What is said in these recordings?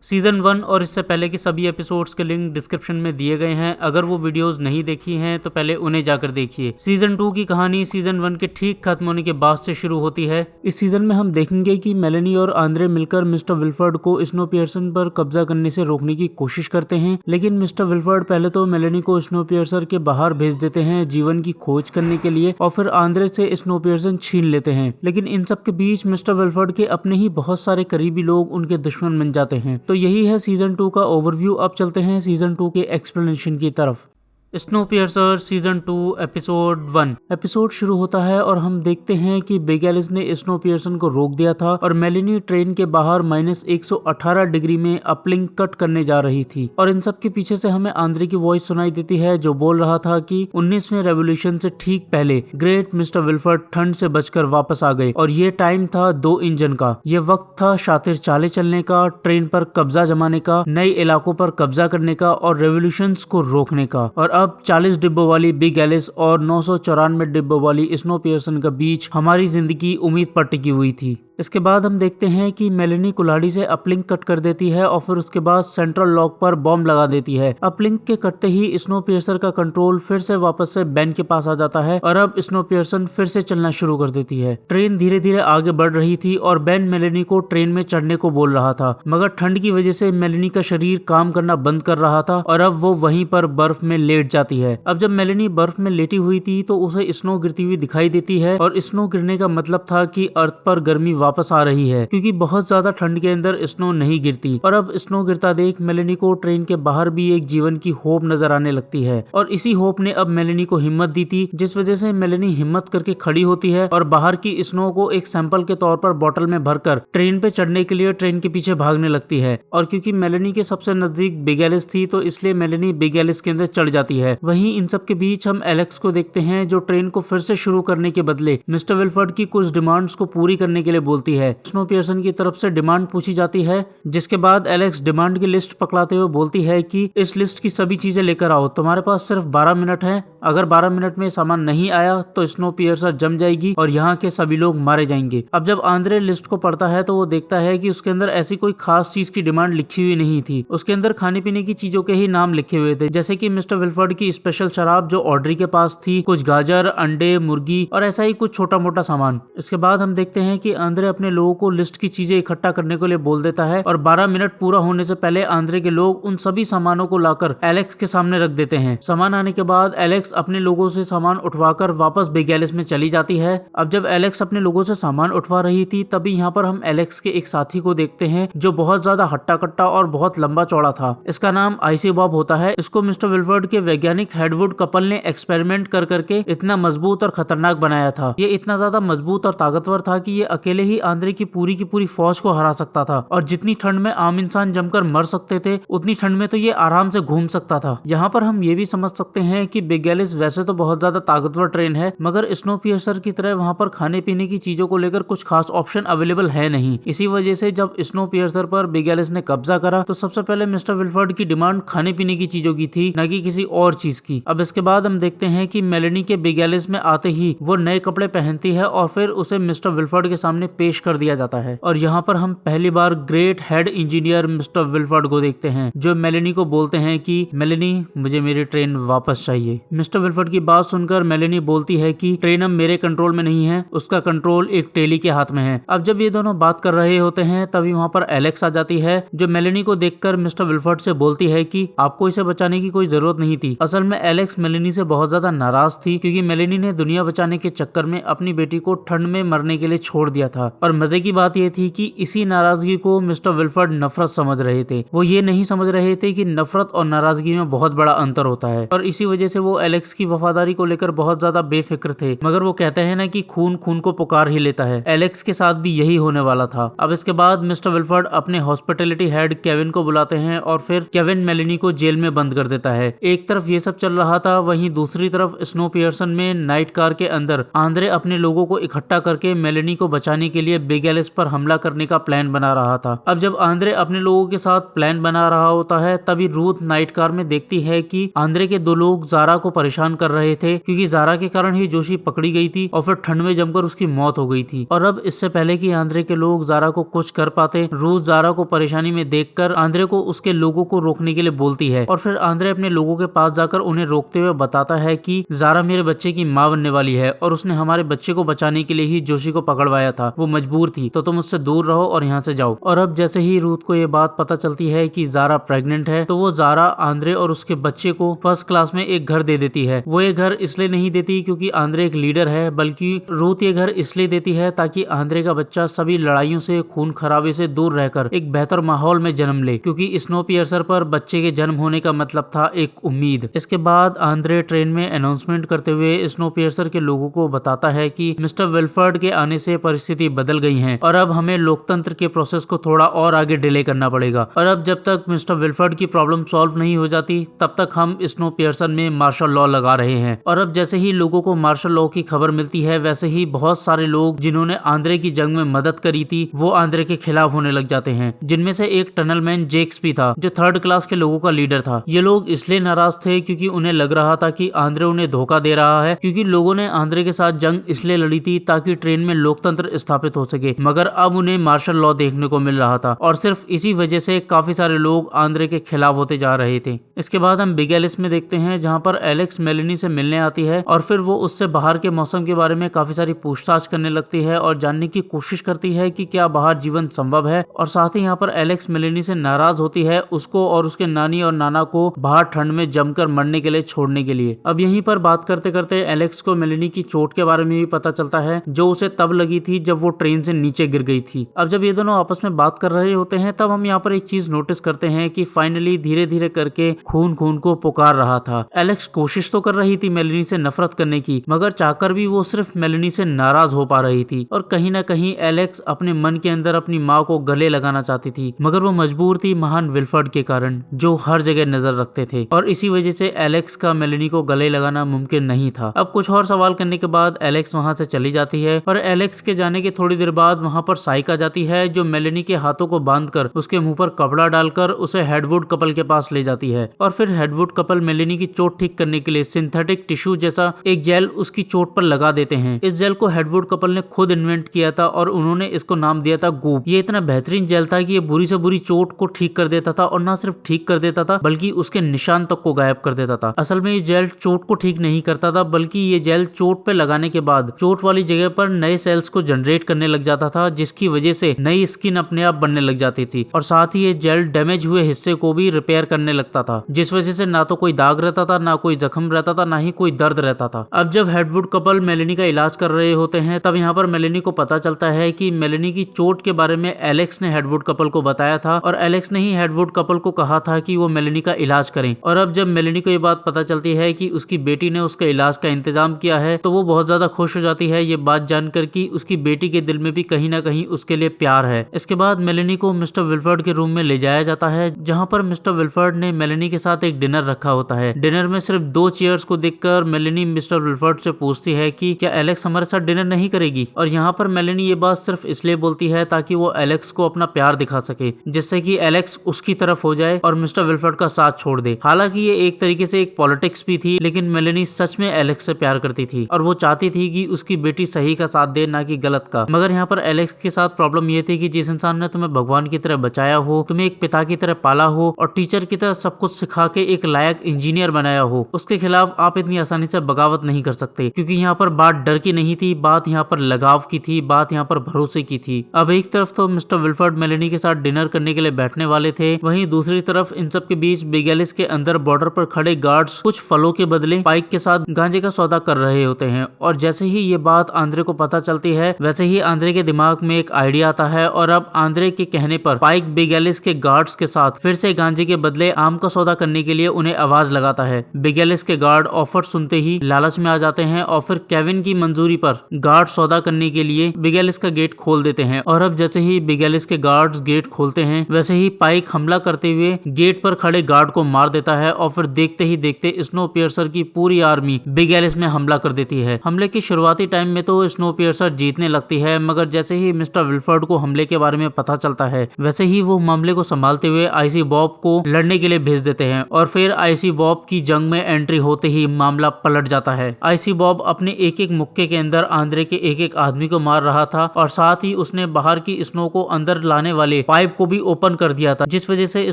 Season 1 और इससे पहले के सभी एपिसोड्स के लिंक डिस्क्रिप्शन में दिए गए हैं। अगर वो वीडियोस नहीं देखी हैं तो पहले उन्हें जाकर देखिए। सीजन 2 की कहानी सीजन 1 के ठीक खत्म होने के बाद से शुरू होती है। इस सीजन में हम देखेंगे कि मेलेनी और आंद्रे मिलकर मिस्टर विल्फर्ड को स्नोपियर्सन पर कब्जा करने से रोकने की कोशिश करते हैं, लेकिन मिस्टर विल्फर्ड पहले तो मेलेनी को स्नोपियर्सन के बाहर भेज देते हैं जीवन की खोज करने के लिए और फिर आंद्रे से स्नोपियर्सन छीन लेते हैं। लेकिन इन सब के बीच मिस्टर विल्फर्ड के अपने ही बहुत सारे करीबी लोग उनके दुश्मन बन जाते हैं। तो यही है सीजन 2 का ओवरव्यू। अब चलते हैं सीजन 2 के एक्सप्लेनेशन की तरफ। स्नोपियर्सर सीजन 2 एपिसोड 1। एपिसोड शुरू होता है और हम देखते हैं कि बिग एलिस ने स्नोपियर्सन को रोक दिया था और मेलेनी ट्रेन के बाहर -118 डिग्री में अपलिंक कट करने जा रही थी और इन सब के पीछे से हमें आंद्रे की वॉइस सुनाई देती है जो बोल रहा था कि 19वें रेवोल्यूशन से ठीक पहले ग्रेट मिस्टर विल्फर्ड ठंड से बचकर वापस आ गए और ये टाइम था 2 इंजन का। ये वक्त था शातिर चाले चलने का, ट्रेन पर कब्जा जमाने का, नए इलाकों पर कब्जा करने का और रेवोल्यूशंस को रोकने का। और अब 40 डिब्बों वाली बिग एलिस और 994 डिब्बों वाली स्नोपियर्सन के बीच हमारी जिंदगी उम्मीद पर टिकी हुई थी। इसके बाद हम देखते हैं कि मेलेनी कुल्हाड़ी से अपलिंक कट कर देती है और फिर उसके बाद सेंट्रल लॉक पर बॉम्ब लगा देती है। अपलिंक के कटते ही स्नोपियर्सर का कंट्रोल फिर से वापस से बेन के पास आ जाता है और अब स्नोपियर्सन फिर से चलना शुरू कर देती है। ट्रेन धीरे धीरे आगे बढ़ रही थी और बेन मेलेनी को ट्रेन में चढ़ने को बोल रहा था, मगर ठंड की वजह से मेलेनी का शरीर काम करना बंद कर रहा था और अब वो वहीं पर बर्फ में लेट जाती है। अब जब मेलेनी बर्फ में लेटी हुई थी तो उसे स्नो गिरती हुई दिखाई देती है और स्नो गिरने का मतलब था कि अर्थ पर गर्मी वापस आ रही है, क्योंकि बहुत ज्यादा ठंड के अंदर स्नो नहीं गिरती। और अब स्नो गिरता देख मेलेनी को ट्रेन के बाहर भी एक जीवन की होप नजर आने लगती है और इसी होप ने अब मेलेनी को हिम्मत दी थी, जिस वजह से मेलेनी हिम्मत करके खड़ी होती है और बाहर की स्नो को एक सैंपल के तौर पर बोतल में भरकर ट्रेन पे चढ़ने के लिए ट्रेन के पीछे भागने लगती है। और क्योंकि मेलेनी के सबसे नजदीक बिग एलिस थी तो इसलिए मेलेनी बिग एलिस के अंदर चढ़ जाती है। वहीं इन सब के बीच हम एलेक्स को देखते हैं जो ट्रेन को फिर से शुरू करने के बदले मिस्टर विल्फर्ड की कुछ डिमांड्स को पूरी करने के लिए बोलती है। स्नोपियर्सन की तरफ से डिमांड पूछी जाती है, जिसके बाद एलेक्स डिमांड की लिस्ट पकड़ाते हुए बोलती है कि इस लिस्ट की सभी चीजें लेकर आओ, तुम्हारे पास सिर्फ 12 मिनट है। अगर 12 मिनट में सामान नहीं आया तो स्नोपियर्सर जम जाएगी और यहाँ के सभी लोग मारे जाएंगे। अब जब आंद्रे लिस्ट को पढ़ता है तो वो देखता है कि उसके अंदर ऐसी कोई खास चीज की डिमांड लिखी हुई नहीं थी। उसके अंदर खाने पीने की चीजों के ही नाम लिखे हुए थे, जैसे कि मिस्टर विल्फर्ड की स्पेशल शराब जो ऑड्री के पास थी, कुछ गाजर, अंडे, मुर्गी और ऐसा ही कुछ छोटा मोटा सामान। इसके बाद हम देखते हैं कि आंद्रे अपने लोगों को लिस्ट की चीजें इकट्ठा करने के लिए बोल देता है और 12 मिनट पूरा होने से पहले आंद्रे के लोग उन सभी सामानों को लाकर एलेक्स के सामने रख देते हैं। सामान आने के बाद एलेक्स अपने लोगों से सामान उठवाकर वापस बिग एलिस में चली जाती है। अब जब एलेक्स अपने लोगों से सामान उठवा रही थी तभी यहाँ पर हम एलेक्स के एक साथी को देखते हैं जो बहुत ज्यादा हट्टा कट्टा और बहुत लंबा चौड़ा था। इसका नाम आईसी बॉब होता है। इसको मिस्टर विल्फर्ड के वैज्ञानिक हेडवुड कपल ने एक्सपेरिमेंट कर करके इतना मजबूत और खतरनाक बनाया था। ये इतना ज्यादा मजबूत और ताकतवर था कि ये अकेले ही आंद्रे की पूरी फौज को हरा सकता था और जितनी ठंड में आम इंसान जमकर मर सकते थे उतनी ठंड में तो ये आराम से घूम सकता था। यहाँ पर हम ये भी समझ सकते हैं कि बिग एलिस वैसे तो बहुत ज्यादा ताकतवर ट्रेन है, मगर स्नोपियर्सर की तरह वहाँ पर खाने पीने की चीजों को लेकर कुछ खास ऑप्शन अवेलेबल है नहीं। इसी वजह से जब स्नोपियर्सर पर बिग एलिस ने कब्जा करा तो सबसे पहले मिस्टर विल्फर्ड की डिमांड खाने पीने की चीजों की थी, न कि किसी और चीज की। अब इसके बाद हम देखते हैं कि मेलेनी के बिग एलिस में आते ही वो नए कपड़े पहनती है और फिर उसे मिस्टर विल्फर्ड के सामने पेश कर दिया जाता है। और यहाँ पर हम पहली बार great head engineer mister Wilford को देखते हैं जो मेलेनी को बोलते हैं कि मेलेनी, मुझे मेरी ट्रेन वापस चाहिए। मिस्टर विल्फर्ड की बात सुनकर मेलेनी बोलती है कि ट्रेन अब मेरे कंट्रोल में नहीं है, उसका कंट्रोल एक टेली के हाथ में है। अब जब ये दोनों बात कर रहे होते हैं तभी वहाँ पर एलेक्स आ जाती है जो मेलेनी को देखकर मिस्टर विल्फर्ड से बोलती है कि आपको इसे बचाने की कोई जरूरत नहीं थी। असल में एलेक्स मेलेनी से बहुत ज्यादा नाराज थी क्योंकि मेलेनी ने दुनिया बचाने के चक्कर में अपनी बेटी को ठंड में मरने के लिए छोड़ दिया था। और मजे की बात यह थी कि इसी नाराजगी को मिस्टर विल्फर्ड नफरत समझ रहे थे। वो ये नहीं समझ रहे थे कि नफरत और नाराजगी में बहुत बड़ा अंतर होता है और इसी वजह से वो एलेक्स की वफादारी को लेकर बहुत ज्यादा बेफिक्र थे। मगर वो कहते हैं ना कि खून खून को पुकार ही लेता है, एलेक्स के साथ भी यही होने वाला था। अब इसके बाद मिस्टर विल्फर्ड अपने हॉस्पिटैलिटी हेड केविन को बुलाते हैं और फिर केविन मेलेनी को जेल में बंद कर देता है। एक तरफ ये सब चल रहा था, वहीं दूसरी तरफ स्नोपियर्सन में नाइट कार के अंदर आंद्रे अपने लोगों को इकट्ठा करके मेलेनी को बचाने के के लिए बिग एलिस पर हमला करने का प्लान बना रहा था। अब जब आंद्रे अपने लोगों के साथ प्लान बना रहा होता है तभी रूथ नाइट कार में देखती है कि आंद्रे के दो लोग जारा को परेशान कर रहे थे, क्योंकि जारा के कारण ही जोशी पकड़ी गई थी और फिर ठंड में जमकर उसकी मौत हो गई थी। और अब इससे पहले कि आंद्रे के लोग जारा को कुछ कर पाते, रूथ जारा को परेशानी में देखकर आंद्रे को उसके लोगों को रोकने के लिए बोलती है और फिर आंद्रे अपने लोगों के पास जाकर उन्हें रोकते हुए बताता है कि जारा मेरे बच्चे की माँ बनने वाली है और उसने हमारे बच्चे को बचाने के लिए ही जोशी को पकड़वाया था, वो मजबूर थी, तो तुम उससे दूर रहो और यहाँ से जाओ। और अब जैसे ही रूथ को ये बात पता चलती है कि जारा प्रेग्नेंट है तो वो जारा, आंद्रे और उसके बच्चे को फर्स्ट क्लास में एक घर दे देती है। वो ये घर इसलिए नहीं देती क्योंकि आंद्रे एक लीडर है, बल्कि रूथ ये घर इसलिए देती है ताकि आंद्रे का बच्चा सभी लड़ाइयों से, खून खराबे से दूर रहकर एक बेहतर माहौल में जन्म ले, क्योंकि स्नोपियर्सर पर बच्चे के जन्म होने का मतलब था एक उम्मीद। इसके बाद आंद्रे ट्रेन में अनाउंसमेंट करते हुए स्नोपियर्सर के लोगों को बताता है कि मिस्टर विल्फर्ड के आने से परिस्थिति बदल गई है और अब हमें लोकतंत्र के प्रोसेस को थोड़ा और आगे डिले करना पड़ेगा, और अब जब तक मिस्टर विल्फर्ड की प्रॉब्लम सॉल्व नहीं हो जाती तब तक हम स्नोपियर्सर में मार्शल लॉ लगा रहे हैं। और अब जैसे ही लोगों को मार्शल लॉ की खबर मिलती है वैसे ही बहुत सारे लोग जिन्होंने आंद्रे की जंग में मदद करी थी वो आंद्रे के खिलाफ होने लग जाते हैं, जिनमें से एक टनल मैन जेक्स भी था जो थर्ड क्लास के लोगों का लीडर था। ये लोग इसलिए नाराज थे क्योंकि उन्हें लग रहा था कि आंद्रे उन्हें धोखा दे रहा है, क्योंकि लोगों ने आंद्रे के साथ जंग इसलिए लड़ी थी ताकि ट्रेन में लोकतंत्र स्थापित हो सके, मगर अब उन्हें मार्शल लॉ देखने को मिल रहा था और सिर्फ इसी वजह से काफी सारे लोग आंद्रे के खिलाफ होते जा रहे थे। इसके बाद हम बिग एलिस में देखते हैं जहाँ पर एलेक्स मेलेनी से मिलने आती है और फिर वो उससे बाहर के मौसम के बारे में काफी सारी पूछताछ करने लगती है और जानने की कोशिश करती है कि क्या बाहर जीवन संभव है, और साथ ही यहाँ पर एलेक्स मेलेनी से नाराज होती है उसको और उसके नानी और नाना को बाहर ठंड में जमकर मरने के लिए छोड़ने के लिए। अब यहीं पर बात करते करते एलेक्स को मेलेनी की चोट के बारे में भी पता चलता है जो उसे तब लगी थी जब वो ट्रेन से नीचे गिर गई थी। अब जब ये दोनों आपस में बात कर रहे होते हैं तब हम यहाँ पर एक चीज नोटिस करते हैं कि फाइनली धीरे धीरे करके खून खून को पुकार रहा था। एलेक्स कोशिश तो कर रही थी मेलेनी से नफरत करने की, मगर चाहकर भी वो सिर्फ मेलेनी से नाराज हो पा रही थी, और कहीं ना कहीं एलेक्स अपने मन के अंदर अपनी माँ को गले लगाना चाहती थी, मगर वो मजबूर थी महान विल्फर्ड के कारण जो हर जगह नजर रखते थे, और इसी वजह से एलेक्स का मेलेनी को गले लगाना मुमकिन नहीं था। अब कुछ और सवाल करने के बाद एलेक्स वहाँ से चली जाती है और एलेक्स के जाने के थोड़ी देर बाद वहाँ पर साइक आ जाती है जो मेलेनी के हाथों को बांधकर उसके मुंह पर कपड़ा डालकर उसे हेडवुड कपल के पास ले जाती है, और फिर हेडवुड कपल मेलेनी की चोट ठीक करने के लिए सिंथेटिक टिश्यू जैसा एक जेल उसकी चोट पर लगा देते हैं। इस जेल को हेडवुड कपल ने खुद इन्वेंट किया था और उन्होंने इसको नाम दिया था गूप। ये इतना बेहतरीन जेल था कि ये बुरी से बुरी चोट को ठीक कर देता था, और न सिर्फ ठीक कर देता था बल्कि उसके निशान तक को गायब कर देता था। असल में ये जेल चोट को ठीक नहीं करता था, बल्कि ये जेल चोट पे लगाने के बाद चोट वाली जगह पर नए सेल्स को जनरेट करने लग जाता था, जिसकी वजह से नई स्किन अपने आप बनने लग जाती थी, और साथ ही ये जेल डैमेज हुए हिस्से को भी रिपेयर करने लगता था, जिस वजह से ना तो कोई दाग रहता था, ना कोई जख्म रहता था, ना ही कोई दर्द रहता था। अब जब हेडवुड कपल मेलेनी का इलाज कर रहे होते हैं तब यहाँ पर मेलेनी को पता चलता है कि मेलेनी की चोट के बारे में एलेक्स ने हेडवुड कपल को बताया था, और एलेक्स ने ही हेडवुड कपल को कहा था कि वो मेलेनी का इलाज करें। और अब जब मेलेनी को ये बात पता चलती है कि उसकी बेटी ने उसका इलाज का इंतजाम किया है तो वो बहुत ज्यादा खुश हो जाती है ये बात जानकर कि उसकी बेटी के दिल में भी कहीं ना कहीं उसके लिए प्यार है। इसके बाद मेलेनी को मिस्टर विल्फर्ड के रूम में ले जाया जाता है जहाँ पर मिस्टर विल्फर्ड ने मेलेनी के साथ एक डिनर रखा होता है। डिनर में सिर्फ 2 चेयर्स को देखकर मेलेनी मिस्टर विल्फर्ड से पूछती है कि क्या एलेक्स हमारे साथ डिनर नहीं करेगी, और यहाँ पर मेलेनी ये बात सिर्फ इसलिए बोलती है ताकि वो एलेक्स को अपना प्यार दिखा सके, जिससे कि एलेक्स उसकी तरफ हो जाए और मिस्टर विल्फर्ड का साथ छोड़ दे। हालांकि ये एक तरीके से एक पॉलिटिक्स भी थी, लेकिन मेलेनी सच में एलेक्स से प्यार करती थी और वो चाहती थी कि उसकी बेटी सही का साथ दे, ना कि गलत का। मगर यहाँ पर एलेक्स के साथ प्रॉब्लम ये थी कि जिस इंसान ने तुम्हें भगवान की तरह बचाया हो, तुम्हें एक पिता की तरह पाला हो और टीचर की तरह सब कुछ सिखा के एक लायक इंजीनियर बनाया हो, उसके खिलाफ आप इतनी आसानी से बगावत नहीं कर सकते, क्योंकि यहाँ पर बात डर की नहीं थी, बात यहाँ पर लगाव की थी, बात यहाँ पर भरोसे की थी। अब एक तरफ तो मिस्टर विल्फर्ड मेलेनी के साथ डिनर करने के लिए बैठने वाले थे, वहीं दूसरी तरफ इन सब के बीच बिग एलिस के अंदर बॉर्डर पर खड़े गार्ड्स कुछ फलों के बदले पाइक के साथ गांजे का सौदा कर रहे होते हैं। और जैसे ही ये बात आंद्रे को पता चलती है वैसे ही आंद्रे के दिमाग में एक आइडिया आता है, और अब आंद्रे के कहने पर पाइक बिग एलिस के गार्ड्स के साथ फिर से गांजे के बदले आम का सौदा करने के लिए उन्हें आवाज लगाता है। बिग एलिस के गार्ड ऑफर सुनते ही लालच में आ जाते हैं और फिर केविन की मंजूरी पर गार्ड सौदा करने के लिए बिग एलिस का गेट खोल देते हैं। और अब जैसे ही बिग एलिस के गार्ड्स गेट खोलते हैं वैसे ही पाइक हमला करते हुए गेट पर खड़े गार्ड को मार देता है, और फिर देखते ही देखते स्नोपियर्सर की पूरी आर्मी बिग एलिस में हमला कर देती है। हमले की शुरुआती टाइम में तो स्नोपियर्सर जीतने लगती है, है, मगर जैसे ही मिस्टर विल्फर्ड को हमले के बारे में पता चलता है वैसे ही वो मामले को संभालते हुए आईसी बॉब को लड़ने के लिए भेज देते हैं और फिर आईसी बॉब की जंग में एंट्री होते ही मामला पलट जाता है। आईसी बॉब अपने एक एक मुक्के के अंदर आंद्रे के एक एक आदमी को मार रहा था और साथ ही उसने बाहर की स्नो को अंदर लाने वाले पाइप को भी ओपन कर दिया था, जिस वजह से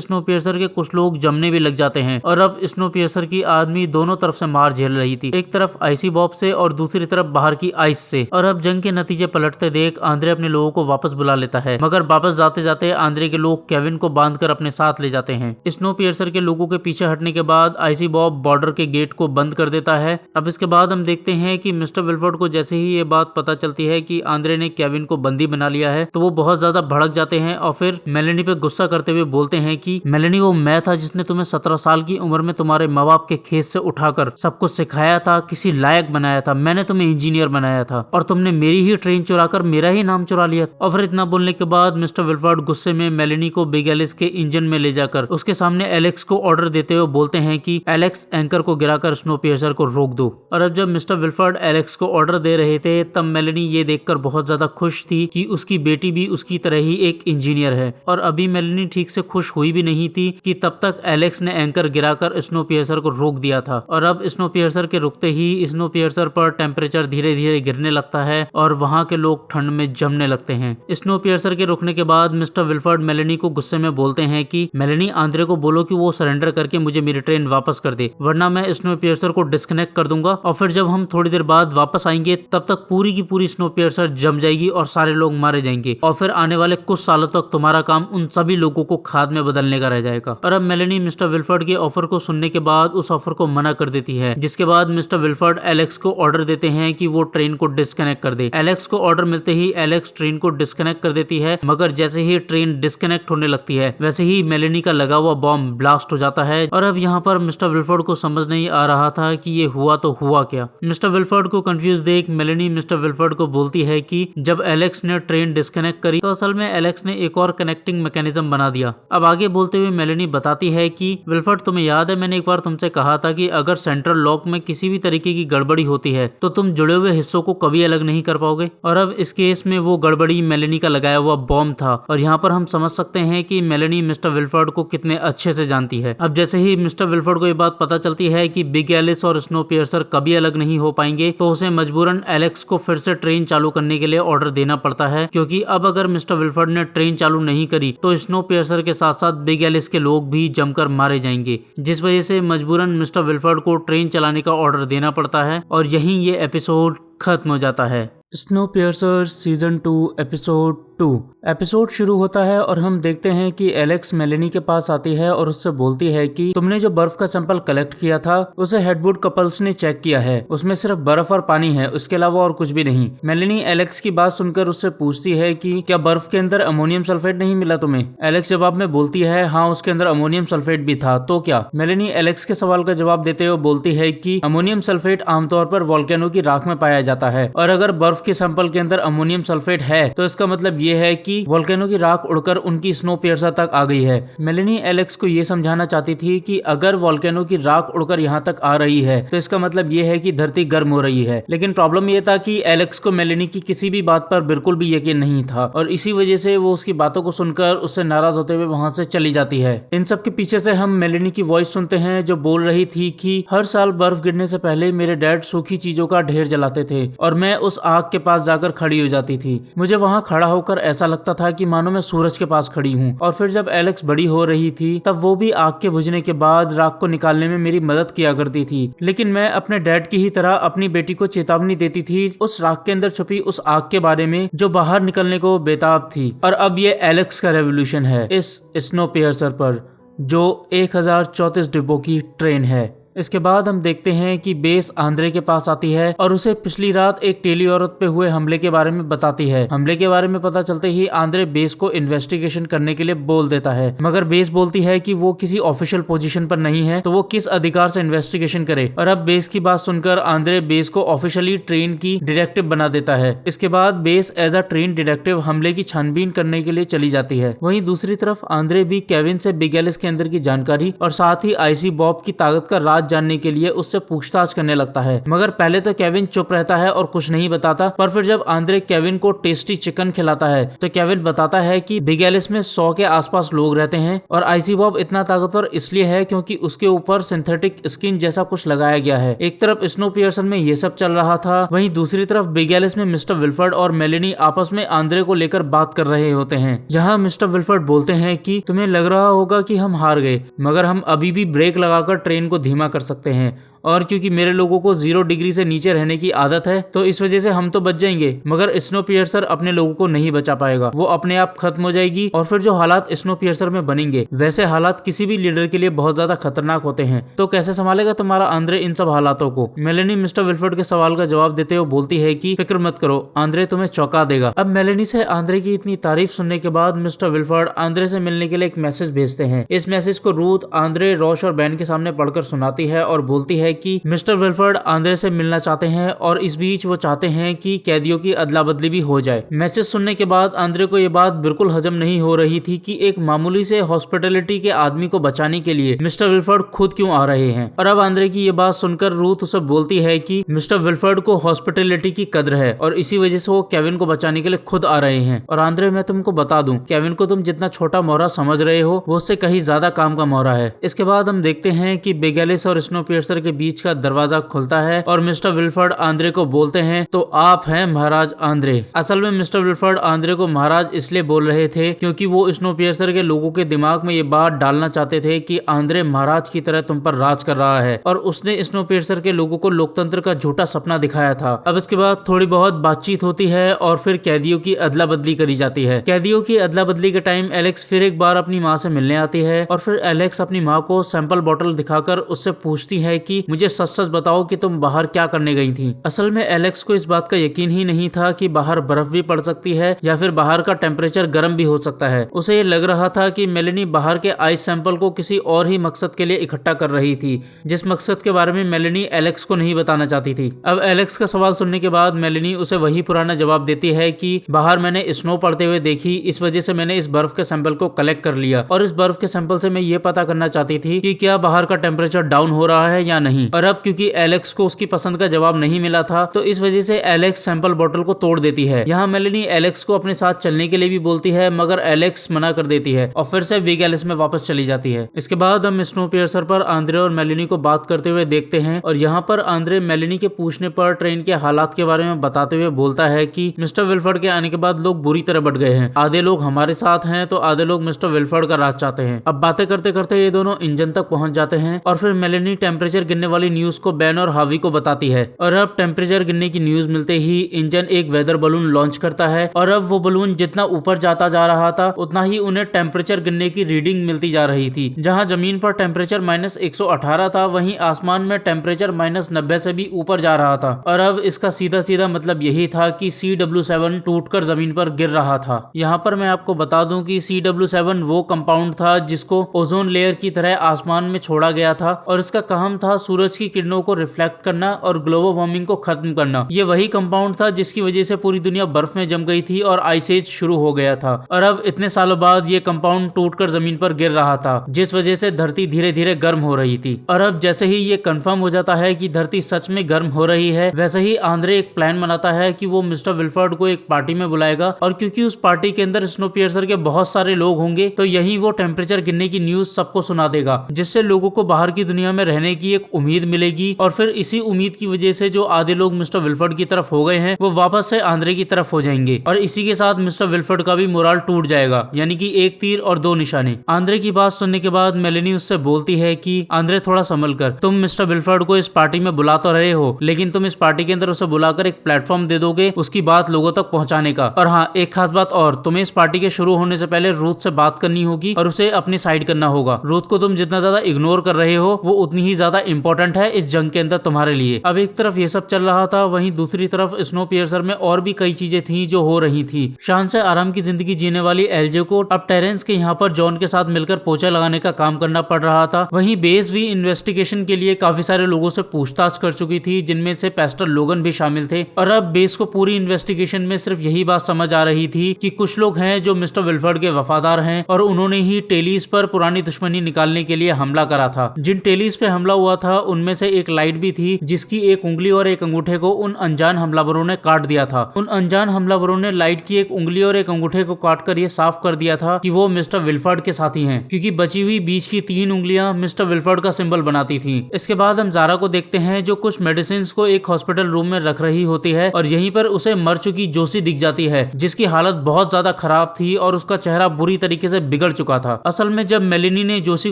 स्नोपियर्सर के कुछ लोग जमने भी लग जाते हैं और अब स्नोपियर्सर की आदमी दोनों तरफ से मार झेल रही थी, एक तरफ आईसी बॉब से और दूसरी तरफ बाहर की आइस से। और अब जंग के नतीजे पलटते देख आंद्रे अपने लोगों को वापस बुला लेता है, मगर वापस जाते जाते आंद्रे के लोग केविन को बांधकर अपने साथ ले जाते हैं। स्नोपियर्सर के लोगों के पीछे हटने के बाद आईसी बॉब बॉर्डर के गेट को बंद कर देता है। अब इसके बाद हम देखते हैं कि मिस्टर विल्फर्ड को जैसे ही ये बात पता चलती है कि आंद्रे ने केविन को बंदी बना लिया है तो वो बहुत ज्यादा भड़क जाते हैं और फिर मेलेनी पे गुस्सा करते हुए बोलते हैं कि मेलेनी, वो मैं था जिसने तुम्हें 17 साल की उम्र में तुम्हारे माँ बाप के खेत से उठाकर सब कुछ सिखाया था, किसी लायक बनाया था, मैंने तुम्हें इंजीनियर बनाया था और तुमने मेरी ही ट्रेन चुराकर मेरा ही नाम चुरा लिया। और फिर इतना बोलने के बाद मिस्टर विल्फर्ड गुस्से में मेलेनी को बिग एलिस के इंजन में ले जाकर उसके सामने एलेक्स को ऑर्डर देते हुए बोलते हैं कि एलेक्स, एंकर को गिराकर स्नोपियर्सर को रोक दो। और अब जब मिस्टर विल्फर्ड एलेक्स को ऑर्डर दे रहे थे तब मेलेनी ये देखकर बहुत ज्यादा खुश थी कि उसकी बेटी भी उसकी तरह ही एक इंजीनियर है। और अभी मेलेनी ठीक से खुश हुई भी नहीं थी कि तब तक एलेक्स ने एंकर गिराकर स्नोपियर्सर को रोक दिया था। और अब स्नोपियर्सर के रुकते ही स्नोपियर्सर पर टेम्परेचर धीरे धीरे गिरने लगता है और वहाँ के लोग ठंड में जमने लगते हैं। स्नोपियर्सर के रुकने के बाद मिस्टर विल्फर्ड मेलेनी को गुस्से में बोलते हैं कि मेलेनी, आंद्रे को बोलो कि वो सरेंडर करके मुझे मेरी ट्रेन वापस कर दे, वरना मैं स्नोपियर्सर को डिस्कनेक्ट कर दूंगा और फिर जब हम थोड़ी देर बाद वापस आएंगे तब तक पूरी की पूरी स्नोपियर्सर जम जाएगी और सारे लोग मारे जाएंगे और फिर आने वाले कुछ सालों तक तुम्हारा काम उन सभी लोगों को खाद में बदलने का रह जाएगा। और अब मेलेनी मिस्टर विल्फर्ड के ऑफर को सुनने के बाद उस ऑफर को मना कर देती है, जिसके बाद मिस्टर विल्फर्ड एलेक्स को ऑर्डर देते हैं कि वो ट्रेन को डिस्कनेक्ट कर दे। एलेक्स को ऑर्डर मिलते ही एलेक्स ट्रेन को डिस्कनेक्ट कर देती है, मगर जैसे ही ट्रेन डिस्कनेक्ट होने लगती है वैसे ही मेलेनी का लगा हुआ बॉम्ब ब्लास्ट हो जाता है। और अब यहाँ पर मिस्टर विल्फर्ड को समझ नहीं आ रहा था कि ये हुआ तो हुआ क्या। मिस्टर विल्फर्ड को कंफ्यूज देख मेलेनी मिस्टर विल्फर्ड को बोलती है कि जब एलेक्स ने ट्रेन डिस्कनेक्ट करी तो असल में एलेक्स ने एक और कनेक्टिंग मैकेनिज्म बना दिया। अब आगे बोलते हुए मेलेनी बताती है कि विल्फर्ड, तुम्हें याद है मैंने एक बार तुमसे कहा था कि अगर सेंट्रल लॉक में किसी भी तरीके की गड़बड़ी होती है तो तुम जुड़े हुए हिस्सों को कभी अलग नहीं कर पाओगे। और अब इस केस में वो गड़बड़ी मेलेनी का लगाया हुआ बॉम्ब था और यहाँ पर हम समझ सकते हैं कि मेलेनी मिस्टर विल्फर्ड को कितने अच्छे से जानती है। अब जैसे ही मिस्टर विल्फर्ड को ये बात पता चलती है कि बिग एलिस और स्नोपियर्सर कभी अलग नहीं हो पाएंगे तो उसे मजबूरन एलेक्स को फिर से ट्रेन चालू करने के लिए ऑर्डर देना पड़ता है, क्योंकि अब अगर मिस्टर विल्फर्ड ने ट्रेन चालू नहीं करी तो स्नोपियर्सर के साथ साथ बिग एलिस के लोग भी जमकर मारे जाएंगे, जिस वजह से मजबूरन मिस्टर विल्फर्ड को ट्रेन चलाने का ऑर्डर देना पड़ता है और यहीं ये एपिसोड खत्म हो जाता है। स्नोपियर्सर सीजन 2 एपिसोड 2 एपिसोड शुरू होता है और हम देखते हैं कि एलेक्स मेलेनी के पास आती है और उससे बोलती है कि तुमने जो बर्फ का सैंपल कलेक्ट किया था उसे हेडवुड कपल्स ने चेक किया है, उसमें सिर्फ बर्फ और पानी है, उसके अलावा और कुछ भी नहीं। मेलेनी एलेक्स की बात सुनकर उससे पूछती है कि क्या बर्फ के अंदर अमोनियम सल्फेट नहीं मिला तुम्हें? एलेक्स जवाब में बोलती है हाँ, उसके अंदर अमोनियम सल्फेट भी था, तो क्या? मेलेनी एलेक्स के सवाल का जवाब देते हुए बोलती है कि अमोनियम सल्फेट आमतौर पर वोल्केनो की राख में पाया जाता है और अगर बर्फ के सैंपल के अंदर अमोनियम सल्फेट है तो इसका मतलब ये है कि वोल्केनो की राख उड़कर उनकी स्नोपियर्सर तक आ गई है। मेलेनी एलेक्स को ये समझाना चाहती थी कि अगर वोल्केनो की राख उड़कर यहाँ तक आ रही है तो इसका मतलब ये है कि धरती गर्म हो रही है, लेकिन प्रॉब्लम ये था कि एलेक्स को मेलेनी की किसी भी बात पर बिल्कुल भी यकीन नहीं था और इसी वजह से वो उसकी बातों को सुनकर उससे नाराज होते हुए वहाँ से चली जाती है। इन सब के पीछे से हम मेलेनी की वॉइस सुनते हैं जो बोल रही थी कि हर साल बर्फ गिरने से पहले मेरे डैड सूखी चीजों का ढेर जलाते थे और मैं उस आग के पास जाकर खड़ी हो जाती थी। मुझे वहाँ खड़ा होकर ऐसा लगता था कि मानो मैं सूरज के पास खड़ी हूँ। और फिर जब एलेक्स बड़ी हो रही थी तब वो भी आग के बुझने के बाद राख को निकालने में मेरी मदद किया करती थी, लेकिन मैं अपने डैड की ही तरह अपनी बेटी को चेतावनी देती थी उस राख के अंदर छुपी उस आग के बारे में जो बाहर निकलने को बेताब थी। और अब ये एलेक्स का रेवोल्यूशन है इस स्नोपियर्सर पर जो 1034 डिब्बों की ट्रेन है। इसके बाद हम देखते हैं कि बेस आंद्रे के पास आती है और उसे पिछली रात एक टेली औरत पे हुए हमले के बारे में बताती है। हमले के बारे में पता चलते ही आंद्रे बेस को इन्वेस्टिगेशन करने के लिए बोल देता है, मगर बेस बोलती है कि वो किसी ऑफिशियल पोजीशन पर नहीं है तो वो किस अधिकार से इन्वेस्टिगेशन करे। और अब बेस की बात सुनकर आंद्रे बेस को ऑफिशियली ट्रेन की डिटेक्टिव बना देता है। इसके बाद Bess as a train detective हमले की छानबीन करने के लिए चली जाती है। वहीं दूसरी तरफ आंद्रे भी केविन से बिग एलिस के अंदर की जानकारी और साथ ही आईसी बॉब की ताकत का राज बात जानने के लिए उससे पूछताछ करने लगता है। मगर पहले तो केविन चुप रहता है और कुछ नहीं बताता, पर फिर जब आंद्रे केविन को टेस्टी चिकन खिलाता है तो केविन बताता है कि बिग एलिस में 100 के आसपास लोग रहते हैं और आईसी बॉब इतना ताकतवर इसलिए है क्योंकि उसके ऊपर सिंथेटिक स्किन जैसा कुछ लगाया गया है। एक तरफ स्नोपियर्सन में ये सब चल रहा था, वहीं दूसरी तरफ बिग एलिस में मिस्टर विल्फर्ड और मेलेनी आपस में आंद्रे को लेकर बात कर रहे होते हैं। जहां मिस्टर विल्फर्ड बोलते हैं कि तुम्हें लग रहा होगा कि हम हार गए, मगर हम अभी भी ब्रेक लगाकर ट्रेन को धीमा कर सकते हैं, और क्योंकि मेरे लोगों को 0 डिग्री से नीचे रहने की आदत है तो इस वजह से हम तो बच जाएंगे, मगर स्नोपियर्सर अपने लोगों को नहीं बचा पाएगा। वो अपने आप खत्म हो जाएगी और फिर जो हालात स्नोपियर्सर में बनेंगे वैसे हालात किसी भी लीडर के लिए बहुत ज्यादा खतरनाक होते हैं। तो कैसे संभालेगा तुम्हारा आंद्रे इन सब हालातों को? मेलेनी मिस्टर विल्फर्ड के सवाल का जवाब देते हुए बोलती है कि फिक्र मत करो, आंद्रे तुम्हें चौंका देगा। अब मेलेनी से आंद्रे की इतनी तारीफ सुनने के बाद मिस्टर विल्फर्ड आंद्रे से मिलने के लिए एक मैसेज भेजते हैं। इस मैसेज को रूथ, आंद्रे, रॉश और बैन के सामने पढ़कर सुनाती है और बोलती है कि मिस्टर विल्फर्ड आंद्रे से मिलना चाहते हैं और इस बीच वो चाहते हैं कि कैदियों की अदला बदली भी हो जाए। मैसेज सुनने के बाद आंद्रे को ये बात बिल्कुल हजम नहीं हो रही थी कि एक मामूली से हॉस्पिटलिटी के आदमी को बचाने के लिए मिस्टर विल्फर्ड खुद क्यों आ रहे हैं। और अब आंद्रे की ये बात सुनकर रूथ उसे बोलती है कि मिस्टर विल्फर्ड को हॉस्पिटलिटी की कद्र है और इसी वजह से वो केविन को बचाने के लिए खुद आ रहे हैं। और आंद्रे, मैं तुमको बता दूं, केविन को तुम जितना छोटा मोहरा समझ रहे हो वो उससे कहीं ज्यादा काम का मोहरा है। इसके बाद हम देखते हैं कि बिग एलिस और स्नोपियर्सर के बीच का दरवाजा खुलता है और मिस्टर विल्फर्ड आंद्रे को बोलते हैं, तो आप हैं महाराज आंद्रे। असल में मिस्टर विल्फर्ड आंद्रे को महाराज इसलिए बोल रहे थे क्योंकि वो स्नोपियर्सर के लोगों के दिमाग में ये बात डालना चाहते थे कि आंद्रे महाराज की तरह तुम पर राज कर रहा है और उसने स्नोपियर्सर के लोगों को लोकतंत्र का झूठा सपना दिखाया था। अब इसके बाद थोड़ी बहुत बातचीत होती है और फिर कैदियों की अदला बदली करी जाती है। कैदियों की अदला बदली के टाइम एलेक्स फिर एक बार अपनी माँ से मिलने आती है और फिर एलेक्स अपनी माँ को सैंपल बॉटल दिखाकर उससे पूछती है कि मुझे सच सच बताओ कि तुम बाहर क्या करने गई थी। असल में एलेक्स को इस बात का यकीन ही नहीं था कि बाहर बर्फ भी पड़ सकती है या फिर बाहर का टेम्परेचर गर्म भी हो सकता है। उसे ये लग रहा था कि मेलेनी बाहर के आइस सैंपल को किसी और ही मकसद के लिए इकट्ठा कर रही थी, जिस मकसद के बारे में मेलेनी एलेक्स को नहीं बताना चाहती थी। अब एलेक्स का सवाल सुनने के बाद मेलेनी उसे वही पुराना जवाब देती है कि बाहर मैंने स्नो पड़ते हुए देखी, इस वजह से मैंने इस बर्फ के सैंपल को कलेक्ट कर लिया और इस बर्फ के सैंपल से मैं ये पता करना चाहती थी कि क्या बाहर का टेम्परेचर डाउन हो रहा है या नहीं। और अब क्योंकि एलेक्स को उसकी पसंद का जवाब नहीं मिला था तो इस वजह से एलेक्स सैंपल बोतल को तोड़ देती है। यहाँ मेलेनी एलेक्स को अपने साथ चलने के लिए भी बोलती है, मगर एलेक्स मना कर देती है और फिर से बिग एलिस में वापस चली जाती है। इसके बाद हम स्नोपियर्सर पर आंद्रे और मेलेनी को बात करते हुए देखते हैं और यहाँ पर आंद्रे मेलेनी के पूछने पर ट्रेन के हालात के बारे में बताते हुए बोलता है कि मिस्टर विल्फर्ड के आने के बाद लोग बुरी तरह बढ़ गए हैं, आधे लोग हमारे साथ हैं तो आधे लोग मिस्टर विल्फर्ड का राज चाहते हैं। अब बातें करते करते ये दोनों इंजन तक पहुंच जाते हैं और फिर मेलेनी टेम्परेचर गिरने वाली न्यूज को बैन और हावी को बताती है और अब टेम्परेचर गिरने की न्यूज मिलते ही इंजन एक वेदर बलून लॉन्च करता है और अब वो बलून जितना ऊपर जाता जा रहा था उतना ही उन्हें टेम्परेचर गिरने की रीडिंग मिलती जा रही थी। जहां जमीन पर टेम्परेचर -118 था वहीं आसमान में टेम्परेचर -90 से भी ऊपर जा रहा था। और अब इसका सीधा सीधा मतलब यही था कि CW7 टूटकर जमीन पर गिर रहा था। यहाँ पर मैं आपको बता दूं कि CW7 वो कंपाउंड था जिसको ओजोन लेयर की तरह आसमान में छोड़ा गया था और इसका काम था सूरज की किरणों को रिफ्लेक्ट करना और ग्लोबल वार्मिंग को खत्म करना। ये वही कंपाउंड था जिसकी वजह से पूरी दुनिया बर्फ में जम गई थी और आइस एज शुरू हो गया था। और अब इतने सालों बाद ये कंपाउंड टूटकर जमीन पर गिर रहा था जिस वजह से धरती धीरे धीरे गर्म हो रही थी। और अब जैसे ही ये कंफर्म हो जाता है कि धरती सच में गर्म हो रही है वैसे ही आंद्रे एक प्लान बनाता है कि वो मिस्टर विल्फर्ड को एक पार्टी में बुलाएगा और क्योंकि उस पार्टी के अंदर स्नोपियर्सर के बहुत सारे लोग होंगे तो यही वो टेम्परेचर गिरने की न्यूज सबको सुना देगा, जिससे लोगों को बाहर की दुनिया में रहने की एक उम्मीद मिलेगी। और फिर इसी उम्मीद की वजह से जो आधे लोग मिस्टर विल्फर्ड की तरफ हो गए हैं वो वापस से आंद्रे की तरफ हो जाएंगे और इसी के साथ मिस्टर विल्फर्ड का भी मोराल टूट जाएगा, यानी कि एक तीर और दो निशाने। आंद्रे की बात सुनने के बाद मेलेनी उससे बोलती है कि आंद्रे थोड़ा संभल कर, तुम मिस्टर विल्फर्ड को इस पार्टी में बुला तो रहे हो लेकिन तुम इस पार्टी के अंदर उसे बुलाकर एक प्लेटफॉर्म दे दोगे उसकी बात लोगों तक पहुंचाने का। और हाँ, एक खास बात और, तुम्हें इस पार्टी के शुरू होने से पहले रूथ से बात करनी होगी और उसे अपनी साइड करना होगा। रूथ को तुम जितना ज्यादा इग्नोर कर रहे हो वो उतनी ही ज्यादा इंपॉर्टेंट है इस जंग के अंदर तुम्हारे लिए। अब एक तरफ ये सब चल रहा था, वहीं दूसरी तरफ स्नोपियर्सर में और भी कई चीजें थी जो हो रही थी। शान से आराम की जिंदगी जीने वाली एलजे को अब टेरेंस के यहाँ पर जॉन के साथ मिलकर पोछा लगाने का काम करना पड़ रहा था। वहीं बेस भी इन्वेस्टिगेशन के लिए काफी सारे लोगों से पूछताछ कर चुकी थी जिनमें से पेस्टर लोगन भी शामिल थे। और अब बेस को पूरी इन्वेस्टिगेशन में सिर्फ यही बात समझ आ रही थी कि कुछ लोग हैं जो मिस्टर विल्फर्ड के वफादार हैं और उन्होंने ही टेलीस पर पुरानी दुश्मनी निकालने के लिए हमला करा था। जिन टेलीस पे हमला हुआ था उनमें से एक लाइट भी थी जिसकी एक उंगली और एक अंगूठे को उन अनजान हमलावरों ने काट दिया था। उन अनजान हमलावरों ने लाइट की एक उंगली और एक अंगूठे को काटकर ये साफ कर दिया था कि वो मिस्टर विल्फर्ड के साथी हैं, क्योंकि बची हुई बीच की 3 उंगलियां मिस्टर विल्फर्ड का सिंबल बनाती थी। इसके बाद हम जारा को देखते हैं जो कुछ मेडिसिन को एक हॉस्पिटल रूम में रख रही होती है और यहीं पर उसे मर चुकी जोशी दिख जाती है, जिसकी हालत बहुत ज्यादा खराब थी और उसका चेहरा बुरी तरीके से बिगड़ चुका था। असल में जब मेलिनी ने जोशी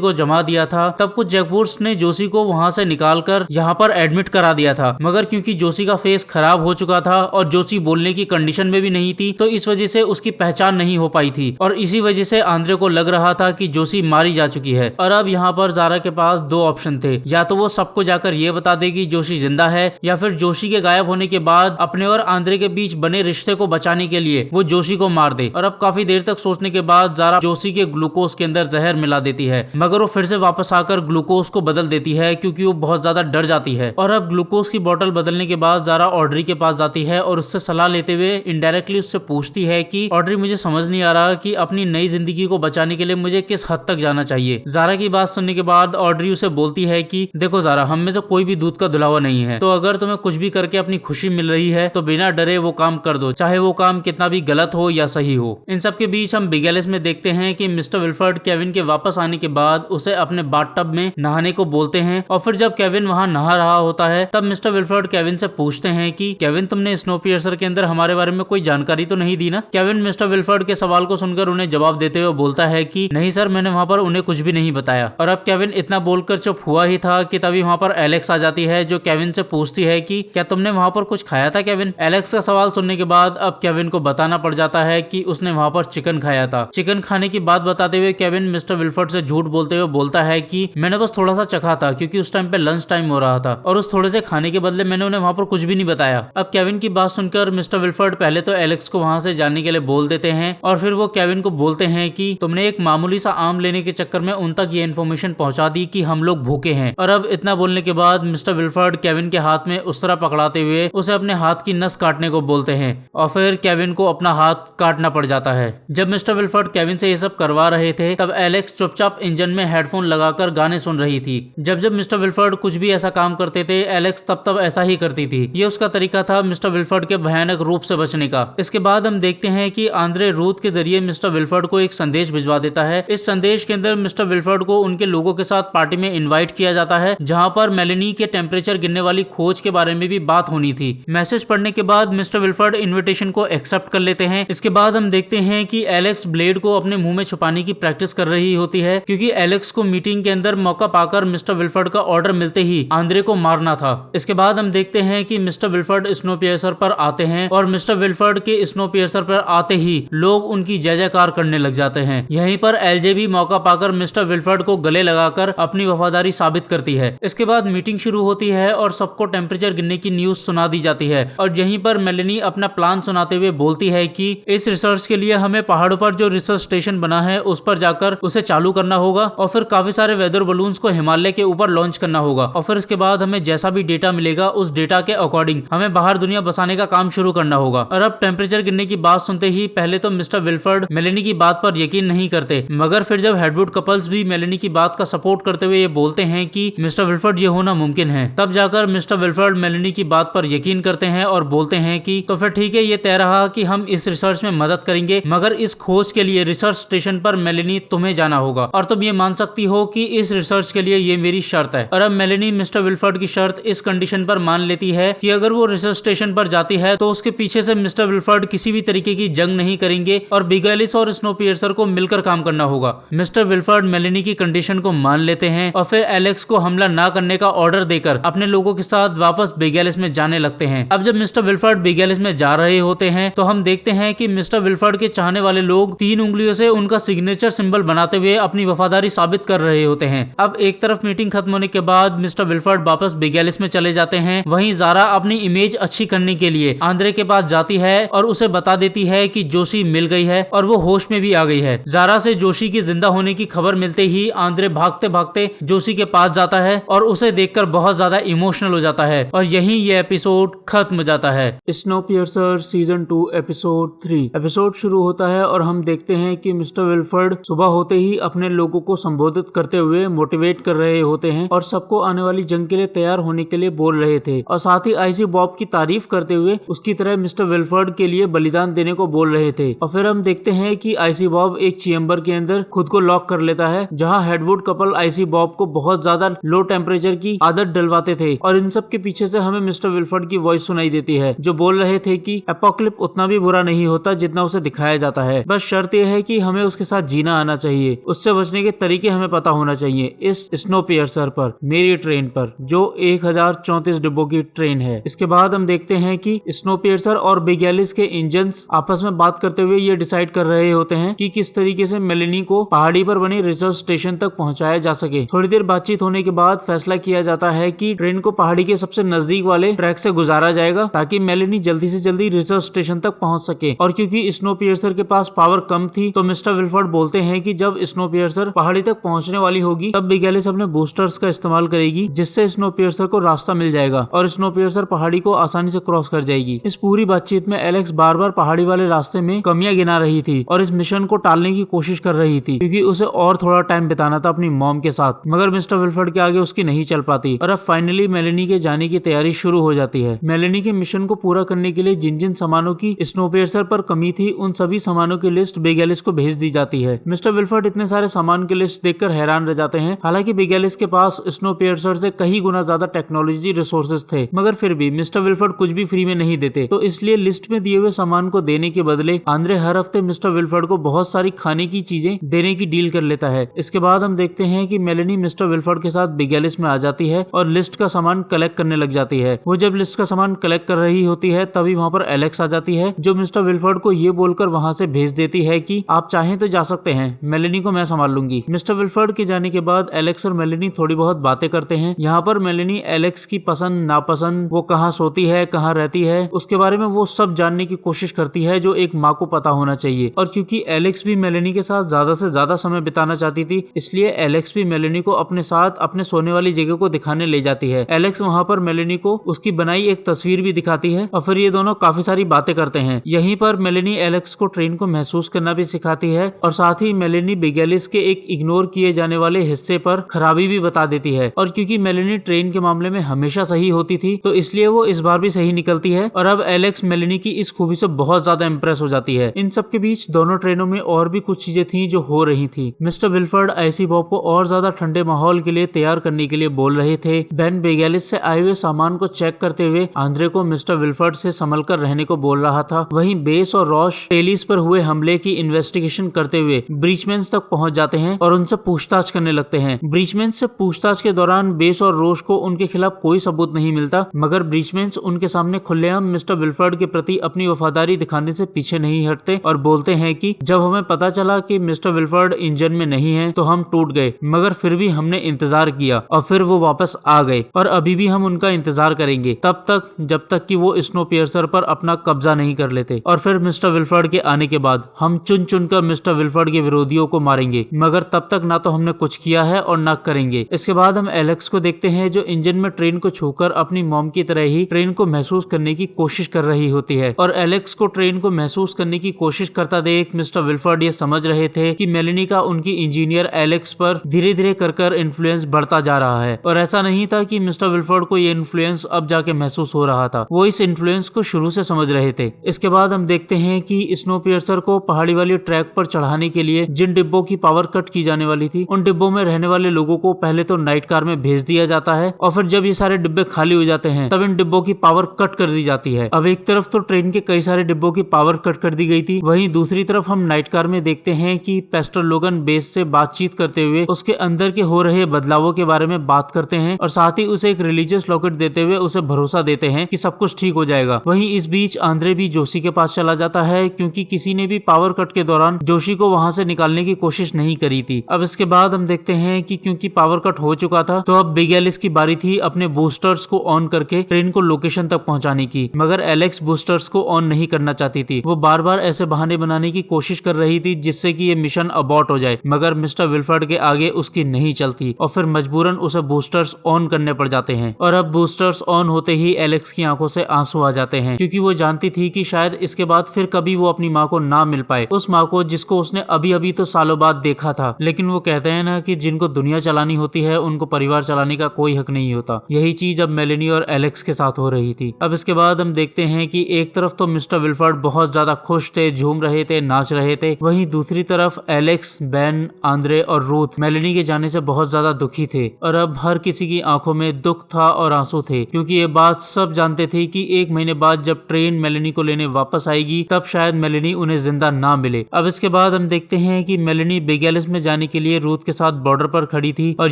को जमा दिया था तब कुछ जैकबूट्स ने जोशी को वहां से निकालकर यहाँ पर एडमिट करा दिया था, मगर क्योंकि जोशी का फेस खराब हो चुका था और जोशी बोलने की कंडीशन में भी नहीं थी तो इस वजह से उसकी पहचान नहीं हो पाई थी और इसी वजह से आंद्रे को लग रहा था कि जोशी मारी जा चुकी है। और अब यहाँ पर जारा के पास 2 ऑप्शन थे, या तो वो सबको जाकर ये बता देगी जोशी जिंदा है, या फिर जोशी के गायब होने के बाद अपने और आंद्रे के बीच बने रिश्ते को बचाने के लिए वो जोशी को मार दे। और अब काफी देर तक सोचने के बाद जारा जोशी के ग्लूकोज के अंदर जहर मिला देती है, मगर वो फिर से वापस आकर ग्लूकोज को बदल देती है क्योंकि वो बहुत ज्यादा डर जाती है। और अब ग्लूकोज की बोतल बदलने के बाद जारा ऑड्री के पास जाती है और उससे सलाह लेते हुए इनडायरेक्टली उससे पूछती है कि ऑड्री, मुझे समझ नहीं आ रहा कि अपनी नई जिंदगी को बचाने के लिए मुझे किस हद तक जाना चाहिए। जारा की बात सुनने के बाद ऑड्री उसे बोलती है कि देखो जारा, हम में से कोई भी दूध का धुलावा नहीं है, तो अगर तुम्हें कुछ भी करके अपनी खुशी मिल रही है तो बिना डरे वो काम कर दो, चाहे वो काम कितना भी गलत हो या सही हो। इन सब के बीच हम बिग एलिस में देखते हैं कि मिस्टर विल्फर्ड केविन के वापस आने के बाद उसे अपने बाथटब में नहाने को बोलते हैं और फिर जब केविन वहां नहा रहा होता है तब मिस्टर विल्फर्ड केविन से पूछते हैं कि केविन, तुमने स्नोपियर्सर के अंदर हमारे बारे में कोई जानकारी तो नहीं दी ना? केविन मिस्टर विल्फर्ड के सवाल को सुनकर उन्हें जवाब देते हुए बोलता है कि नहीं सर, मैंने वहां पर उन्हें कुछ भी नहीं बताया। और अब केविन इतना बोलकर चुप हुआ ही था कि तभी वहां पर एलेक्स आ जाती है जो केविन से पूछती है कि क्या तुमने वहां पर कुछ खाया था केविन? एलेक्स का सवाल सुनने के बाद अब केविन को बताना पड़ जाता है कि उसने वहां पर चिकन खाया था। चिकन खाने की बात बताते हुए केविन मिस्टर विल्फर्ड से झूठ बोलते हुए बोलता है कि मैंने बस थोड़ा सा चखा था क्योंकि उस टाइम पे लंच टाइम हो रहा था और उस थोड़े से खाने के बदले मैंने उन्हें वहां पर कुछ भी नहीं बताया। अब केविन की बात सुनकर मिस्टर विल्फर्ड पहले तो एलेक्स को वहां से जाने के लिए बोल देते हैं और फिर वो केविन को बोलते हैं कि तुमने एक मामूली सा आम लेने के चक्कर में उन तक ये इन्फॉर्मेशन पहुंचा दी कि हम लोग भूखे हैं। और अब इतना बोलने के बाद मिस्टर विल्फर्ड केविन के हाथ में उसरा पकड़ाते हुए उसे अपने हाथ की नस काटने को बोलते हैं और फिर केविन को अपना हाथ काटना पड़ जाता है। जब मिस्टर विल्फर्ड केविन से ये सब करवा रहे थे तब एलेक्स चुपचाप इंजन में हेडफोन लगाकर गाने सुन रही थी। जब मिस्टर विल्फर्ड कुछ भी ऐसा काम करते थे एलेक्स तब ऐसा ही करती थी। ये उसका तरीका था मिस्टर विल्फर्ड के भयानक रूप से बचने का। इसके बाद हम देखते हैं कि आंद्रे रूथ के जरिए मिस्टर विल्फर्ड को एक संदेश भिजवा देता है। इस संदेश के अंदर मिस्टर विल्फर्ड को उनके लोगों के साथ पार्टी में इनवाइट किया जाता है जहां पर मेलेनी के टेम्परेचर गिरने वाली खोज के बारे में भी बात होनी थी। मैसेज पढ़ने के बाद मिस्टर विल्फर्ड इन्विटेशन को एक्सेप्ट कर लेते हैं। इसके बाद हम देखते हैं कि एलेक्स ब्लेड को अपने मुंह में छुपाने की प्रैक्टिस कर रही होती है क्योंकि एलेक्स को मीटिंग के अंदर मौका पाकर मिस्टर विल्फर्ड का ऑर्डर मिलते ही आंद्रे को मारना था। इसके बाद हम देखते हैं कि मिस्टर विल्फर्ड स्नोपियर्सर पर आते हैं और मिस्टर विल्फर्ड के स्नोपियर्सर पर आते ही लोग उनकी जय जयकार करने लग जाते हैं। यहीं पर एलजे भी मौका पाकर मिस्टर विल्फर्ड को गले लगाकर अपनी वफादारी साबित करती है। इसके बाद मीटिंग शुरू होती है और सबको टेम्परेचर गिरने की न्यूज सुना दी जाती है और यहीं पर मेलेनी अपना प्लान सुनाते हुए बोलती है कि इस रिसर्च के लिए हमें पहाड़ों पर जो रिसर्च स्टेशन बना है उस पर जाकर उसे चालू करना होगा और फिर काफी सारे वेदर बलून्स को हिमालय के ऊपर लॉन्च करना होगा और फिर इसके बाद हमें जैसा भी डेटा मिलेगा उस डेटा के अकॉर्डिंग हमें बाहर दुनिया बसाने का काम शुरू करना होगा। और अब टेम्परेचर गिरने की बात सुनते ही पहले तो मिस्टर विल्फर्ड मेलेनी की बात पर यकीन नहीं करते, मगर फिर जब हेडवुड कपल्स भी मेलेनी की बात का सपोर्ट करते हुए ये बोलते हैं कि मिस्टर विल्फर्ड ये होना मुमकिन है, तब जाकर मिस्टर विल्फर्ड मेलेनी की बात पर यकीन करते हैं और बोलते हैं कि तो फिर ठीक है, ये तय रहा कि हम इस रिसर्च में मदद करेंगे, मगर इस खोज के लिए रिसर्च स्टेशन पर मेलेनी तुम्हें जाना होगा और तुम ये मान सकती हो कि इस रिसर्च के लिए ये मेरी शर्त है। और अब मेलेनी मिस्टर विल्फर्ड की शर्त इस कंडीशन पर मान लेती है कि अगर वो रिसर्च स्टेशन पर जाती है तो उसके पीछे से मिस्टर विल्फर्ड किसी भी तरीके की जंग नहीं करेंगे और बिग एलिस और स्नोपियर्सर को मिलकर काम करना होगा। मिस्टर विल्फर्ड मेलेनी की कंडीशन को मान लेते हैं और फिर एलेक्स को हमला ना करने का ऑर्डर देकर अपने लोगों के साथ वापस बिग एलिस में जाने लगते हैं। अब जब मिस्टर विल्फर्ड बिग एलिस में जा रहे होते हैं तो हम देखते हैं कि मिस्टर विल्फर्ड के चाहने वाले लोग 3 उंगलियों से उनका सिग्नेचर सिंबल बनाते हुए अपनी वफादारी साबित कर रहे होते हैं। अब एक तरफ मीटिंग खत्म होने के बाद मिस्टर विल्फर्ड वापस बिग एलिस में चले जाते हैं, वहीं जारा अपनी इमेज अच्छी करने के लिए आंद्रे के पास जाती है और उसे बता देती है कि जोशी मिल गई है और वो होश में भी आ गई है। जारा से जोशी के जिंदा होने की खबर मिलते ही आंद्रे भागते भागते जोशी के पास जाता है और उसे देखकर बहुत ज्यादा इमोशनल हो जाता है और यहीं ये एपिसोड खत्म हो जाता है। स्नोपियर्सर सीजन 2 एपिसोड 3 एपिसोड शुरू होता है और हम देखते हैं कि मिस्टर विल्फर्ड सुबह होते ही अपने लोगों को संबोधित करते हुए मोटिवेट कर रहे होते हैं और सबको आने वाली जंग के लिए तैयार होने के लिए बोल रहे थे और साथ ही आईसी बॉब की तारीफ करते हुए उसकी तरह मिस्टर विल्फर्ड के लिए बलिदान देने को बोल रहे थे। और फिर हम देखते हैं कि आईसी बॉब एक चेम्बर के अंदर खुद को लॉक कर लेता है, जहां हेडवुड कपल आईसी बॉब को बहुत ज्यादा लो टेम्परेचर की आदत डलवाते थे। और इन सब के पीछे से हमें मिस्टर विल्फर्ड की वॉइस सुनाई देती है, जो बोल रहे थे कि एपोकलिप उतना भी बुरा नहीं होता जितना उसे दिखाया जाता है, बस शर्त यह है कि हमें उसके साथ जीना आना चाहिए, उससे बचने के तरीके हमें पता होना चाहिए। इस स्नोपियर्सर पर, मेरी ट्रेन पर, जो 1034 डिब्बों की ट्रेन है। इसके बाद हम देखते हैं कि स्नोपियर्सर और बिग एलिस के इंजन्स आपस में बात करते हुए ये डिसाइड कर रहे होते हैं कि किस तरीके से मेलेनी को पहाड़ी पर बने रिसर्च स्टेशन तक पहुंचाया जा सके। थोड़ी देर बातचीत होने के बाद फैसला किया जाता है कि ट्रेन को पहाड़ी के सबसे नजदीक वाले ट्रैक से गुजारा जाएगा ताकि मेलेनी जल्दी से जल्दी रिसर्च स्टेशन तक पहुंच सके। और क्योंकि स्नोपियर्सर के पास पावर कम थी तो मिस्टर विल्फर्ड बोलते हैं कि जब स्नोपियर्सर पहाड़ी तक पहुंचने वाली होगी तब बिग एलिस अपने बूस्टर्स का इस्तेमाल करेगी, जिससे स्नोपियर्सर को रास्ता मिल जाएगा और स्नोपियर्सर पहाड़ी को आसानी से क्रॉस कर जाएगी। इस पूरी बातचीत में एलेक्स बार बार पहाड़ी वाले रास्ते में कमियां गिना रही थी और इस मिशन को टालने की कोशिश कर रही थी, क्योंकि उसे और थोड़ा टाइम बिताना था अपनी मॉम के साथ। मगर मिस्टर विल्फर्ड के आगे उसकी नहीं चल पाती और अब फाइनली मेलेनी के जाने की तैयारी शुरू हो जाती है। मेलेनी के मिशन को पूरा करने के लिए जिन जिन सामानों की स्नोपियर्सर पर कमी थी उन सभी सामानों की लिस्ट बिग एलिस को भेज दी जाती है। मिस्टर विल्फर्ड इतने सारे सामान की लिस्ट देखकर हैरान रह जाते हैं। हालांकि बिग एलिस के पास स्नोपियर्सर से कई गुना ज्यादा टेक्नोलॉजी रिसोर्सेज थे, मगर फिर भी मिस्टर विल्फर्ड कुछ भी फ्री में नहीं देते, तो इसलिए लिस्ट में दिए हुए सामान को देने के बदले आंद्रे हर हफ्ते मिस्टर विल्फर्ड को बहुत सारी खाने की चीजें देने की डील कर लेता है। इसके बाद हम देखते हैं कि मेलेनी मिस्टर विल्फर्ड के साथ बिग एलिस में आ जाती है और लिस्ट का सामान कलेक्ट करने लग जाती है। वो जब लिस्ट का सामान कलेक्ट कर रही होती है तभी वहाँ पर एलेक्स आ जाती है, जो मिस्टर विल्फर्ड को ये बोलकर वहाँ से भेज देती है कि आप चाहें तो जा सकते हैं, मेलेनी को मैं संभाल लूंगी। मिस्टर विल्फर्ड के जाने के बाद एलेक्स और मेलेनी थोड़ी बहुत बातें करते हैं। यहाँ पर मेलेनी एलेक्स की पसंद नापसंद, वो कहाँ सोती है, कहाँ रहती है, उसके बारे में वो सब जानने की कोशिश करती है जो एक माँ को पता होना चाहिए। और क्योंकि एलेक्स भी मेलेनी के साथ ज्यादा से ज्यादा समय बिताना चाहती थी, इसलिए एलेक्स भी मेलेनी को अपने साथ अपने सोने वाली जगह को दिखाने ले जाती है। एलेक्स वहाँ पर मेलेनी को उसकी बनाई एक तस्वीर भी दिखाती है और फिर ये दोनों काफी सारी बातें करते हैं। यहीं पर मेलेनी एलेक्स को ट्रेन को महसूस करना भी सिखाती है और साथ ही मेलेनी बिग एलिस के एक इग्नोर किए जाने वाले हिस्से पर खराबी भी बता देती है। और क्योंकि मेलेनी ट्रेन के मामले में हमेशा सही होती थी तो इसलिए वो इस बार भी सही निकलती है और अब एलेक्स मेलेनी की इस खूबी से बहुत ज्यादा इम्प्रेस हो जाती है। इन सब के बीच दोनों ट्रेनों में और भी कुछ चीजें थी जो हो रही थी। मिस्टर विल्फर्ड आईसी बॉब को और ज्यादा ठंडे माहौल के लिए तैयार करने के लिए बोल रहे थे। बेन बिग एलिस से आए हुए सामान को चेक करते हुए आंद्रे को मिस्टर विल्फर्ड से संभल कर रहने को बोल रहा था। वहीं बेस और रॉश टेलिस पर हुए हमले की इन्वेस्टिगेशन करते हुए ब्रीचमैन्स तक पहुंच जाते हैं और उनसे पूछताछ करने लगते हैं। ब्रीचमैन्स से पूछताछ के दौरान बेस और रोश को उनके खिलाफ कोई सबूत नहीं मिलता, मगर ब्रीचमैन्स उनके सामने खुलेआम मिस्टर विल्फर्ड के प्रति अपनी वफादारी दिखाने से पीछे नहीं हटते और बोलते हैं कि जब हमें पता चला कि मिस्टर विल्फर्ड इंजन में नहीं है तो हम टूट गए, मगर फिर भी हमने इंतजार किया और फिर वो वापस आ गए और अभी भी हम उनका इंतजार करेंगे तब तक जब तक कि वो स्नोपियर्सर पर अपना कब्जा नहीं कर लेते। और फिर मिस्टर विल्फर्ड के आने के बाद हम चुन चुनकर मिस्टर विल्फर्ड के विरोधियों को मारेंगे, मगर तब तक ना तो हमने कुछ किया है और ना करेंगे। इसके बाद हम एलेक्स को देखते हैं जो इंजन में ट्रेन को छूकर अपनी मॉम की तरह ही ट्रेन को महसूस करने की कोशिश कर रही होती है और एलेक्स को ट्रेन को महसूस करने की कोशिश करता देख मिस्टर विल्फर्ड ये समझ रहे थे कि मेलेनी का उनकी इंजीनियर एलेक्स पर धीरे धीरे कर इन्फ्लुएंस बढ़ता जा रहा है। और ऐसा नहीं था कि मिस्टर विल्फर्ड को ये इन्फ्लुएंस अब जाके महसूस हो रहा था, वो इस इन्फ्लुएंस को शुरू से समझ रहे थे। इसके बाद हम देखते हैं कि स्नोपियर्सर को पहाड़ी वाली ट्रैक पर चढ़ाने के लिए जिन डिब्बों की पावर कट की जाने वाली थी उन डिब्बों में रहने वाले लोगों को पहले तो नाइट कार में भेज दिया जाता है और फिर जब ये सारे डिब्बे खाली हो जाते हैं तब इन डिब्बों की पावर कट कर दी जाती है। अब एक तरफ तो ट्रेन के कई सारे डिब्बों की पावर कट कर दी गई थी, वहीं दूसरी तरफ हम नाइट कार में देखते हैं कि पेस्टर लोगन बेस से बातचीत करते हुए उसके अंदर के हो रहे बदलावों के बारे में बात करते हैं और साथ ही उसे एक रिलीजियस लॉकेट देते हुए उसे भरोसा देते हैं कि सब कुछ ठीक हो जाएगा। वहीं इस बीच आंद्रे भी जोशी के पास चला जाता है क्योंकि किसी ने भी पावर कट के दौरान जोशी को वहां से निकालने की कोशिश नहीं करी थी। अब इसके बाद हम देखते हैं कि क्योंकि पावर कट हो चुका था तो अब बिग एलिस की बारी थी अपने बूस्टर्स को ऑन करके ट्रेन को लोकेशन तक पहुंचाने की, मगर एलेक्स बूस्टर्स को ऑन नहीं करना चाहती थी। वो बार बार ऐसे बहाने बनाने की कोशिश कर रही थी जिससे कि ये मिशन अबॉर्ट हो जाए, मगर मिस्टर विल्फर्ड के आगे उसकी नहीं चलती और फिर मजबूरन उसे बूस्टर्स ऑन करने पड़ जाते हैं। और अब बूस्टर्स ऑन होते ही एलेक्स की आंखों से आंसू आ जाते हैं क्योंकि वो जानती थी कि शायद इसके बाद फिर कभी वो अपनी माँ को ना मिल पाए, उस माँ को जिसको उसने अभी अभी तो सालों बाद देखा था। लेकिन वो कहते हैं ना कि जिनको दुनिया चलानी होती है उनको को परिवार चलाने का कोई हक नहीं होता। यही चीज अब मेलेनी और एलेक्स के साथ हो रही थी। अब इसके बाद हम देखते हैं कि एक तरफ तो मिस्टर विल्फर्ड बहुत ज्यादा खुश थे, झूम रहे थे, नाच रहे थे, वहीं दूसरी तरफ एलेक्स, बेन, आंद्रे और रूथ मेलेनी के जाने से बहुत ज्यादा दुखी थे और अब हर किसी की आंखों में दुख था और आंसू थे, क्योंकि ये बात सब जानते थे कि 1 महीने बाद जब ट्रेन मेलेनी को लेने वापस आएगी तब शायद मेलेनी उन्हें जिंदा ना मिले। अब इसके बाद हम देखते हैं कि मेलेनी बिग एलिस में जाने के लिए रूथ के साथ बॉर्डर पर खड़ी थी और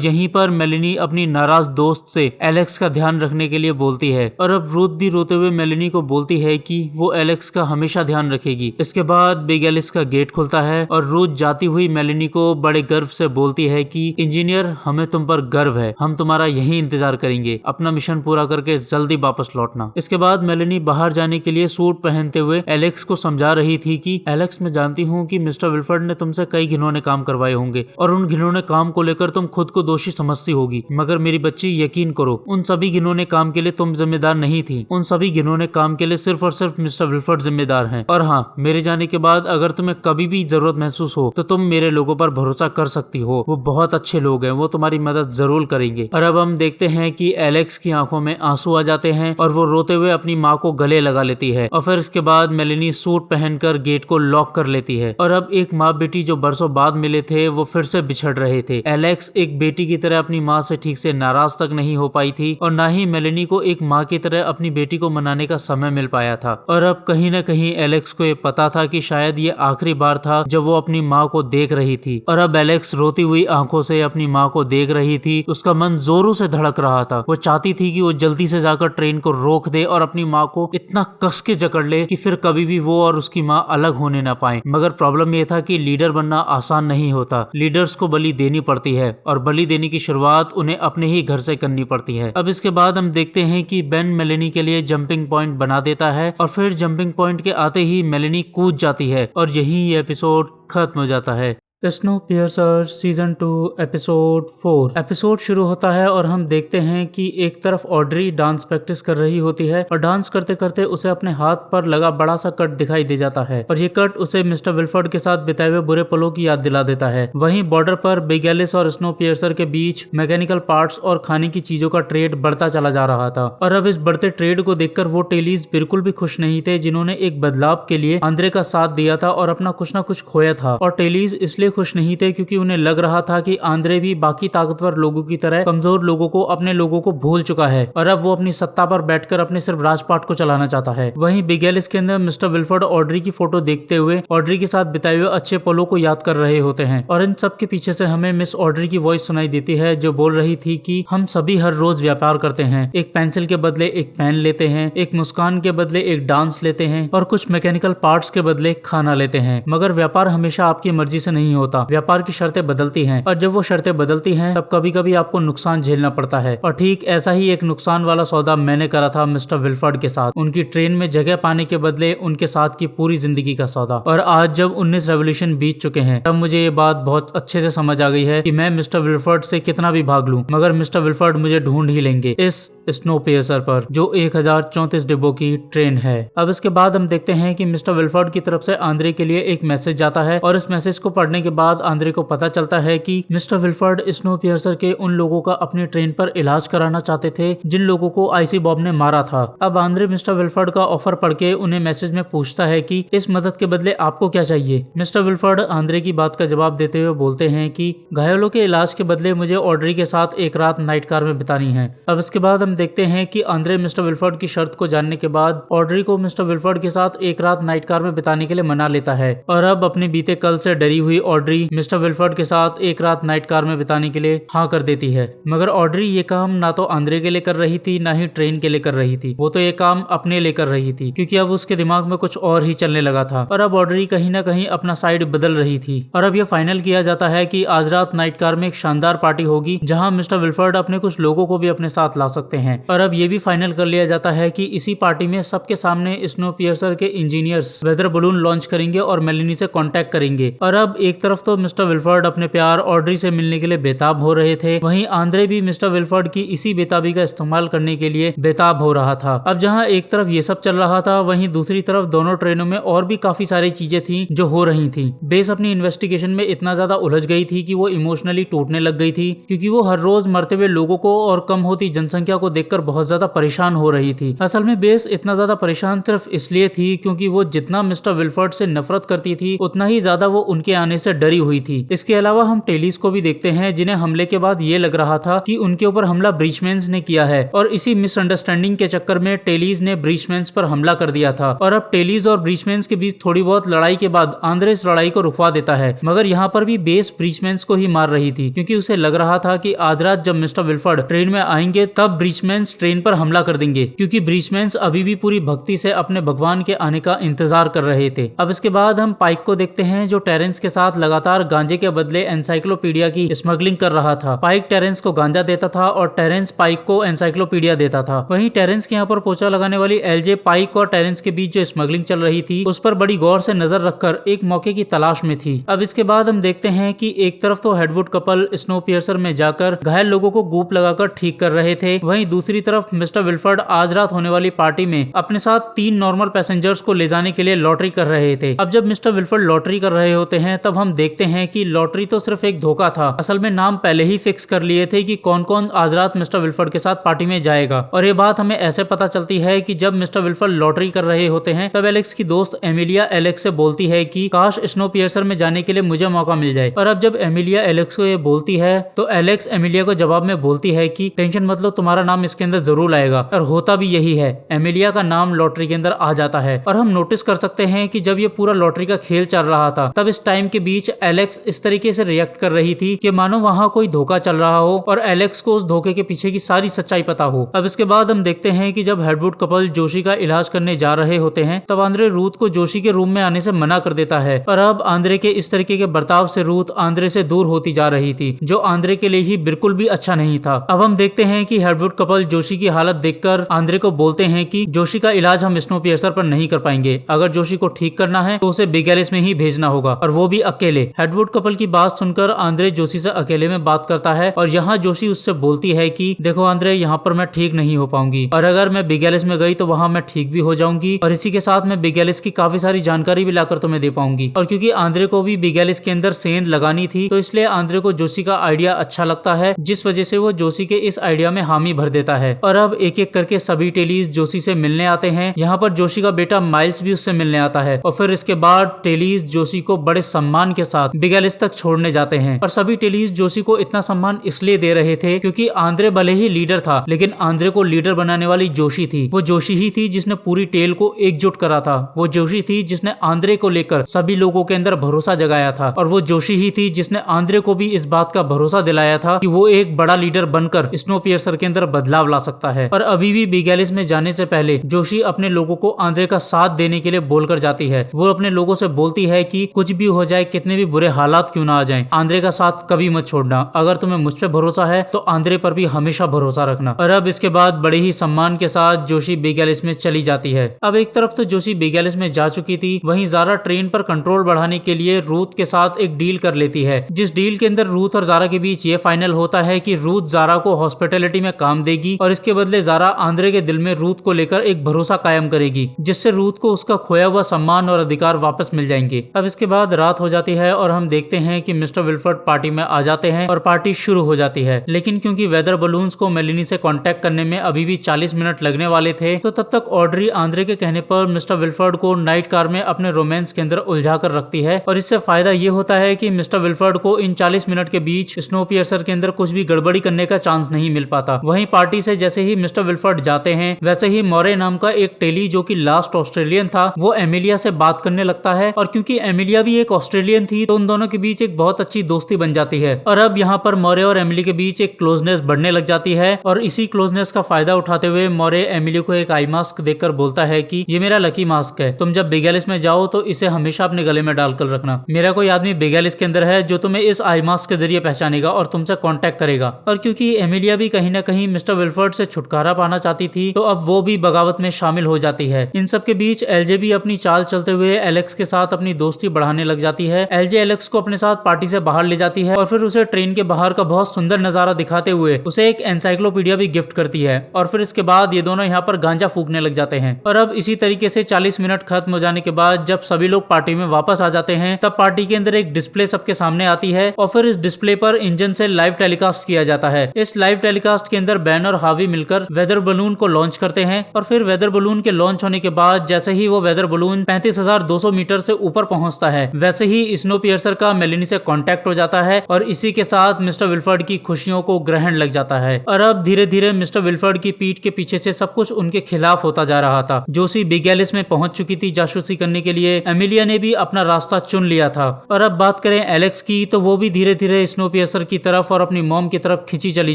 यहीं पर मेलेनी अपनी नाराज दोस्त से एलेक्स का ध्यान रखने के लिए बोलती है और अब रूथ भी रोते हुए मेलेनी को बोलती है कि वो एलेक्स का हमेशा ध्यान रखेगी। इसके बाद बिग एलिस का गेट खुलता है और रूथ जाती हुई मेलेनी को बड़े गर्व से बोलती है कि इंजीनियर, हमें तुम पर गर्व है, हम तुम्हारा यही इंतजार करेंगे, अपना मिशन पूरा करके जल्दी वापस लौटना। इसके बाद मेलेनी बाहर जाने के लिए सूट पहनते हुए एलेक्स को समझा रही थी कि एलेक्स, मैं जानती हूँ कि मिस्टर विल्फर्ड ने तुमसे कई घिनौने काम करवाए होंगे और उन घिनौने काम को लेकर तुम खुद को दोषी समझती होगी, मगर मेरी बच्ची यकीन करो, उन सभी घिनौने काम के लिए तुम जिम्मेदार नहीं थी। उन सभी घिनौने काम के लिए सिर्फ और सिर्फ मिस्टर विल्फर्ड जिम्मेदार हैं। और हाँ, मेरे जाने के बाद अगर तुम्हें कभी भी जरूरत महसूस हो तो तुम मेरे लोगों पर भरोसा कर सकती हो, वो बहुत अच्छे लोग हैं, वो तुम्हारी मदद जरूर करेंगे। और अब हम देखते हैं कि एलेक्स की आंखों में आंसू आ जाते हैं और वो रोते हुए अपनी माँ को गले लगा लेती है और फिर इसके बाद मेलेनी सूट पहनकर गेट को लॉक कर लेती है। और अब एक माँ बेटी जो बरसों बाद मिले थे वो फिर से बिछड़ रहे थे। एलेक्स एक बेटी की तरह अपनी माँ से ठीक से नाराज तक नहीं हो पाई थी और ना ही मेलेनी को एक माँ की तरह अपनी बेटी को मनाने का समय मिल पाया था। और अब कहीं न कहीं एलेक्स को ये पता था कि शायद ये आखिरी बार था जब वो अपनी माँ को देख रही थी। और अब एलेक्स रोती हुई आंखों से अपनी माँ को देख रही थी, उसका मन जोरों से धड़क रहा था। वो चाहती थी कि वो जल्दी से जाकर ट्रेन को रोक दे और अपनी माँ को इतना कस के जकड़ ले कि फिर कभी भी वो और उसकी माँ अलग होने ना पाए। मगर प्रॉब्लम ये था कि लीडर बनना आसान नहीं होता, लीडर्स को बलि देनी पड़ती है और बलि देने की शुरुआत उन्हें अपने ही घर से करनी पड़ती है। अब इसके बाद हम देखते हैं कि बेन मेलेनी के लिए जंपिंग पॉइंट बना देता है और फिर जंपिंग पॉइंट के आते ही मेलेनी कूद जाती है और यही ये एपिसोड खत्म हो जाता है। स्नोपियर्सर सीजन 2 एपिसोड 4 एपिसोड शुरू होता है और हम देखते हैं कि एक तरफ ऑड्री डांस प्रैक्टिस कर रही होती है और डांस करते करते उसे अपने हाथ पर लगा बड़ा सा कट दिखाई दे जाता है और ये कट उसे मिस्टर विल्फर्ड के साथ बिताए हुए बुरे पलों की याद दिला देता है। वहीं बॉर्डर पर बिग एलिस और स्नोपियर्सर के बीच मैकेनिकल पार्ट्स और खाने की चीजों का ट्रेड बढ़ता चला जा रहा था और अब इस बढ़ते ट्रेड को देखकर वो टेलीज बिल्कुल भी खुश नहीं थे जिन्होंने एक बदलाव के लिए आंद्रे का साथ दिया था और अपना कुछ न कुछ खोया था। और टेलीज इसलिए खुश नहीं थे क्योंकि उन्हें लग रहा था कि आंद्रे भी बाकी ताकतवर लोगों की तरह कमजोर लोगों को, अपने लोगों को भूल चुका है और अब वो अपनी सत्ता पर बैठकर अपने सिर्फ राजपाट को चलाना चाहता है। वहीं बिग एलिस के अंदर मिस्टर विल्फर्ड ऑड्री की फोटो देखते हुए ऑड्री के साथ बिताए हुए अच्छे पलों को याद कर रहे होते हैं और इन सब के पीछे से हमें मिस ऑड्री की वॉइस सुनाई देती है जो बोल रही थी कि हम सभी हर रोज व्यापार करते हैं, एक पेंसिल के बदले एक पेन लेते हैं, एक मुस्कान के बदले एक डांस लेते हैं और कुछ मैकेनिकल पार्ट्स के बदले खाना लेते हैं, मगर व्यापार हमेशा आपकी मर्जी से नहीं होता, व्यापार की शर्तें बदलती हैं और जब वो शर्तें बदलती हैं तब कभी कभी आपको नुकसान झेलना पड़ता है। और ठीक ऐसा ही एक नुकसान वाला सौदा मैंने करा था मिस्टर विल्फर्ड के साथ, उनकी ट्रेन में जगह पाने के बदले उनके साथ की पूरी जिंदगी का सौदा। और आज जब 19 रेवोल्यूशन बीत चुके हैं तब मुझे ये बात बहुत अच्छे से समझ आ गई है कि मैं मिस्टर विल्फर्ड से कितना भी भाग लूं मगर मिस्टर विल्फर्ड मुझे ढूंढ ही लेंगे इस स्नोपियर्सर पर जो 1034 डिब्बों की ट्रेन है। अब इसके बाद हम देखते हैं कि मिस्टर विल्फर्ड की तरफ से आंद्रे के लिए एक मैसेज जाता है और इस मैसेज को पढ़ने के बाद आंद्रे को पता चलता है कि मिस्टर विल्फर्ड स्नोपियर्सर के उन लोगों का अपनी ट्रेन पर इलाज कराना चाहते थे जिन लोगों को आईसी बॉब ने मारा था। अब आंद्रे मिस्टर विल्फर्ड का ऑफर पढ़ के उन्हें मैसेज में पूछता है कि इस मदद के बदले आपको क्या चाहिए। मिस्टर विल्फर्ड आंद्रे की बात का जवाब देते हुए बोलते हैं कि घायलों के इलाज के बदले मुझे ऑड्री के साथ एक रात नाइट कार में बितानी है। अब इसके बाद हम देखते हैं कि आंद्रे मिस्टर विल्फर्ड की शर्त को जानने के बाद ऑड्री को मिस्टर विल्फर्ड के साथ एक रात नाइट कार में बिताने के लिए मना लेता है और अब अपने बीते कल से डरी हुई ऑड्री मिस्टर विल्फर्ड के साथ एक रात नाइट कार में बिताने के लिए हाँ कर देती है। मगर ऑड्री ये काम ना तो आंद्रे के लिए कर रही थी ना ही ट्रेन के लिए कर रही थी, वो तो ये काम अपने लिए कर रही थी क्योंकि अब उसके दिमाग में कुछ और ही चलने लगा था और अब ऑड्री कहीं ना कहीं अपना साइड बदल रही थी। और अब यह फाइनल किया जाता है कि आज रात नाइट कार में एक शानदार पार्टी होगी जहाँ मिस्टर विल्फर्ड अपने कुछ लोगों को भी अपने साथ ला सकते हैं और अब ये भी फाइनल कर लिया जाता है कि इसी पार्टी में सबके सामने स्नोपियर्सर के इंजीनियर्स वेदर बलून लॉन्च करेंगे और मेलिनी से कांटेक्ट करेंगे। और अब एक तरफ तो मिस्टर विल्फर्ड अपने प्यार ऑड्री से मिलने के लिए बेताब हो रहे थे, वहीं आंद्रे भी मिस्टर विल्फर्ड की इसी बेताबी का इस्तेमाल करने के लिए बेताब हो रहा था। अब जहां एक तरफ ये सब चल रहा था, वहीं दूसरी तरफ दोनों ट्रेनों में और भी काफी सारी चीजें थी जो हो रही थी। बेस अपनी इन्वेस्टिगेशन में इतना ज्यादा उलझ गई थी कि वो इमोशनली टूटने लग गई थी, क्योंकि वो हर रोज मरते हुए लोगों को और कम होती जनसंख्या को देखकर बहुत ज्यादा परेशान हो रही थी। असल में बेस इतना ज्यादा परेशान सिर्फ इसलिए थी क्योंकि वो जितना मिस्टर विल्फर्ड से नफरत करती थी उतना ही ज्यादा वो उनके आने से डरी हुई थी। इसके अलावा हम टेलीज को भी देखते हैं, जिन्हें हमले के बाद ये लग रहा था कि उनके ऊपर हमला ब्रीचमैन्स ने किया है और इसी मिसअंडरस्टैंडिंग के चक्कर में टेलीज ने ब्रीचमैन्स पर हमला कर दिया था। और अब टेलीज और ब्रीचमैन्स के बीच थोड़ी बहुत लड़ाई के बाद आंद्रे इस लड़ाई को रुकवा देता है, मगर यहाँ पर भी बेस ब्रीचमैन्स को ही मार रही थी, क्योंकि उसे लग रहा था कि आज रात जब मिस्टर विल्फर्ड ट्रेन में आएंगे तब ब्रीचमैन्स ट्रेन पर हमला कर देंगे, क्योंकि ब्रीचमैन्स अभी भी पूरी भक्ति से अपने भगवान के आने का इंतजार कर रहे थे। अब इसके बाद हम पाइक को देखते हैं, जो टेरेंस के साथ लगातार गांजे के बदले एनसाइक्लोपीडिया की स्मगलिंग कर रहा था। पाइक टेरेंस को गांजा देता था और टेरेंस पाइक को एनसाइक्लोपीडिया देता था। वहीं टेरेंस के यहाँ पर पोछा लगाने वाली एलजे पाइक और टेरेंस के बीच जो स्मगलिंग चल रही थी उस पर बड़ी गौर से नजर रखकर एक मौके की तलाश में थी। अब इसके बाद हम देखते हैं कि एक तरफ तो हेडवुड कपल स्नोपियर्सर में जाकर घायल लोगों को गोप लगाकर ठीक कर रहे थे, वहीं दूसरी तरफ मिस्टर विल्फर्ड आज रात होने वाली पार्टी में अपने साथ 3 नॉर्मल पैसेंजर्स को ले जाने के लिए लॉटरी कर रहे थे। अब जब मिस्टर विल्फर्ड लॉटरी कर रहे होते हैं तब हम देखते हैं कि लॉटरी तो सिर्फ एक धोखा था। असल में नाम पहले ही फिक्स कर लिए थे कि कौन कौन आज रात मिस्टर विल्फर्ड के साथ पार्टी में जाएगा। और ये बात हमें ऐसे पता चलती है कि जब मिस्टर विल्फर्ड लॉटरी कर रहे होते हैं तब एलेक्स की दोस्त एमिलिया एलेक्स से बोलती है कि काश स्नोपियर्सर में जाने के लिए मुझे मौका मिल जाए। और अब जब एमिलिया एलेक्स को ये बोलती है तो एलेक्स एमिलिया को जवाब में बोलती है कि टेंशन मत लो, तुम्हारा नाम इसके अंदर जरूर आएगा। और होता भी यही है, एमिलिया का नाम लॉटरी के अंदर आ जाता है। और हम नोटिस कर सकते हैं कि जब ये पूरा लॉटरी का खेल चल रहा था तब इस टाइम के बीच एलेक्स इस तरीके से रिएक्ट कर रही थी कि मानो वहाँ कोई धोखा चल रहा हो और एलेक्स को उस धोखे के पीछे की सारी सच्चाई पता हो। अब इसके बाद हम देखते हैं कि जब हेडवुड कपल जोशी का इलाज करने जा रहे होते हैं तब आंद्रे रूथ को जोशी के रूम में आने से मना कर देता है। और अब आंद्रे के इस तरीके के बर्ताव से रूथ आंद्रे से दूर होती जा रही थी, जो आंद्रे के लिए ही बिल्कुल भी अच्छा नहीं था। अब हम देखते हैं कि हेडवुड कपल जोशी की हालत देखकर आंद्रे को बोलते हैं कि जोशी का इलाज हम स्नोपियर्सर पर नहीं कर पाएंगे, अगर जोशी को ठीक करना है तो उसे बिग एलिस में ही भेजना होगा, और वो भी अकेले। हेडवुड कपल की बात सुनकर आंद्रे जोशी से अकेले में बात करता है और यहाँ जोशी उससे बोलती है कि देखो आंद्रे, यहाँ पर मैं ठीक नहीं हो पाऊंगी और अगर मैं बिग एलिस में गई तो वहाँ मैं ठीक भी हो जाऊंगी और इसी के साथ मैं बिग एलिस की काफी सारी जानकारी भी लाकर तुम्हें दे पाऊंगी। और क्योंकि आंद्रे को भी बिग एलिस के अंदर सेंध लगानी थी तो इसलिए आंद्रे को जोशी का आइडिया अच्छा लगता है, जिस वजह से वो जोशी के इस आइडिया में हामी भर देता है। और अब एक एक करके सभी टेलीज जोशी से मिलने आते हैं। यहाँ पर जोशी का बेटा माइल्स भी उससे मिलने आता है और फिर इसके बाद टेलीज जोशी को बड़े सम्मान के साथ बिग एलिस तक छोड़ने जाते हैं। और सभी टेलीज जोशी को इतना सम्मान इसलिए दे रहे थे क्योंकि आंद्रे भले ही लीडर था, लेकिन आंद्रे को लीडर बनाने वाली जोशी थी। वो जोशी ही थी जिसने पूरी टेल को एकजुट करा था। वो जोशी थी जिसने आंद्रे को लेकर सभी लोगों के अंदर भरोसा जगाया था और वो जोशी ही थी जिसने आंद्रे को भी इस बात का भरोसा दिलाया था कि वो एक बड़ा लीडर बनकर स्नोपियर्सर के अंदर बदलाव ला सकता है। और अभी भी बिग एलिस में जाने से पहले जोशी अपने लोगों को आंद्रे का साथ देने के लिए बोलकर जाती है। वो अपने लोगों से बोलती है कि कुछ भी हो जाए, कितने भी बुरे हालात क्यों ना आ जाएं, आंद्रे का साथ कभी मत छोड़ना। अगर तुम्हें मुझ पे भरोसा है तो आंद्रे पर भी हमेशा भरोसा रखना। और अब इसके बाद बड़े ही सम्मान के साथ जोशी बिग एलिस में चली जाती है। अब एक तरफ तो जोशी बिग एलिस में जा चुकी थी, वहीं ज़ारा ट्रेन पर कंट्रोल बढ़ाने के लिए रूथ के साथ एक डील कर लेती है, जिस डील के अंदर रूथ और ज़ारा के बीच ये फाइनल होता है कि रूथ ज़ारा को हॉस्पिटैलिटी में काम देगी और इसके बदले ज़ारा आंद्रे के दिल में रूथ को लेकर एक भरोसा कायम करेगी, जिससे रूथ को उसका खोया हुआ सम्मान और अधिकार वापस मिल जाएंगे। अब इसके बाद रात हो जाती है और हम देखते हैं कि मिस्टर विल्फर्ड पार्टी में आ जाते हैं और पार्टी शुरू हो जाती है। लेकिन क्योंकि वेदर बलून्स को मेलिनी से कांटेक्ट करने में अभी भी 40 मिनट लगने वाले थे, तो तब तक ऑड्री आंद्रे के कहने पर मिस्टर विल्फर्ड को नाइट कार में अपने रोमांस के अंदर उलझा कर रखती है। और इससे फायदा ये होता है कि मिस्टर विल्फर्ड को इन 40 मिनट के बीच स्नोपियर्सर के अंदर कुछ भी गड़बड़ी करने का चांस नहीं मिल पाता। वहीं पार्टी से जैसे ही मिस्टर विल्फर्ड जाते हैं, वैसे ही मोरे नाम का एक टेली जो कि लास्ट ऑस्ट्रेलियन था, वो एमिलिया से बात करने लगता है। और क्योंकि एमिलिया भी एक ऑस्ट्रेलियन थी तो उन दोनों के बीच एक बहुत अच्छी दोस्ती बन जाती है। और अब यहाँ पर मोरे और एमिली के बीच एक क्लोजनेस बढ़ने लग जाती है और इसी क्लोजनेस का फायदा उठाते हुए मोरे एमिली को एक आई मास्क देकर बोलता है कि ये मेरा लकी मास्क है, तुम जब बिग एलिस में जाओ तो इसे हमेशा अपने गले में डालकर रखना। मेरा कोई आदमी बिग एलिस के अंदर है जो तुम्हें इस आई मास्क के जरिए पहचानेगा और तुमसे कांटेक्ट करेगा। और क्योंकि एमिलिया भी कहीं ना कहीं मिस्टर मिस्टर विल्फर्ड से छुटकारा पाना चाहती थी, तो अब वो भी बगावत में शामिल हो जाती है। इन सब के बीच एलजे भी अपनी चाल चलते हुए एलेक्स के साथ अपनी दोस्ती बढ़ाने लग जाती है। एलजे एलेक्स को अपने साथ पार्टी से बाहर ले जाती है और फिर उसे ट्रेन के बाहर का बहुत सुंदर नजारा दिखाते हुए उसे एक एनसाइक्लोपीडिया भी गिफ्ट करती है और फिर इसके बाद ये दोनों यहाँ पर गांजा फूकने लग जाते हैं। और अब इसी तरीके से 40 मिनट खत्म हो जाने के बाद जब सभी लोग पार्टी में वापस आ जाते हैं, तब पार्टी के अंदर एक डिस्प्ले सबके सामने आती है और फिर इस डिस्प्ले पर इंजन से लाइव टेलीकास्ट किया जाता है। इस लाइव टेलीकास्ट के अंदर बैन और हावी मिलकर वेदर बलून को लॉन्च करते हैं और फिर वेदर बलून के लॉन्च होने के बाद जैसे ही वो वेदर बलून 35,200 मीटर से ऊपर पहुंचता है, वैसे ही स्नोपियर्सर का मेलेनी से कांटेक्ट हो जाता है और इसी के साथ मिस्टर विल्फर्ड की खुशियों को ग्रहण लग जाता है। और अब धीरे धीरे मिस्टर विल्फर्ड की पीठ के पीछे से सब कुछ उनके खिलाफ होता जा रहा था। जोशी बिग एलिस में पहुंच चुकी थी जासूसी करने के लिए, एमिलिया ने भी अपना रास्ता चुन लिया था। और अब बात करें एलेक्स की, तो वो भी धीरे धीरे स्नोपियर्सर की तरफ और अपनी मॉम की तरफ खिंची चली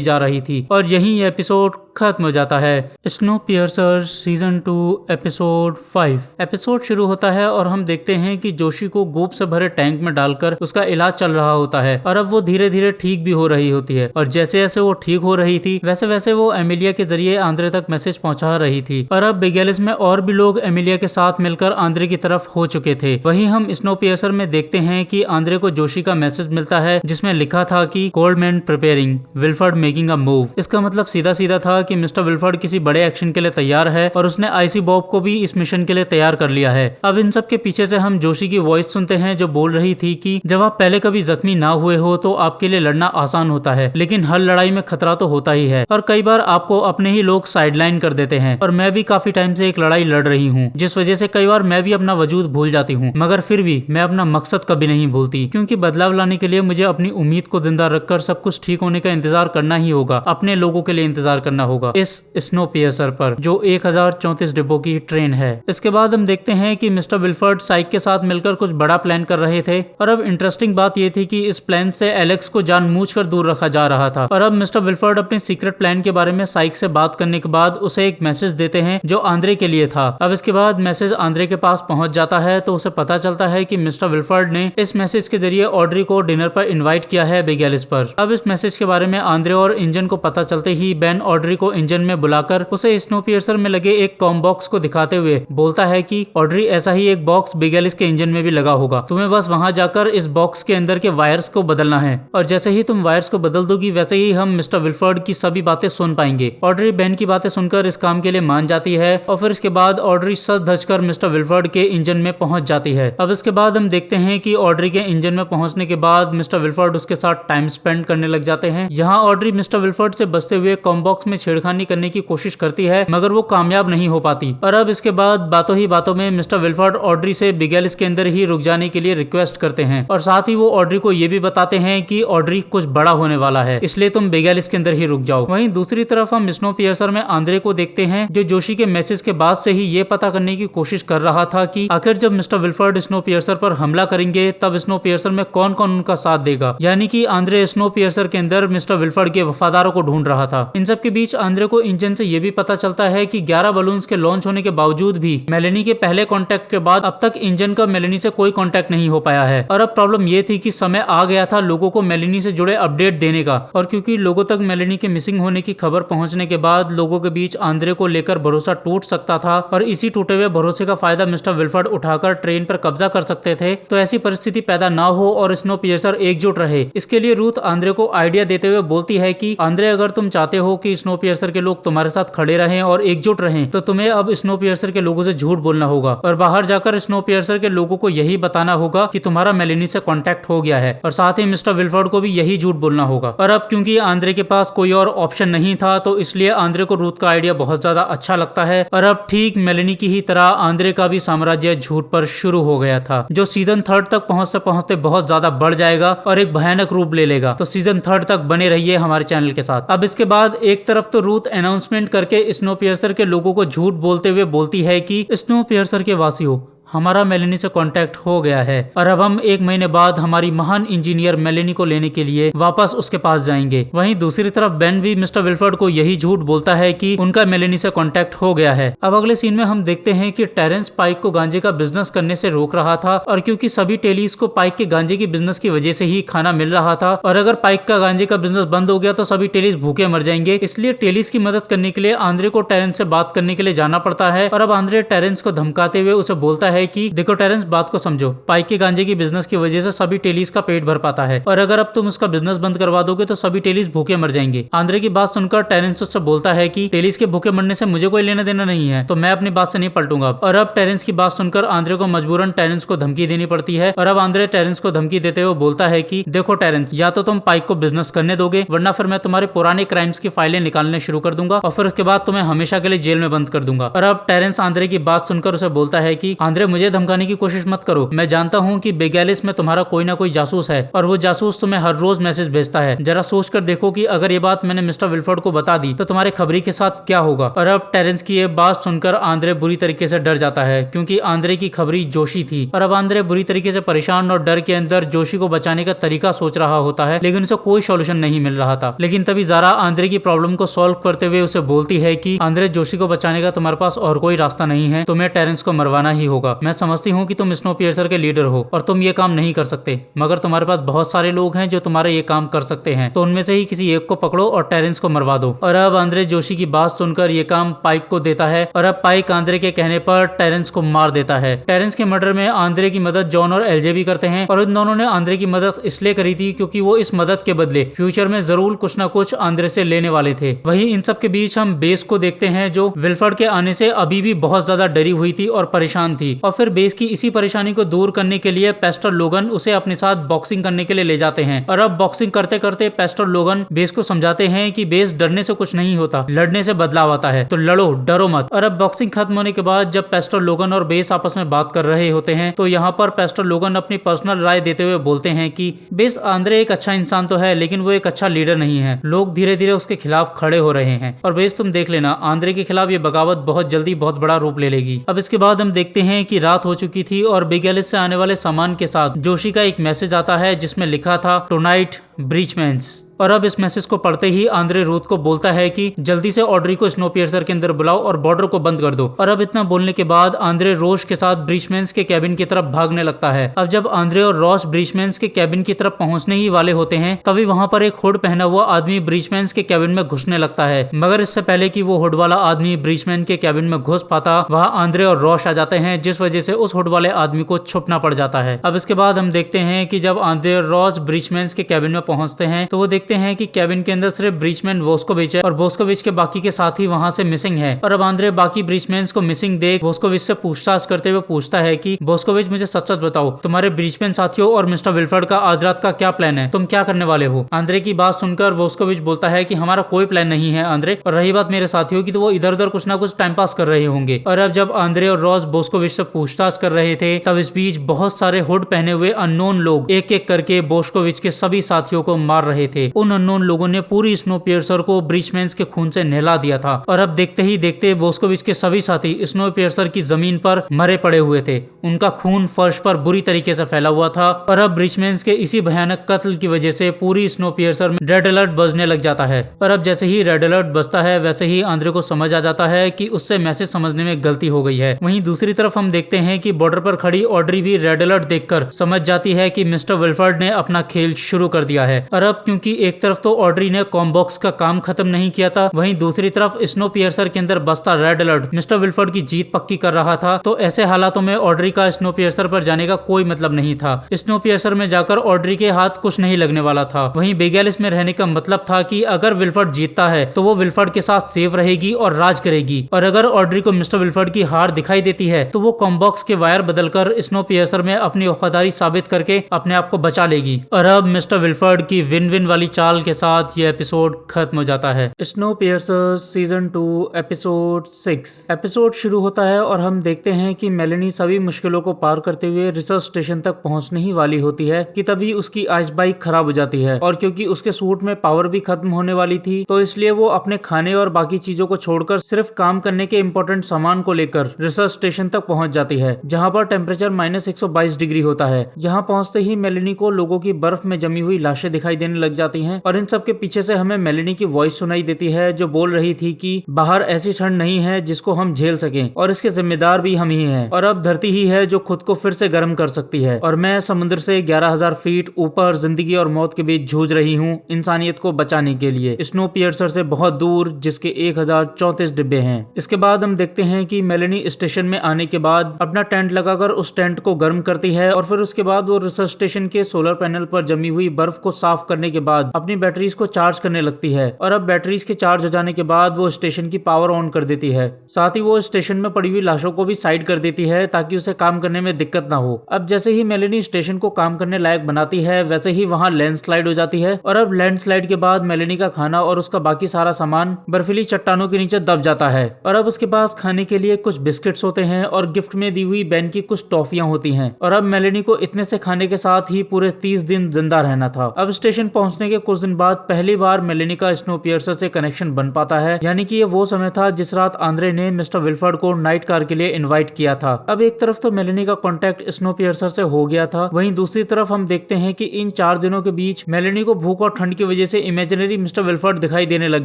जा रही थी। और यही एपिसोड खत्म हो जाता है। स्नोपियर्सर सीजन 2 एपिसोड 5। एपिसोड शुरू होता है और हम देखते हैं कि जोशी को गोप से भरे टैंक में डालकर उसका इलाज चल रहा होता है और अब वो धीरे धीरे ठीक भी हो रही होती है। और जैसे जैसे वो ठीक हो रही थी वैसे वैसे वो एमिलिया के जरिए आंद्रे तक मैसेज पहुंचा रही थी। और अब बिग एलिस में और भी लोग एमिलिया के साथ मिलकर आंद्रे की तरफ हो चुके थे। वहीं हम स्नोपियर्सर में देखते हैं कि आंद्रे को जोशी का मैसेज मिलता है जिसमें लिखा था कि Coldman preparing, Wilford making a move. इसका मतलब सीधा सीधा था कि मिस्टर विल्फर्ड किसी बड़े एक्शन के लिए तैयार है और उसने आईसी बॉब को भी इस मिशन के लिए तैयार कर लिया है। अब इन सब के पीछे से हम जोशी की वॉइस सुनते हैं जो बोल रही थी कि जब आप पहले कभी जख्मी ना हुए हो तो आपके लिए लड़ना आसान होता है, लेकिन हर लड़ाई में खतरा तो होता ही है और कई बार आपको अपने ही लोग साइडलाइन कर देते हैं। और मैं भी काफी टाइम से एक लड़ाई लड़ रही हूँ जिस वजह से कई बार मैं भी अपना वजूद भूल जाती हूँ, मगर फिर भी मैं अपना मकसद कभी नहीं भूलती, क्योंकि बदलाव लाने के लिए मुझे अपनी उम्मीद को जिंदा रखकर सब कुछ ठीक होने का इंतजार करना ही होगा, अपने लोगों के लिए इंतजार करना होगा इस स्नोपियर्सर पर जो 1034 डिब्बों की ट्रेन है। इसके बाद हम देखते हैं कि मिस्टर विल्फर्ड साइक के साथ मिलकर कुछ बड़ा प्लान कर रहे थे और अब इंटरेस्टिंग बात यह थी कि इस प्लान से एलेक्स को जानबूझकर दूर रखा जा रहा था। और अब मिस्टर विल्फर्ड अपने सीक्रेट प्लान के बारे में साइक से बात करने के बाद उसे एक मैसेज देते हैं जो आंद्रे के लिए था। अब इसके बाद मैसेज आंद्रे के पास पहुंच जाता है तो उसे पता चलता है कि मिस्टर विल्फर्ड ने इस मैसेज के जरिए ऑड्री को डिनर पर इनवाइट किया है बिग एलिस पर। अब इस मैसेज के बारे में आंद्रे और इंजन को पता चलते ही बेन ऑड्री को इंजन में बुलाकर उसे स्नोपियर्सर में लगे एक कॉम बॉक्स को दिखाते हुए बोलता है कि ऑड्री ऐसा ही एक बॉक्स बिग एलिस के इंजन में भी लगा होगा, तुम्हें बस वहां जाकर इस बॉक्स के अंदर के वायर्स को बदलना है और जैसे ही तुम वायर्स को बदल दोगी वैसे ही हम मिस्टर विल्फर्ड की सभी बातें सुन पाएंगे। ऑड्री बेन की बातें सुनकर इस काम के लिए मान जाती है और फिर इसके बाद ऑड्री सच धज कर मिस्टर विल्फर्ड के इंजन में पहुंच जाती है। अब इसके बाद हम देखते हैं कि ऑड्री के इंजन में पहुंचने के बाद मिस्टर विल्फर्ड उसके साथ टाइम स्पेंड करने लग जाते हैं। यहाँ ऑड्री मिस्टर विल्फर्ड से बचते हुए कॉम बॉक्स में छेड़खानी करने की कोशिश करती है मगर वो कामयाब नहीं हो पाती। और अब इसके बाद बातों ही बातों में मिस्टर विल्फर्ड ऑड्री से बिग एलिस के अंदर ही रुक जाने के लिए रिक्वेस्ट करते हैं और साथ ही वो ऑड्री को ये भी बताते हैं कि ऑड्री कुछ बड़ा होने वाला है, इसलिए तुम बिग एलिस के अंदर ही रुक जाओ। वहीं दूसरी तरफ हम स्नोपियर्सर में आंद्रे को देखते हैं जो जोशी के मैसेज के बाद से ही ये पता करने की कोशिश कर रहा था कि आखिर जब मिस्टर विल्फर्ड स्नोपियर्सर पर हमला करेंगे तब स्नोपियर्सर में कौन कौन उनका साथ देगा, यानी कि आंद्रे स्नोपियर्सर के अंदर मिस्टर विल्फर्ड के वफादारों को ढूंढ रहा था। इन सब के बीच आंद्रे को इंजन से ये भी पता चलता है कि 11 बलून्स के लॉन्च होने के बावजूद भी मेलेनी के पहले कांटेक्ट के बाद अब तक इंजन का मेलेनी से कोई कांटेक्ट नहीं हो पाया है। और अब प्रॉब्लम ये थी कि समय आ गया था लोगों को मेलेनी से जुड़े अपडेट देने का, और क्योंकि लोगों तक मेलेनी के मिसिंग होने की खबर पहुंचने के बाद लोगों के बीच आंद्रे को लेकर भरोसा टूट सकता था और इसी टूटे हुए भरोसे का फायदा मिस्टर विल्फर्ड उठाकर ट्रेन पर कब्जा कर सकते थे। तो ऐसी परिस्थिति पैदा ना हो और स्नोपियर्सर एकजुट रहे, इसके लिए रूथ आंद्रे को आइडिया देते हुए बोलती है कि आंद्रे अगर तुम चाहते हो कि स्नोपियर्सर के लोग तुम्हारे साथ खड़े रहें और एकजुट रहें तो तुम्हें अब स्नोपियर्सर के लोगों से झूठ बोलना होगा और बाहर जाकर स्नोपियर्सर के लोगों को यही बताना होगा कि तुम्हारा मेलेनी से कांटेक्ट हो गया है और साथ ही मिस्टर विल्फर्ड को भी यही झूठ बोलना होगा। और अब क्योंकि आंद्रे के पास कोई और ऑप्शन नहीं था तो इसलिए आंद्रे को रूथ का आइडिया बहुत ज्यादा अच्छा लगता है। और अब ठीक मेलेनी की ही तरह आंद्रे का भी साम्राज्य झूठ पर शुरू हो गया था जो सीजन 3 तक पहुंचते पहुंचते बहुत ज्यादा बढ़ जाएगा और एक भयानक रूप ले लेगा। तो सीजन 3 तक बने रहिए हमारे चैनल के साथ। अब इसके बाद एक तरफ तो रूथ अनाउंसमेंट करके स्नोपियर्सर के लोगों को झूठ बोलते हुए बोलती है कि स्नोपियर्सर के वासियों, हमारा मेलेनी से कांटेक्ट हो गया है और अब हम 1 महीने बाद हमारी महान इंजीनियर मेलेनी को लेने के लिए वापस उसके पास जाएंगे। वहीं दूसरी तरफ बेन भी मिस्टर विल्फर्ड को यही झूठ बोलता है कि उनका मेलेनी से कांटेक्ट हो गया है। अब अगले सीन में हम देखते हैं कि टेरेंस पाइक को गांजे का बिजनेस करने से रोक रहा था और क्योंकि सभी टेलीज को पाइक के गांजे की बिजनेस की वजह से ही खाना मिल रहा था और अगर पाइक का गांजे का बिजनेस बंद हो गया तो सभी टेलीज भूखे मर जाएंगे, इसलिए टेलीज की मदद करने के लिए आंद्रे को टेरेंस से बात करने के लिए जाना पड़ता है। और अब आंद्रे टेरेंस को धमकाते हुए उसे बोलता है कि देखो टेरेंस, बात को समझो, पाइक के गांजे की बिजनेस की वजह से सभी टेलीज का पेट भर पाता है और अगर अब तुम उसका बिजनेस बंद करवा दोगे तो सभी टेलीज भूखे मर जाएंगे। आंद्रे की बात सुनकर टेरेंस उससे बोलता है कि टेलीज के भूखे मरने से मुझे कोई लेना देना नहीं है, तो मैं अपनी बात से नहीं पलटूंगा। और अब टेरेंस की बात सुनकर आंद्रे को मजबूरन टेरेंस को धमकी देनी पड़ती है और अब आंद्रे टेरेंस को धमकी देते हुए बोलता है कि देखो टेरेंस, या तो तुम पाइक को बिजनेस करने दोगे वरना फिर मैं तुम्हारे पुराने क्राइम्स की फाइलें निकालने शुरू कर दूंगा और फिर उसके बाद तुम्हें हमेशा के लिए जेल में बंद कर दूंगा। और अब टेरेंस आंद्रे की बात सुनकर उसे बोलता है कि आंद्रे, मुझे धमकाने की कोशिश मत करो, मैं जानता हूँ कि बेगैलिस में तुम्हारा कोई ना कोई जासूस है और वो जासूस तुम्हें हर रोज मैसेज भेजता है। जरा सोच कर देखो कि अगर ये बात मैंने मिस्टर विल्फर्ड को बता दी तो तुम्हारे खबरी के साथ क्या होगा। और अब टेरेंस की ये बात सुनकर आंद्रे बुरी तरीके से डर जाता है क्योंकि आंद्रे की खबरी जोशी थी और अब आंद्रे बुरी तरीके से परेशान और डर के अंदर जोशी को बचाने का तरीका सोच रहा होता है, लेकिन उसे कोई सॉल्यूशन नहीं मिल रहा था। लेकिन तभी ज़ारा आंद्रे की प्रॉब्लम को सॉल्व करते हुए उसे बोलती है कि आंद्रे, जोशी को बचाने का तुम्हारे पास और कोई रास्ता नहीं है, तुम्हें टेरेंस को मरवाना ही होगा। मैं समझती हूँ कि तुम स्नोपियर्सर के लीडर हो और तुम ये काम नहीं कर सकते, मगर तुम्हारे पास बहुत सारे लोग हैं जो तुम्हारे ये काम कर सकते हैं, तो उनमें से ही किसी एक को पकड़ो और टेरेंस को मरवा दो। और अब आंद्रे जोशी की बात सुनकर ये काम पाइक को देता है और अब पाइक आंद्रे के कहने पर टेरेंस को मार देता है। टेरेंस के मर्डर में आंद्रे की मदद जॉन और एलजे भी करते हैं और इन दोनों ने आंद्रे की मदद इसलिए करी थी क्योंकि वो इस मदद के बदले फ्यूचर में जरूर कुछ ना कुछ आंद्रे से लेने वाले थे। वहीं इन सब के बीच हम बेस को देखते हैं जो विल्फर्ड के आने से अभी भी बहुत ज्यादा डरी हुई थी और परेशान थी और फिर बेस की इसी परेशानी को दूर करने के लिए पेस्टर लोगन उसे अपने साथ बॉक्सिंग करने के लिए ले जाते हैं। और अब बॉक्सिंग करते करते पेस्टर लोगन बेस को समझाते हैं कि बेस, डरने से कुछ नहीं होता, लड़ने से बदलाव आता है, तो लड़ो, डरो मत। और अब बॉक्सिंग खत्म होने के बाद जब पेस्टर लोगन और बेस आपस में बात कर रहे होते हैं तो यहाँ पर पेस्टर लोगन अपनी पर्सनल राय देते हुए बोलते हैं कि बेस, आंद्रे एक अच्छा इंसान तो है लेकिन वो एक अच्छा लीडर नहीं है, लोग धीरे धीरे उसके खिलाफ खड़े हो रहे हैं और बेस, तुम देख लेना, आंद्रे के खिलाफ ये बगावत बहुत जल्दी बहुत बड़ा रूप ले लेगी। अब इसके बाद हम देखते हैं कि रात हो चुकी थी और बेगैलिस से आने वाले सामान के साथ जोशी का एक मैसेज आता है जिसमें लिखा था टुनाइट ब्रीचमैन्स। और अब इस मैसेज को पढ़ते ही आंद्रे रूथ को बोलता है कि जल्दी से ऑड्री को स्नोपियर्सर के अंदर बुलाओ और बॉर्डर को बंद कर दो। और अब इतना बोलने के बाद आंद्रे रोश के साथ ब्रीचमैन्स के कैबिन की तरफ भागने लगता है। अब जब आंद्रे और रॉस ब्रीचमैन्स के कैबिन की तरफ पहुंचने ही वाले होते हैं तभी वहां पर एक हुड पहना हुआ आदमी ब्रीचमैन्स के कैबिन में घुसने लगता है, मगर इससे पहले कि वो हुड वाला आदमी ब्रीचमैन के कैबिन में घुस पाता वहाँ आंद्रे और रॉस आ जाते हैं, जिस वजह से उस हुड वाले आदमी को छुपना पड़ जाता है। अब इसके बाद हम देखते हैं कि जब आंद्रे और रॉस ब्रीचमैन्स के कैबिन में पहुंचते हैं तो वो देखते हैं कि कैबिन के अंदर सिर्फ ब्रीचमैन वोस्कोविच है और वोस्कोविच के बाकी के साथी वहां से मिसिंग है। और अब आंद्रे बाकी ब्रीचमैन्स को मिसिंग देख वोस्कोविच से पूछताछ करते हुए पूछता है कि वोस्कोविच, मुझे सच सच बताओ, तुम्हारे ब्रीचमैन साथियों और मिस्टर विल्फर्ड का आज रात का क्या प्लान है, तुम क्या करने वाले हो? आंद्रे की बात सुनकर वोस्कोविच बोलता है कि हमारा कोई प्लान नहीं है आंद्रे, और रही बात मेरे साथियों की तो वो इधर उधर कुछ ना कुछ टाइम पास कर रहे होंगे। और अब जब आंद्रे और रॉस वोस्कोविच से पूछताछ कर रहे थे तब इस बीच बहुत सारे हुड पहने हुए अननोन लोग एक एक करके वोस्कोविच के सभी साथियों को मार रहे थे। उन अननोन लोगों ने पूरी स्नोपियर्सर को ब्रीचमैन्स के खून से नहला दिया था और अब देखते ही देखते वोस्कोविच के सभी साथी स्नोपियर्सर की जमीन पर मरे पड़े हुए थे। उनका खून फर्श पर बुरी तरीके से फैला हुआ था और अब ब्रीचमैन्स के इसी भयानक कत्ल की वजह से पूरी स्नोपियर्सर में रेड अलर्ट बजने लग जाता है। और अब जैसे ही रेड अलर्ट बजता है वैसे ही आंद्रे को समझ आ जाता है कि उससे मैसेज समझने में गलती हो गई है। वहीं दूसरी तरफ हम देखते हैं कि बॉर्डर पर खड़ी ऑड्री भी रेड अलर्ट देखकर समझ जाती है कि मिस्टर विल्फर्ड ने अपना खेल शुरू कर दिया है। और अब क्योंकि एक तरफ तो ऑड्री ने कॉम्बॉक्स का काम खत्म नहीं किया था, वहीं दूसरी तरफ स्नोपियर्सर के अंदर बसता रेड अलर्ट मिस्टर विल्फर्ड की जीत पक्की कर रहा था, तो ऐसे हालातों में ऑड्री का स्नोपियर्सर पर जाने का कोई मतलब नहीं था। स्नोपियर्सर में जाकर ऑड्री के हाथ कुछ नहीं लगने वाला था। वहीं बेगैलिस में रहने का मतलब था कि अगर विल्फर्ड जीतता है तो वो विल्फर्ड के साथ सेफ रहेगी और राज करेगी, और अगर ऑड्री को मिस्टर विल्फर्ड की हार दिखाई देती है तो वो कॉम्बॉक्स के वायर बदलकर स्नोपियर्सर में अपनी वफादारी साबित करके अपने आप को बचा लेगी। और अब मिस्टर विल्फर्ड विल्फर्ड की विन विन वाली चाल के साथ ये एपिसोड खत्म हो जाता है। स्नोपियर्सर सीजन 2 एपिसोड 6 एपिसोड शुरू होता है और हम देखते हैं कि मेलेनी सभी मुश्किलों को पार करते हुए रिसर्च स्टेशन तक पहुंचने ही वाली होती है कि तभी उसकी आइस बाइक खराब हो जाती है और क्योंकि उसके सूट में पावर भी खत्म होने वाली थी तो इसलिए वो अपने खाने और बाकी चीजों को छोड़कर सिर्फ काम करने के इम्पोर्टेंट सामान को लेकर रिसर्च स्टेशन तक पहुंच जाती है, जहां पर टेम्परेचर -122 डिग्री होता है। यहाँ पहुंचते ही मेलेनी को लोगों की बर्फ में जमी हुई लाशें दिखाई देने लग जाती हैं और इन सब के पीछे से हमें मेलेनी की वॉइस सुनाई देती है जो बोल रही थी कि बाहर ऐसी ठंड नहीं है जिसको हम झेल सकें और इसके जिम्मेदार भी हम ही हैं और अब धरती ही है जो खुद को फिर से गर्म कर सकती है और मैं समुद्र से 11,000 फीट ऊपर जिंदगी और मौत के बीच जूझ रही हूँ इंसानियत को बचाने के लिए, स्नोपियर्सर से बहुत दूर जिसके 1034 डिब्बे हैं। इसके बाद हम देखते हैं कि मेलेनी स्टेशन में आने के बाद अपना टेंट लगाकर उस टेंट को गर्म करती है और फिर उसके बाद वो रिसर्च स्टेशन के सोलर पैनल पर जमी हुई बर्फ को साफ करने के बाद अपनी बैटरीज को चार्ज करने लगती है और अब बैटरीज के चार्ज हो जाने के बाद वो स्टेशन की पावर ऑन कर देती है। साथ ही वो स्टेशन में पड़ी हुई लाशों को भी साइड कर देती है ताकि उसे काम करने में दिक्कत ना हो। अब जैसे ही मेलेनी स्टेशन को काम करने लायक बनाती है वैसे ही वहाँ लैंडस्लाइड हो जाती है और अब लैंडस्लाइड के बाद मेलेनी का खाना और उसका बाकी सारा सामान बर्फीली चट्टानों के नीचे दब जाता है और अब उसके पास खाने के लिए कुछ बिस्किट्स होते हैं और गिफ्ट में दी हुई बेन की कुछ टॉफियां होती हैं और अब मेलेनी को इतने से खाने के साथ ही पूरे 30 दिन जिंदा रहना था। अब स्टेशन पहुंचने के कुछ दिन बाद पहली बार मेलेनी का स्नोपियर्सर से कनेक्शन बन पाता है, यानी कि ये वो समय था जिस रात आंद्रे ने मिस्टर विल्फर्ड को नाइट कार के लिए इनवाइट किया था। अब एक तरफ तो मेलेनी का कॉन्टेक्ट स्नोपियर्सर से हो गया था, वहीं दूसरी तरफ हम देखते हैं कि इन 4 दिनों के बीच मेलेनी को भूख और ठंड की वजह से इमेजिनरी मिस्टर विल्फर्ड दिखाई देने लग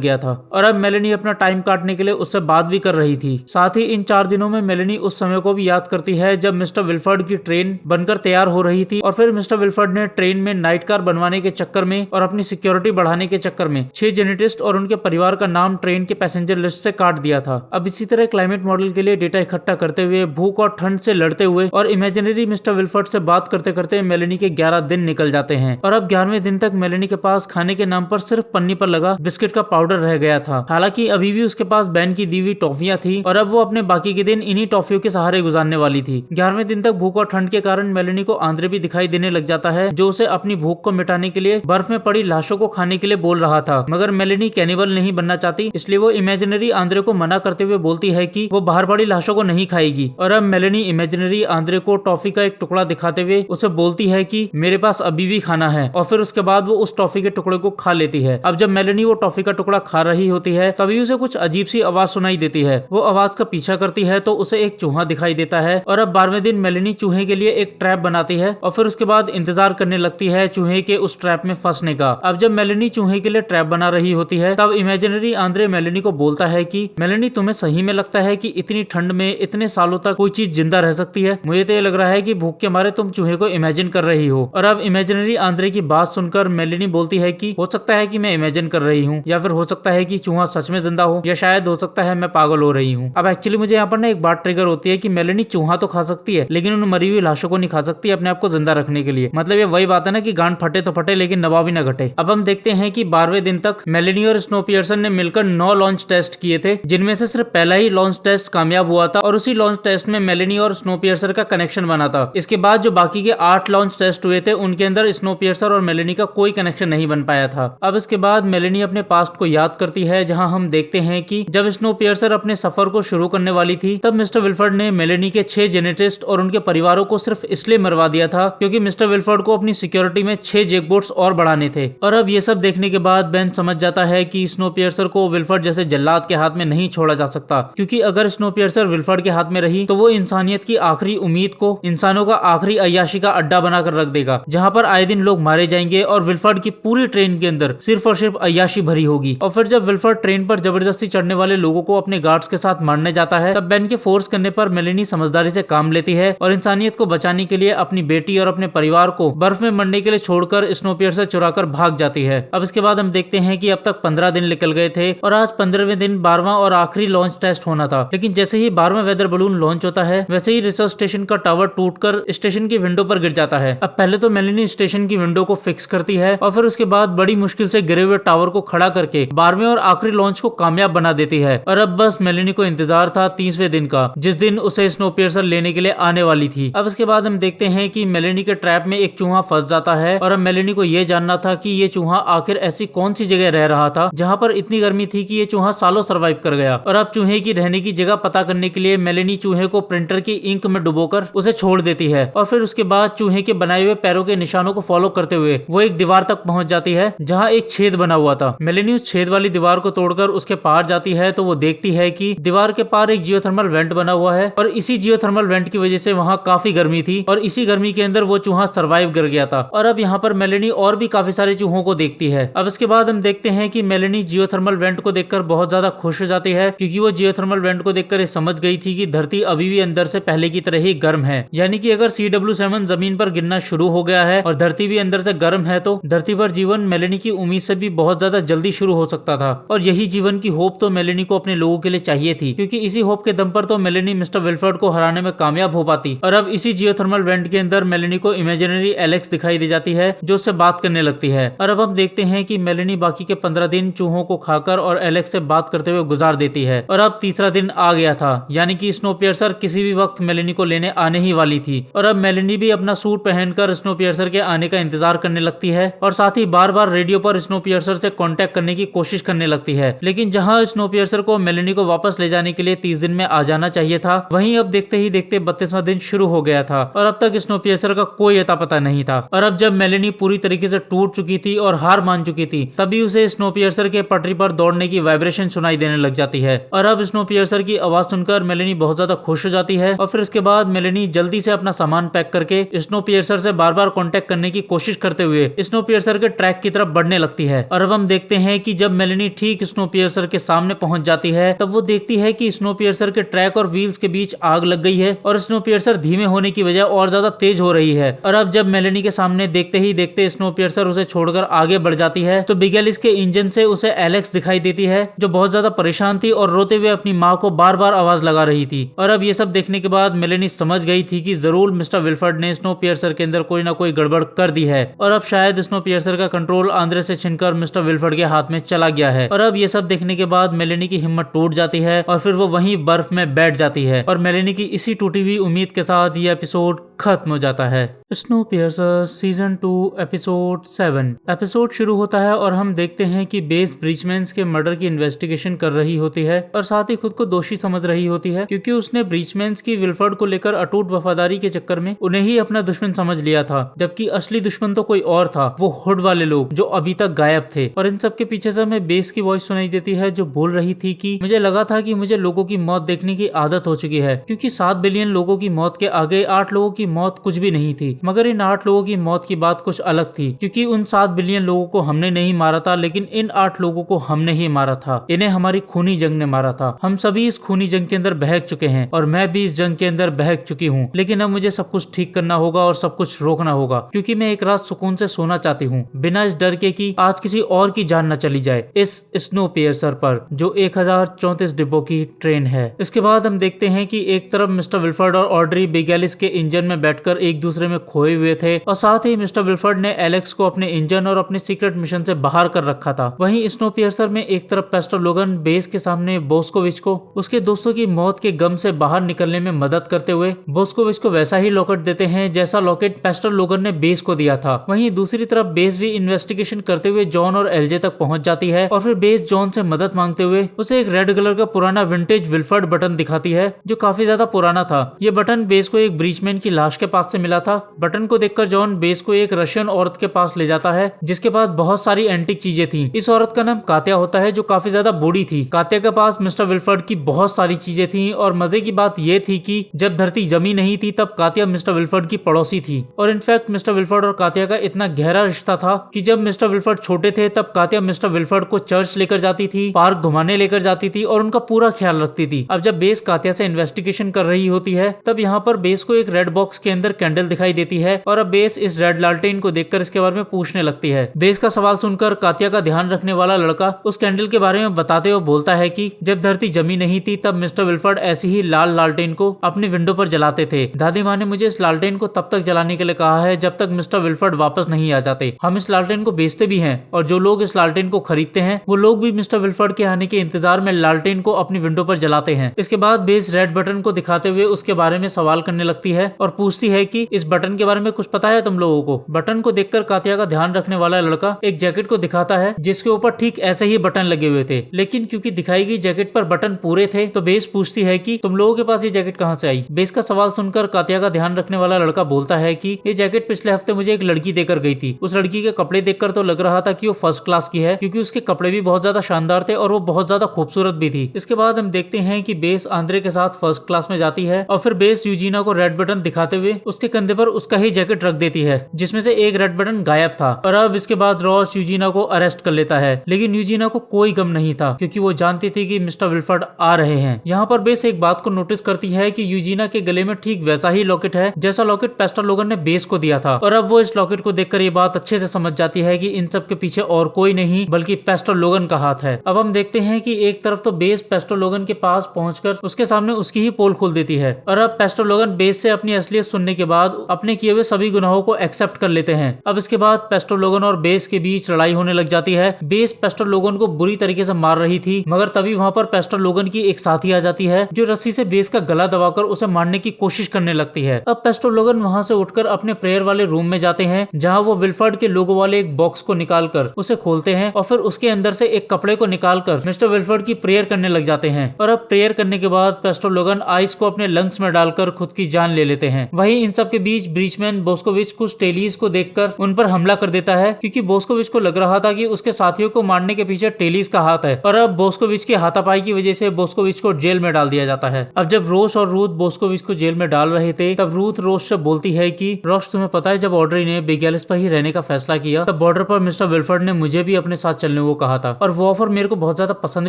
गया था और अब मेलेनी अपना टाइम काटने के लिए उससे बात भी कर रही थी। साथ ही इन 4 दिनों में मेलेनी उस समय को भी याद करती है जब मिस्टर विल्फर्ड की ट्रेन बनकर तैयार हो रही थी और फिर मिस्टर विल्फर्ड ने ट्रेन में नाइट कार बनवाने के चक्कर में और अपनी सिक्योरिटी बढ़ाने के चक्कर में 6 जेनेटिस्ट और उनके परिवार का नाम ट्रेन के पैसेंजर लिस्ट से काट दिया था। अब इसी तरह क्लाइमेट मॉडल के लिए डेटा इकट्ठा करते हुए, भूख और ठंड से लड़ते हुए और इमेजिनरी मिस्टर विल्फर्ड से बात करते करते मेलेनी के 11 दिन निकल जाते हैं और अब 11वें दिन तक मेलेनी के पास खाने के नाम पर सिर्फ पन्नी पर लगा बिस्किट का पाउडर रह गया था। हालांकि अभी भी उसके पास बैन की दी हुई टॉफियां थी और अब वो अपने बाकी के दिन इन्हीं टॉफियों के सहारे गुजारने वाली थी। 11वें दिन तक भूख और ठंड के कारण मेलेनी को आंद्रे भी दिखाई देने लग जाता है जो उसे अपनी भूख को मिटाने के लिए बर्फ में पड़ी लाशों को खाने के लिए बोल रहा था, मगर मेलेनी कैनिबल नहीं बनना चाहती, इसलिए वो इमेजिनरी आंद्रे को मना करते हुए बोलती है कि वो बाहर पड़ी लाशों को नहीं खाएगी। और अब मेलेनी इमेजिनरी आंद्रे को टॉफी का एक टुकड़ा दिखाते हुए उसे बोलती है कि मेरे पास अभी भी खाना है और फिर उसके बाद वो उस टॉफी के टुकड़े को खा लेती है। अब जब मेलेनी वो टॉफी का टुकड़ा खा रही होती है तभी उसे कुछ अजीब सी आवाज सुनाई देती है। वो आवाज का पीछा करती है तो उसे एक चूहा दिखाई देता है और अब 12वें दिन मेलेनी चूहे के लिए एक ट्रैप बनाती है और फिर उसके बाद इंतजार करने लगती है चूहे के उस ट्रैप में फंसने का। अब जब मेलेनी चूहे के लिए ट्रैप बना रही होती है तब इमेजिनरी आंद्रे मेलेनी को बोलता है कि मेलेनी तुम्हें सही में लगता है कि इतनी ठंड में इतने सालों तक कोई चीज जिंदा रह सकती है? मुझे तो ये लग रहा है कि भूख के मारे तुम चूहे को इमेजिन कर रही हो। और अब इमेजिनरी आंद्रे की बात सुनकर मेलेनी बोलती है कि हो सकता है कि मैं इमेजिन कर रही हूँ या फिर हो सकता है कि चूहा सच में जिंदा हो या शायद हो सकता है मैं पागल हो रही हूँ। अब एक्चुअली मुझे यहाँ पर ना एक बात ट्रिगर होती है कि मेलेनी चूहा तो खा सकती है लेकिन उन मरी हुई लाशों को नहीं खा सकती अपने आप को जिंदा रखने के लिए। मतलब ये वही बात है ना कि गांड फटे तो फटे लेकिन नवाबी न घटे। अब हम देखते हैं कि 12वें दिन तक मेलेनी और स्नोपियर्सर ने मिलकर 9 लॉन्च टेस्ट किए थे जिनमें से सिर्फ पहला ही लॉन्च टेस्ट कामयाब हुआ था और उसी लॉन्च टेस्ट में मेलेनी और स्नोपियर्सर का कनेक्शन बना था। इसके बाद जो बाकी के 8 लॉन्च टेस्ट हुए थे उनके अंदर स्नोपियर्सर और मेलेनी का कोई कनेक्शन नहीं बन पाया था। अब इसके बाद मेलेनी अपने पास्ट को याद करती है जहां हम देखते हैं कि जब स्नोपियर्सर अपने सफर को शुरू करने वाली थी तब मिस्टर विल्फर्ड ने मेलेनी के 6 जेनेटिस्ट और उनके परिवारों को सिर्फ इसलिए मरवा दिया था क्योंकि मिस्टर विल्फर्ड को अपनी सिक्योरिटी में 6 जैकबोट्स और बढ़ाने थे। और अब ये सब देखने के बाद बेन समझ जाता है कि स्नोपियर्सर को विल्फर्ड जैसे जल्लाद के हाथ में नहीं छोड़ा जा सकता, क्योंकि अगर स्नोपियर्सर विल्फर्ड के हाथ में रही तो वो इंसानियत की आखिरी उम्मीद को इंसानों का आखिरी अय्याशी का अड्डा बनाकर रख देगा जहां पर आए दिन लोग मारे जाएंगे और विल्फर्ड की पूरी ट्रेन के अंदर सिर्फ और सिर्फ अय्याशी भरी होगी। और फिर जब विल्फर्ड ट्रेन पर जबरदस्ती चढ़ने वाले लोगों को अपने गार्ड्स के साथ मारने जाता है तब बेन के फोर्स करने पर मेलेनी समझदारी से काम लेती है और इंसानियत को बचाने के लिए अपनी बेटी और अपने परिवार को बर्फ में मरने के लिए छोड़कर स्नोपियर्सर चुराकर भाग जाती है। अब इसके बाद हम देखते हैं कि अब तक 15 दिन निकल गए थे और आज 15वें दिन 12वां और आखिरी लॉन्च टेस्ट होना था। लेकिन जैसे ही 12वां वेदर बलून लॉन्च होता है वैसे ही रिसर्च स्टेशन का टावर टूटकर स्टेशन की विंडो पर गिर जाता है। अब पहले तो मेलेनी स्टेशन की विंडो को फिक्स करती है और फिर उसके बाद बड़ी मुश्किल से गिरे हुए टावर को खड़ा करके 12वें और आखिरी लॉन्च को कामयाब बना देती है। और अब बस मेलेनी को इंतजार था 30वें दिन का, जिस दिन उसे स्नोपियर्सर लेने के लिए आने वाली थी। अब इसके बाद हम देखते हैं कि मेलेनी के ट्रैप में एक चूहा फंस जाता है और अब मेलेनी को ये जानना था कि ये चूहा आखिर ऐसी कौन सी जगह रह रहा था जहाँ पर इतनी गर्मी थी कि ये चूहा सालों सरवाइव कर गया। और अब चूहे की रहने की जगह पता करने के लिए मेलेनी चूहे को प्रिंटर की इंक में डुबोकर उसे छोड़ देती है और फिर उसके बाद चूहे के बनाए हुए पैरों के निशानों को फॉलो करते हुए वो एक दीवार तक पहुंच जाती है जहाँ एक छेद बना हुआ था। मेलेनी उस छेद वाली दीवार को तोड़कर उसके पार जाती है तो वो देखती है कि दीवार के पार एक जियोथर्मल वेंट बना हुआ है और इसी जियोथर्मल वेंट की वजह से वहाँ काफी गर्मी थी और इसी गर्मी के अंदर वो चूहा सरवाइव कर गया था। और अब यहाँ पर मेलेनी और भी काफी सारे चूहों को देखती है। अब इसके बाद हम देखते हैं कि मेलेनी जियोथर्मल वेंट को देखकर बहुत ज्यादा खुश हो जाती है क्योंकि वो जियोथर्मल वेंट को देखकर ये समझ गई थी कि धरती अभी भी अंदर से पहले की तरह ही गर्म है। यानी कि अगर CW7 जमीन पर गिरना शुरू हो गया है और धरती भी अंदर से गर्म है तो धरती पर जीवन मेलेनी की उम्मीद से भी बहुत ज्यादा जल्दी शुरू हो सकता था। और यही जीवन की होप तो मेलेनी को अपने लोगों के लिए चाहिए थी क्योंकि इसी होप के दम पर तो मेलेनी मिस्टर विल्फर्ड को हराने में कामयाब हो पाती। और अब इसी जियोथर्मल वेंट के अंदर मेलेनी को इमेजिनरी एलेक्स दिखाई दी जाती है जो उससे बात करने लगती है। और अब हम देखते हैं कि मेलेनी बाकी के 15 दिन चूहों को खाकर और एलेक्स से बात करते हुए गुजार देती है। और अब तीसरा दिन आ गया था यानी कि स्नोपियर्सर किसी भी वक्त मेलेनी को लेने आने ही वाली थी। और अब मेलेनी भी अपना सूट पहनकर स्नोपियर्सर के आने का इंतजार करने लगती है और साथ ही बार बार रेडियो पर स्नोपियर्सर से कांटेक्ट करने की कोशिश करने लगती है। लेकिन जहां स्नोपियर्सर को मेलेनी को वापस ले जाने के लिए 30 दिन में आ जाना चाहिए था वहीं अब देखते ही देखते 32वां दिन शुरू हो गया था और अब तक स्नोपियर्सर का कोई अता पता नहीं था। और अब जब मेलेनी पूरी तरीके से टूट चुकी थी और हार मान चुकी थी तभी उसे स्नोपियर्सर के पटरी पर दौड़ने की वाइब्रेशन सुनाई देने लग जाती है। और अब स्नोपियर्सर की आवाज सुनकर मेलेनी बहुत ज्यादा खुश हो जाती है और फिर उसके बाद मेलेनी जल्दी से अपना सामान पैक करके स्नोपियर्सर से बार बार कांटेक्ट करने की कोशिश करते हुए स्नोपियर्सर के ट्रैक की तरफ बढ़ने लगती है। और अब हम देखते हैं कि जब मेलेनी ठीक स्नोपियर्सर के सामने पहुंच जाती है तब वो देखती है कि स्नोपियर्सर के ट्रैक और व्हील्स के बीच आग लग गई है और स्नोपियर्सर धीमे होने की वजह और ज्यादा तेज हो रही है। और अब जब मेलेनी के सामने देखते ही देखते स्नोपियर्सर उसे छोड़कर आगे बढ़ जाती है तो बिगेलिस के इंजन से उसे एलेक्स दिखाई देती है जो बहुत ज्यादा परेशान थी और रोते हुए अपनी माँ को बार बार आवाज लगा रही थी। और अब ये सब देखने के बाद मेलेनी समझ गई थी कि जरूर मिस्टर विल्फर्ड ने स्नोपियर्सर के अंदर कोई ना कोई गड़बड़ कर दी है और अब शायद स्नोपियर्सर का कंट्रोल आंद्रे से छिनकर मिस्टर विल्फर्ड के हाथ में चला गया है। और अब ये सब देखने के बाद मेलेनी की हिम्मत टूट जाती है और फिर वो वहीं बर्फ में बैठ जाती है और मेलेनी की इसी टूटी हुई उम्मीद के साथ ये एपिसोड खत्म हो जाता है। स्नोपियर्सर सीजन 2 एपिसोड 7 एपिसोड शुरू होता है और हम देखते हैं कि बेस ब्रीचमैन्स के मर्डर की इन्वेस्टिगेशन कर रही होती है और साथ ही खुद को दोषी समझ रही होती है क्योंकि उसने ब्रीचमैन्स की विल्फर्ड को लेकर अटूट वफादारी के चक्कर में उन्हें ही अपना दुश्मन समझ लिया था जबकि असली दुश्मन तो कोई और था, वो हुड वाले लोग जो अभी तक गायब थे। और इन सब के पीछे से हमें बेस की वॉइस सुनाई देती है जो बोल रही थी कि मुझे लगा था कि मुझे लोगों की मौत देखने की आदत हो चुकी है क्योंकि 7 बिलियन लोगों की मौत के आगे 8 लोगों की मौत कुछ भी नहीं थी, मगर इन 8 लोगों की मौत की बात कुछ अलग थी क्योंकि उन 7 बिलियन लोगों को हमने नहीं मारा था लेकिन इन 8 लोगों को हमने ही मारा था। इन्हें हमारी खूनी जंग ने मारा था। हम सभी इस खूनी जंग के अंदर बहक चुके हैं और मैं भी इस जंग के अंदर बहक चुकी हूँ, लेकिन अब मुझे सब कुछ ठीक करना होगा और सब कुछ रोकना होगा क्योंकि मैं एक रात सुकून से सोना चाहती हूँ बिना इस डर के कि आज किसी और की जान न चली जाए इस स्नोपियर्सर पर जो 1034 डिब्बों की ट्रेन है। इसके बाद हम देखते हैं कि एक तरफ मिस्टर विल्फर्ड और ऑड्री बिगेलिस के इंजन में बैठकर एक दूसरे में खोए हुए थे और साथ ही मिस्टर विल्फर्ड ने एलेक्स को अपने इंजन और अपने सीक्रेट मिशन से बाहर कर रखा था। वहीं स्नोपियर्सर में एक तरफ पेस्टर लोगन बेस के सामने बोस्कोविच को उसके दोस्तों की मौत के गम से बाहर निकलने में मदद करते हुए बोस्कोविच को वैसा ही लॉकेट देते हैं जैसा लॉकेट पेस्टर लोगन ने बेस को दिया था। वहीं दूसरी तरफ बेस भी इन्वेस्टिगेशन करते हुए जॉन और एलजे तक पहुंच जाती है और फिर बेस जॉन से मदद मांगते हुए उसे एक रेड कलर का पुराना विंटेज विल्फर्ड बटन दिखाती है जो काफी ज्यादा पुराना था। ये बटन बेस को एक ब्रीचमैन की लाश के पास से मिला था। बटन को देखकर जॉन बेस को एक रशियन औरत के पास ले जाता है जिसके पास बहुत सारी एंटीक चीजें थी। इस औरत का नाम कात्या होता है जो काफी ज्यादा बूढ़ी थी। कात्या के पास मिस्टर विल्फर्ड की बहुत सारी चीजें थी और मजे की बात ये थी कि जब धरती जमी नहीं थी तब कात्या मिस्टर विल्फर्ड की पड़ोसी थी और इनफैक्ट मिस्टर विल्फर्ड और कात्या का इतना गहरा रिश्ता था कि जब मिस्टर विल्फर्ड छोटे थे तब कात्या मिस्टर विल्फर्ड को चर्च लेकर जाती थी, पार्क घुमाने लेकर जाती थी और उनका पूरा ख्याल रखती थी। अब जब बेस कात्या से इन्वेस्टिगेशन कर रही होती है तब यहाँ पर बेस को एक रेड बॉक्स के अंदर कैंडल दिखाई देती है और अब बेस इस रेड लालटेन को देखकर इसके बारे में पूछने लगती है। बेस का सवाल सुनकर कात्या का ध्यान रखने वाला लड़का उस कैंडल के बारे में बताते हुए बोलता है कि जब धरती जमी नहीं थी तब मिस्टर विल्फर्ड ऐसी ही लाल लालटेन को अपनी विंडो पर जलाते थे। दादी माँ ने मुझे इस लालटेन को तब तक जलाने के लिए कहा है जब तक मिस्टर विल्फर्ड वापस नहीं आ जाते। हम इस लालटेन को बेचते भी हैं और जो लोग इस लालटेन को खरीदते हैं वो लोग भी मिस्टर विल्फर्ड के आने के इंतजार में लालटेन को अपनी विंडो पर जलाते हैं। इसके बाद बेस रेड बटन को दिखाते हुए उसके बारे में सवाल करने लगती है और पूछती है कि इस बटन बटन के बारे में कुछ पता है तुम लोगों को? बटन को देखकर कातिया का ध्यान रखने वाला लड़का एक जैकेट को दिखाता है जिसके ऊपर ठीक ऐसे ही बटन लगे हुए थे, लेकिन क्योंकि दिखाई गई जैकेट पर बटन पूरे थे तो बेस पूछती है कि तुम लोगों के पास ये जैकेट कहाँ से आई? बेस का सवाल सुनकर कातिया का ध्यान रखने वाला लड़का बोलता है कि ये जैकेट पिछले हफ्ते मुझे एक लड़की देकर गई थी। उस लड़की के कपड़े देखकर तो लग रहा था कि वो फर्स्ट क्लास की है, क्योंकि उसके कपड़े भी बहुत ज्यादा शानदार थे और वो बहुत ज्यादा खूबसूरत भी थी। इसके बाद हम देखते हैं कि बेस आंद्रे के साथ फर्स्ट क्लास में जाती है और फिर बेस यूजीना को रेड बटन दिखाते हुए उसके कंधे पर उसका ही जैकेट रख देती है जिसमें से एक रेड बटन गायब था। और अब इसके बाद रॉस यूजीना को अरेस्ट कर लेता है, लेकिन यूजीना को कोई गम नहीं था क्योंकि वो जानती थी कि मिस्टर विल्फर्ड आ रहे हैं। यहाँ पर बेस एक बात को नोटिस करती है कि यूजीना के गले में ठीक वैसा ही लॉकेट है जैसा लॉकेट पेस्टर लोगन ने बेस को दिया था। और अब वो इस लॉकेट को देखकर ये बात अच्छे से समझ जाती है कि इन सब के पीछे और कोई नहीं बल्कि पेस्टर लोगन का हाथ है। अब हम देखते हैं कि एक तरफ तो बेस पेस्टर लोगन के पास पहुंचकर उसके सामने उसकी ही पोल खोल देती है और अब पेस्टर लोगन बेस से अपनी असलियत सुनने के बाद अपने किए हुए सभी गुनाहों को एक्सेप्ट कर लेते हैं। अब इसके बाद पेस्टर लोगन और बेस के बीच लड़ाई होने लग जाती है। बेस पेस्टर लोगन को बुरी तरीके से मार रही थी, मगर तभी वहाँ पर पेस्टर लोगन की एक साथी आ जाती है जो रस्सी से बेस का गला दबाकर उसे मारने की कोशिश करने लगती है। अब पेस्टर लोगन वहाँ से उठकर अपने प्रेयर वाले रूम में जाते हैं जहाँ वो विल्फर्ड के लोगो वाले एक बॉक्स को निकालकर उसे खोलते हैं और फिर उसके अंदर से एक कपड़े को निकालकर मिस्टर विल्फर्ड की प्रेयर करने लग जाते हैं। और अब प्रेयर करने के बाद पेस्टर लोगन आइस को अपने लंग्स में डालकर खुद की जान ले लेते हैं। वहीं इन सब के बीच ब्रीचमैन बोस्कोविच कुछ टेलीज को देखकर उन पर हमला कर देता है, क्योंकि बोस्कोविच को लग रहा था कि उसके साथियों को मारने के पीछे टेलीज का हाथ है। और अब बोस्कोविच के हाथापाई की वजह से बोस्कोविच को जेल में डाल दिया जाता है। अब जब रोस और रूथ बोस्कोविच को जेल में डाल रहे थे तब रूथ रोस से बोलती है कि रोस, तुम्हें पता है जब ऑड्री ने बिग एलिस पर ही रहने का फैसला किया तब बॉर्डर पर मिस्टर विल्फर्ड ने मुझे भी अपने साथ चलने को कहा था और वो ऑफर मेरे को बहुत ज्यादा पसंद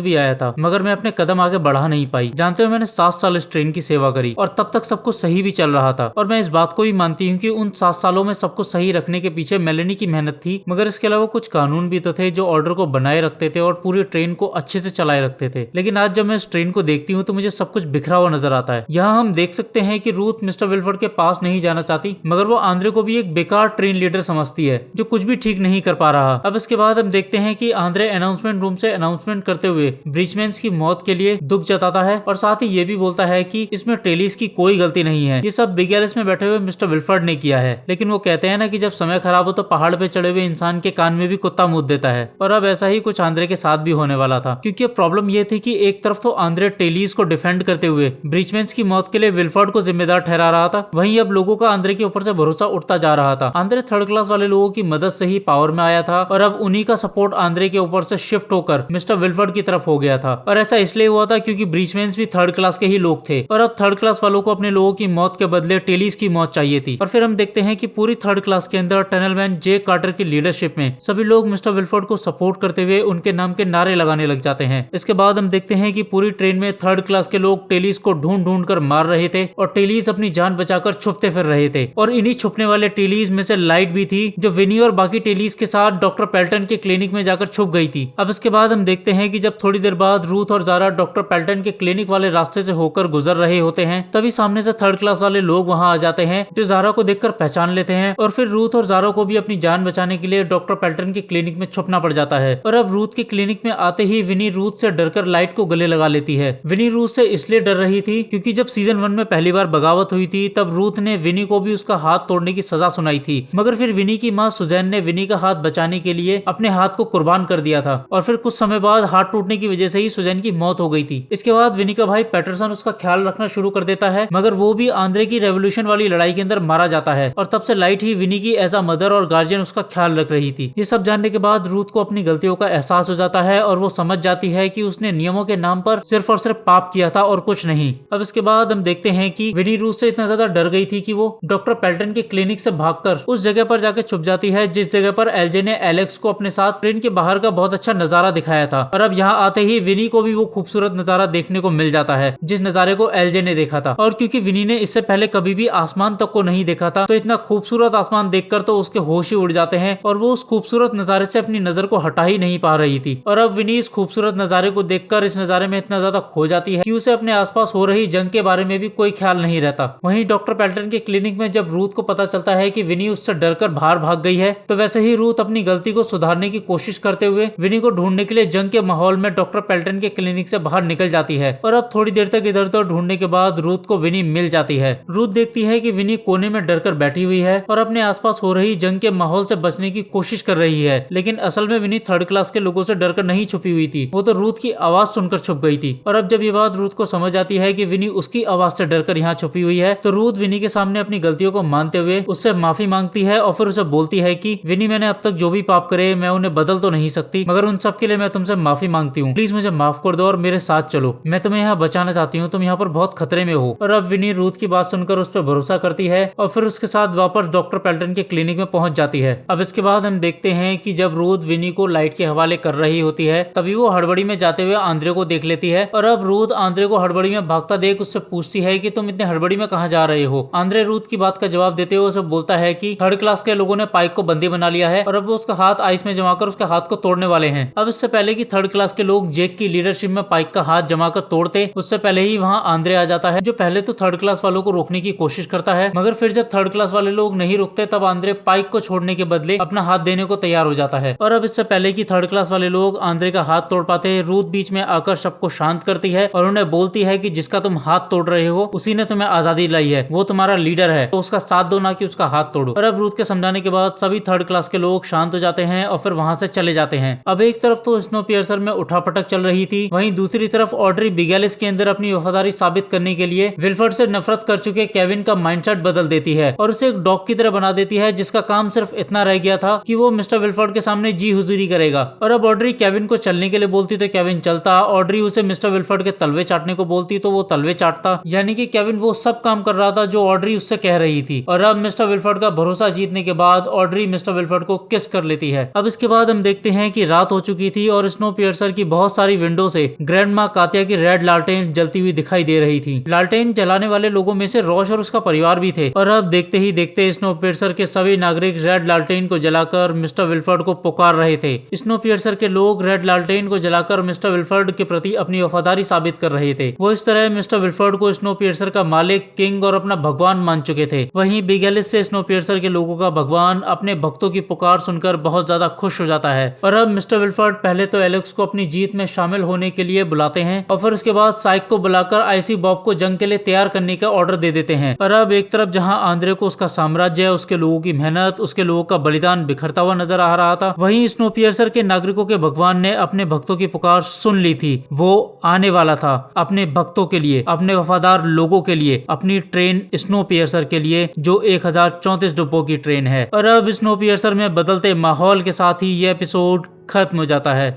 भी आया था, मगर मैं अपने कदम आगे बढ़ा नहीं पाई। जानते हो, मैंने 7 साल इस ट्रेन की सेवा करी और तब तक सब कुछ सही भी चल रहा था और मैं इस बात को भी मानती हूँ कि उन 7 सालों में सब कुछ सही रखने के पीछे मेलेनी की मेहनत थी, मगर इसके अलावा कुछ कानून भी तो थे जो ऑर्डर को बनाए रखते थे और पूरी ट्रेन को अच्छे से चलाए रखते थे। लेकिन आज जब मैं इस ट्रेन को देखती हूँ तो मुझे सब कुछ बिखरा हुआ नजर आता है। यहाँ हम देख सकते हैं कि रूथ मिस्टर विल्फर्ड के पास नहीं जाना चाहती, मगर वो आंद्रे को भी एक बेकार ट्रेन लीडर समझती है जो कुछ भी ठीक नहीं कर पा रहा। अब इसके बाद हम देखते हैं कि आंद्रे अनाउंसमेंट रूम से अनाउंसमेंट करते हुए ब्रीचमैन्स की मौत के लिए दुख जताता है और साथ ही ये भी बोलता है कि इसमें टेलीज की कोई गलती नहीं है, ये सब बिग एलिस में बैठे हुए मिस्टर विल्फर्ड ने किया है। लेकिन वो कहते हैं ना कि जब समय खराब हो तो पहाड़ पे चढ़े हुए इंसान के कान में भी कुत्ता मुद देता है। और अब ऐसा ही कुछ आंद्रे के साथ भी होने वाला था, क्योंकि अब प्रॉब्लम ये थी कि एक तरफ तो आंद्रे टेलीज को डिफेंड करते हुए ब्रीचमैन्स की मौत के लिए विल्फर्ड को जिम्मेदार ठहरा रहा था, वहीं अब लोगों का आंद्रे के ऊपर से भरोसा उठता जा रहा था। आंद्रे थर्ड क्लास वाले लोगों की मदद से ही पावर में आया था और अब उन्हीं का सपोर्ट आंद्रे के ऊपर से शिफ्ट होकर मिस्टर विल्फर्ड की तरफ हो गया था। और ऐसा इसलिए हुआ था क्योंकि ब्रीचमैन्स भी थर्ड क्लास के ही लोग थे और अब थर्ड क्लास वालों को अपने लोगों की मौत के बदले टेलीज की मौत चाहिए थी। और फिर हम देखते हैं कि पूरी थर्ड क्लास के अंदर टनलमैन जे कार्टर की लीडरशिप में सभी लोग मिस्टर विल्फर्ड को सपोर्ट करते हुए उनके नाम के नारे लगाने लग जाते हैं। इसके बाद हम देखते हैं कि पूरी ट्रेन में थर्ड क्लास के लोग टेलीज को ढूंढ ढूंढ कर मार रहे थे और टेलीज अपनी जान बचाकर छुपते फिर रहे थे। और इन्हीं छुपने वाले टेलीज में से लाइट भी थी जो विनी और बाकी टेलीज के साथ डॉक्टर पेल्टन के क्लिनिक में जाकर छुप गई थी। अब इसके बाद हम देखते हैं कि जब थोड़ी देर बाद रूथ और ज़ारा डॉक्टर पेल्टन के क्लिनिक वाले रास्ते से होकर गुजर रहे होते हैं तभी सामने से थर्ड क्लास वाले लोग वहां आ जाते हैं जो ज़ारा को देखकर पहचान लेते हैं और फिर रूथ और ज़ारा को भी अपनी जान बचाने के लिए डॉक्टर पेल्टन के क्लिनिक में छुपना पड़ जाता है। और अब रूथ के क्लिनिक में आते ही विनी रूथ से डरकर लाइट को गले लगा लेती है। विनी रूथ से इसलिए डर रही थी क्योंकि जब सीजन 1 में पहली बार बगावत हुई थी तब रूथ ने विनी को भी उसका हाथ तोड़ने की सजा सुनाई थी, मगर फिर विनी की माँ सुजैन ने विनी का हाथ बचाने के लिए अपने हाथ को कुर्बान कर दिया था और फिर कुछ समय बाद हाथ टूटने की वजह से ही सुजैन की मौत हो गई थी। इसके बाद विनी का भाई पैटरसन उसका ख्याल रखना शुरू कर देता है, मगर वो भी आंद्रे की रेवोल्यूशन वाली लड़ाई के अंदर मारा जाता है और तब से लाइट ही विनी की एज अ मदर और गार्जियन उसका ख्याल रख रही थी। ये सब जानने के बाद रूथ को अपनी गलतियों का एहसास हो जाता है और वो समझ जाती है कि उसने नियमों के नाम पर सिर्फ और सिर्फ पाप किया था और कुछ नहीं। अब इसके बाद हम देखते हैं कि विनी रूथ से इतना ज्यादा डर गई थी कि वो डॉक्टर पेल्टन के क्लिनिक से भागकर उस जगह पर जाकर छुप जाती है जिस जगह पर एलजे ने एलेक्स को अपने साथ ट्रेन के बाहर का बहुत अच्छा नजारा दिखाया था। और अब यहाँ आते ही विनी को भी वो खूबसूरत नजारा देखने को मिल जाता है जिस नजारे को एलजे ने देखा था। और क्योंकि विनी ने इससे पहले कभी भी आसमान तक को नहीं देखा था तो इतना खूबसूरत आसमान देखकर तो उसके होश ही उड़ जाते हैं और वो उस खूबसूरत नजारे से अपनी नजर को हटा ही नहीं पा रही थी। और अब विनी इस खूबसूरत नजारे को देखकर इस नजारे में इतना ज्यादा खो जाती है कि उसे अपने आसपास हो रही जंग के बारे में भी कोई ख्याल नहीं रहता। वहीं डॉक्टर पेल्टन के क्लिनिक में जब रूथ को पता चलता है कि विनी उससे डरकर बाहर भाग गई है तो वैसे ही रूथ अपनी गलती को सुधारने की कोशिश करते हुए विनी को ढूंढने के लिए जंग के माहौल में डॉक्टर पेल्टन के क्लिनिक से बाहर निकल जाती है। और अब थोड़ी देर तक इधर उधर ढूंढने के बाद रूथ को विनी मिल जाती है। रूथ देखती है कि विनी कोने में डर कर बैठी हुई है और अपने आसपास हो रही जंग के माहौल से बचने की कोशिश कर रही है। लेकिन असल में विनी थर्ड क्लास के लोगों से डरकर नहीं छुपी हुई थी, वो तो रूथ की आवाज सुनकर छुप गई थी। और अब जब ये बात रूथ को समझ आती है कि विनी उसकी आवाज से डरकर यहाँ छुपी हुई है, तो रूथ विनी के सामने अपनी गलतियों को मानते हुए उससे माफी मांगती है और फिर उसे बोलती है कि विनी, मैंने अब तक जो भी पाप करे मैं उन्हें बदल तो नहीं सकती, मगर उन सब के लिए मैं तुमसे माफी मांगती हूँ। प्लीज मुझे माफ कर दो और मेरे साथ चलो, मैं तुम्हें यहाँ बचाना चाहती हूँ, तुम यहाँ पर बहुत खतरे में हो। और अब विनी रूथ की बात सुनकर उस पर भरोसा करती है और फिर उसके साथ वापस डॉक्टर पेल्टन के क्लिनिक में पहुंच जाती है। अब इसके बाद हम देखते हैं कि जब रूथ विनी को लाइट के हवाले कर रही होती है, तभी वो हड़बड़ी में जाते हुए आंद्रे को देख लेती है। और अब रूथ आंद्रे को हड़बड़ी में भागता देख उससे पूछती है कि तुम इतने हड़बड़ी में कहाँ जा रहे हो। आंद्रे रूथ की बात का जवाब देते हुए उसे बोलता है कि थर्ड क्लास के लोगों ने पाइक को बंदी बना लिया है और अब वो उसका हाथ आइस में जमाकर उसके हाथ को तोड़ने वाले हैं। अब इससे पहले कि थर्ड क्लास के लोग जेक की लीडरशिप में पाइक का हाथ जमाकर तोड़ते, उससे पहले ही वहाँ आंद्रे आ जाता है, जो पहले तो थर्ड क्लास वालों को रोकने की कोशिश करता है, मगर फिर जब थर्ड क्लास वाले लोग नहीं रुकते तब आंद्रे पाइक को छोड़ने के बदले अपना हाथ देने को तैयार हो जाता है। और अब इससे पहले कि थर्ड क्लास वाले लोग आंद्रे का हाथ तोड़ पाते, रूथ बीच में आकर सबको शांत करती है और उन्हें बोलती है कि जिसका तुम हाथ तोड़ रहे हो उसी ने तुम्हें आजादी लाई है, वो तुम्हारा लीडर है, तो उसका साथ दो, ना कि उसका हाथ तोड़ो। और अब रूथ के समझाने के बाद सभी थर्ड क्लास के लोग शांत हो जाते हैं और फिर वहां से चले जाते हैं। अब एक तरफ तो स्नोपियर्सर में उठापटक चल रही थी, वहीं दूसरी तरफ ऑड्री बिगेलिस के अंदर अपनी वफादारी साबित करने के लिए विल्फर्ड से नफरत कर चुके केविन का माइंडसेट बदल देती है और उसे एक डॉग की तरह बना देती है, जिसका काम सिर्फ इतना रह गया था कि वो मिस्टर विल्फर्ड के सामने जी हुजूरी करेगा। और अब ऑड्री केविन को चलने के लिए बोलती तो केविन चलता, ऑड्री उसे मिस्टर विल्फर्ड के तलवे चाटने को बोलती तो वो तलवे चाटता, यानी कि केविन वो सब काम कर रहा था जो ऑड्री उससे कह रही थी। और अब मिस्टर विल्फर्ड का भरोसा जीतने के बाद ऑड्री मिस्टर विल्फर्ड को किस कर लेती है। अब इसके बाद हम देखते हैं कि रात हो चुकी थी और स्नोपियर्सर की बहुत सारी विंडो से ग्रैंड माँ कातिया की रेड लालटेन जलती हुई दिखाई दे रही थी। लालटेन जलाने वाले लोगों में से रॉश और उसका परिवार भी थे। और अब देखते ही देखते स्नोपियर्सर के सभी नागरिक रेड लालटेन को जलाकर मिस्टर विल्फर्ड को पुकार रहे थे। स्नोपियर्सर के लोग रेड लालटेन को जलाकर मिस्टर विल्फर्ड के प्रति अपनी वफादारी साबित कर रहे थे। वो इस तरह मिस्टर विल्फर्ड को स्नोपियर्सर का मालिक, किंग और अपना भगवान मान चुके थे। वहीं बिगेलिस से स्नोपियर्सर के लोगों का भगवान अपने भक्तों की पुकार सुनकर बहुत ज्यादा खुश हो जाता है। और अब मिस्टर विल्फर्ड पहले तो एलेक्स को अपनी जीत में शामिल होने के लिए बुलाते हैं और फिर उसके बाद साइक को बुलाकर आईसी बॉब को जंग के लिए तैयार करने का ऑर्डर दे देते हैं। और अब एक तरफ जहां आंद्रे को उसका साम्राज्य, उसके लोगों की मेहनत, उसके लोगों का बलिदान बिखरता हुआ नजर आ रहा था, वहीं स्नोपियर्सर के नागरिकों के भगवान ने अपने भक्तों की पुकार सुन ली थी। वो आने वाला था अपने भक्तों के लिए, अपने वफादार लोगों के लिए, अपनी ट्रेन स्नोपियर्सर के लिए, जो 1034 डिब्बों की ट्रेन है। और अब स्नोपियर्सर में बदलते माहौल के साथ ही ये एपिसोड खत्म हो जाता है।